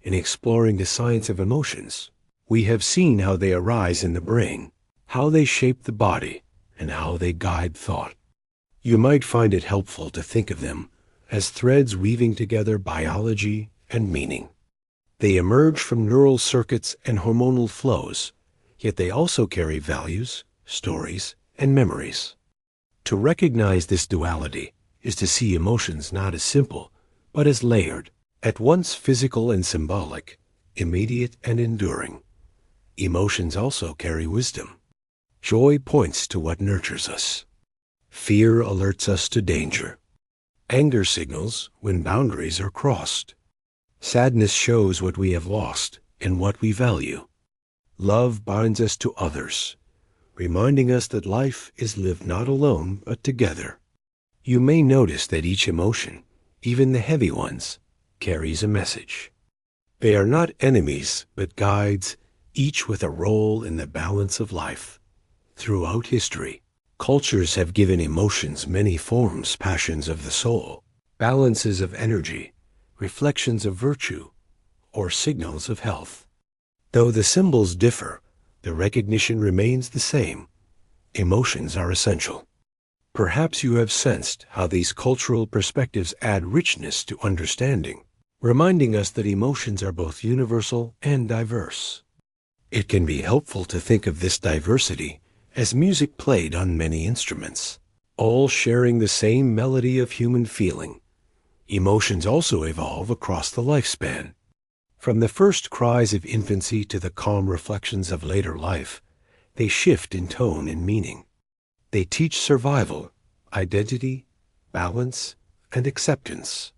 In exploring the science of emotions, we have seen how they arise in the brain, how they shape the body, and how they guide thought. You might find it helpful to think of them as threads weaving together biology and meaning. They emerge from neural circuits and hormonal flows, yet they also carry values, stories, and memories. To recognize this duality is to see emotions not as simple, but as layered, at once physical and symbolic, immediate and enduring. Emotions also carry wisdom. Joy points to what nurtures us. Fear alerts us to danger. Anger signals when boundaries are crossed. Sadness shows what we have lost and what we value. Love binds us to others, reminding us that life is lived not alone but together. You may notice that each emotion, even the heavy ones, carries a message. They are not enemies but guides, each with a role in the balance of life. Throughout history, cultures have given emotions many forms: passions of the soul, balances of energy, reflections of virtue, or signals of health. Though the symbols differ, the recognition remains the same. Emotions are essential. Perhaps you have sensed how these cultural perspectives add richness to understanding, reminding us that emotions are both universal and diverse. It can be helpful to think of this diversity as music played on many instruments, all sharing the same melody of human feeling. Emotions also evolve across the lifespan. From the first cries of infancy to the calm reflections of later life, they shift in tone and meaning. They teach survival, identity, balance, and acceptance.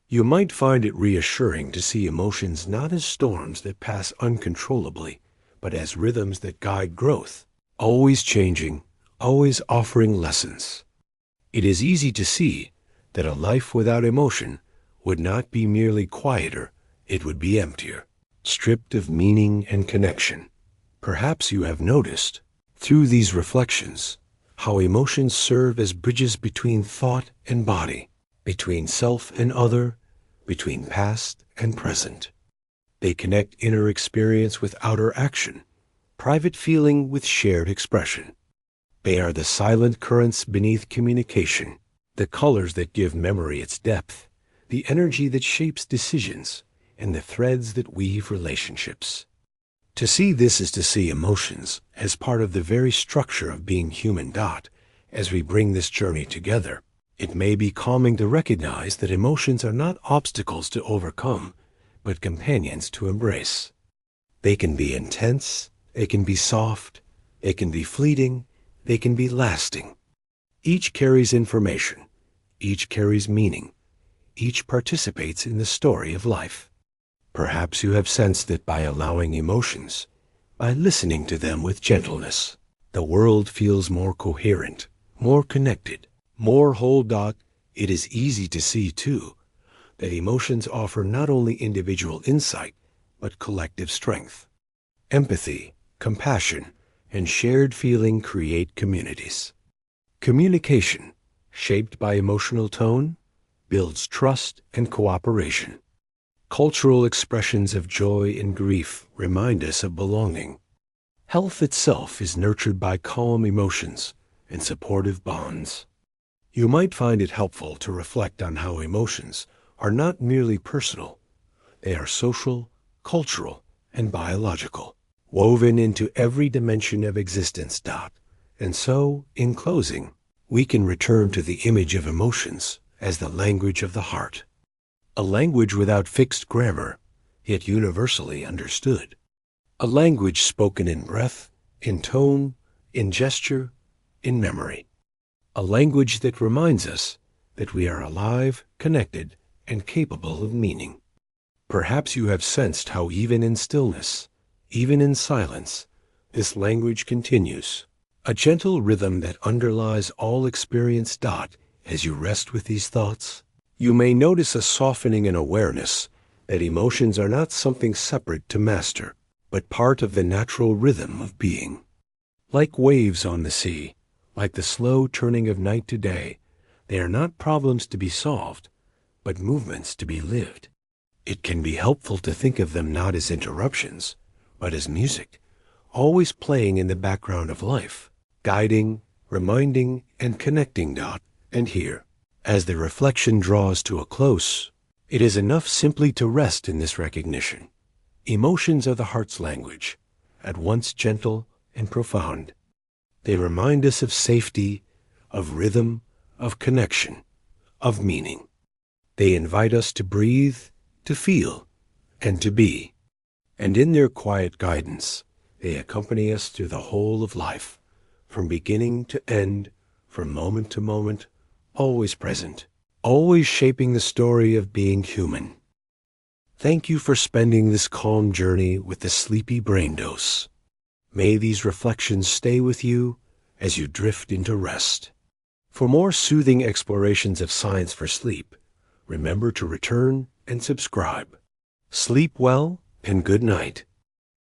You might find it reassuring to see emotions not as storms that pass uncontrollably, but as rhythms that guide growth, always changing, always offering lessons. It is easy to see that a life without emotion would not be merely quieter, it would be emptier, stripped of meaning and connection. Perhaps you have noticed, through these reflections, how emotions serve as bridges between thought and body, between self and other, between past and present. They connect inner experience with outer action, private feeling with shared expression. They are the silent currents beneath communication, the colors that give memory its depth, the energy that shapes decisions, and the threads that weave relationships. To see this is to see emotions as part of the very structure of being human. As we bring this journey together, it may be calming to recognize that emotions are not obstacles to overcome, but companions to embrace. They can be intense, they can be soft, they can be fleeting, they can be lasting. Each carries information, each carries meaning, each participates in the story of life. Perhaps you have sensed that by allowing emotions, by listening to them with gentleness, the world feels more coherent, more connected, more whole. It is easy to see, too, that emotions offer not only individual insight, but collective strength. Empathy, compassion, and shared feeling create communities. Communication, shaped by emotional tone, builds trust and cooperation. Cultural expressions of joy and grief remind us of belonging. Health itself is nurtured by calm emotions and supportive bonds. You might find it helpful to reflect on how emotions are not merely personal. They are social, cultural, and biological, woven into every dimension of existence. And so, in closing, we can return to the image of emotions as the language of the heart. A language without fixed grammar, yet universally understood. A language spoken in breath, in tone, in gesture, in memory. A language that reminds us that we are alive, connected, and capable of meaning. Perhaps you have sensed how even in stillness, even in silence, this language continues. A gentle rhythm that underlies all experience. As you rest with these thoughts, you may notice a softening in awareness that emotions are not something separate to master, but part of the natural rhythm of being. Like waves on the sea, like the slow turning of night to day, they are not problems to be solved, but movements to be lived. It can be helpful to think of them not as interruptions, but as music, always playing in the background of life, guiding, reminding, and connecting. And here, as the reflection draws to a close, it is enough simply to rest in this recognition. Emotions are the heart's language, at once gentle and profound. They remind us of safety, of rhythm, of connection, of meaning. They invite us to breathe, to feel, and to be. And in their quiet guidance, they accompany us through the whole of life, from beginning to end, from moment to moment, always present, always shaping the story of being human. Thank you for spending this calm journey with the Sleepy Brain Dose. May these reflections stay with you as you drift into rest. For more soothing explorations of science for sleep, remember to return and subscribe. Sleep well and good night.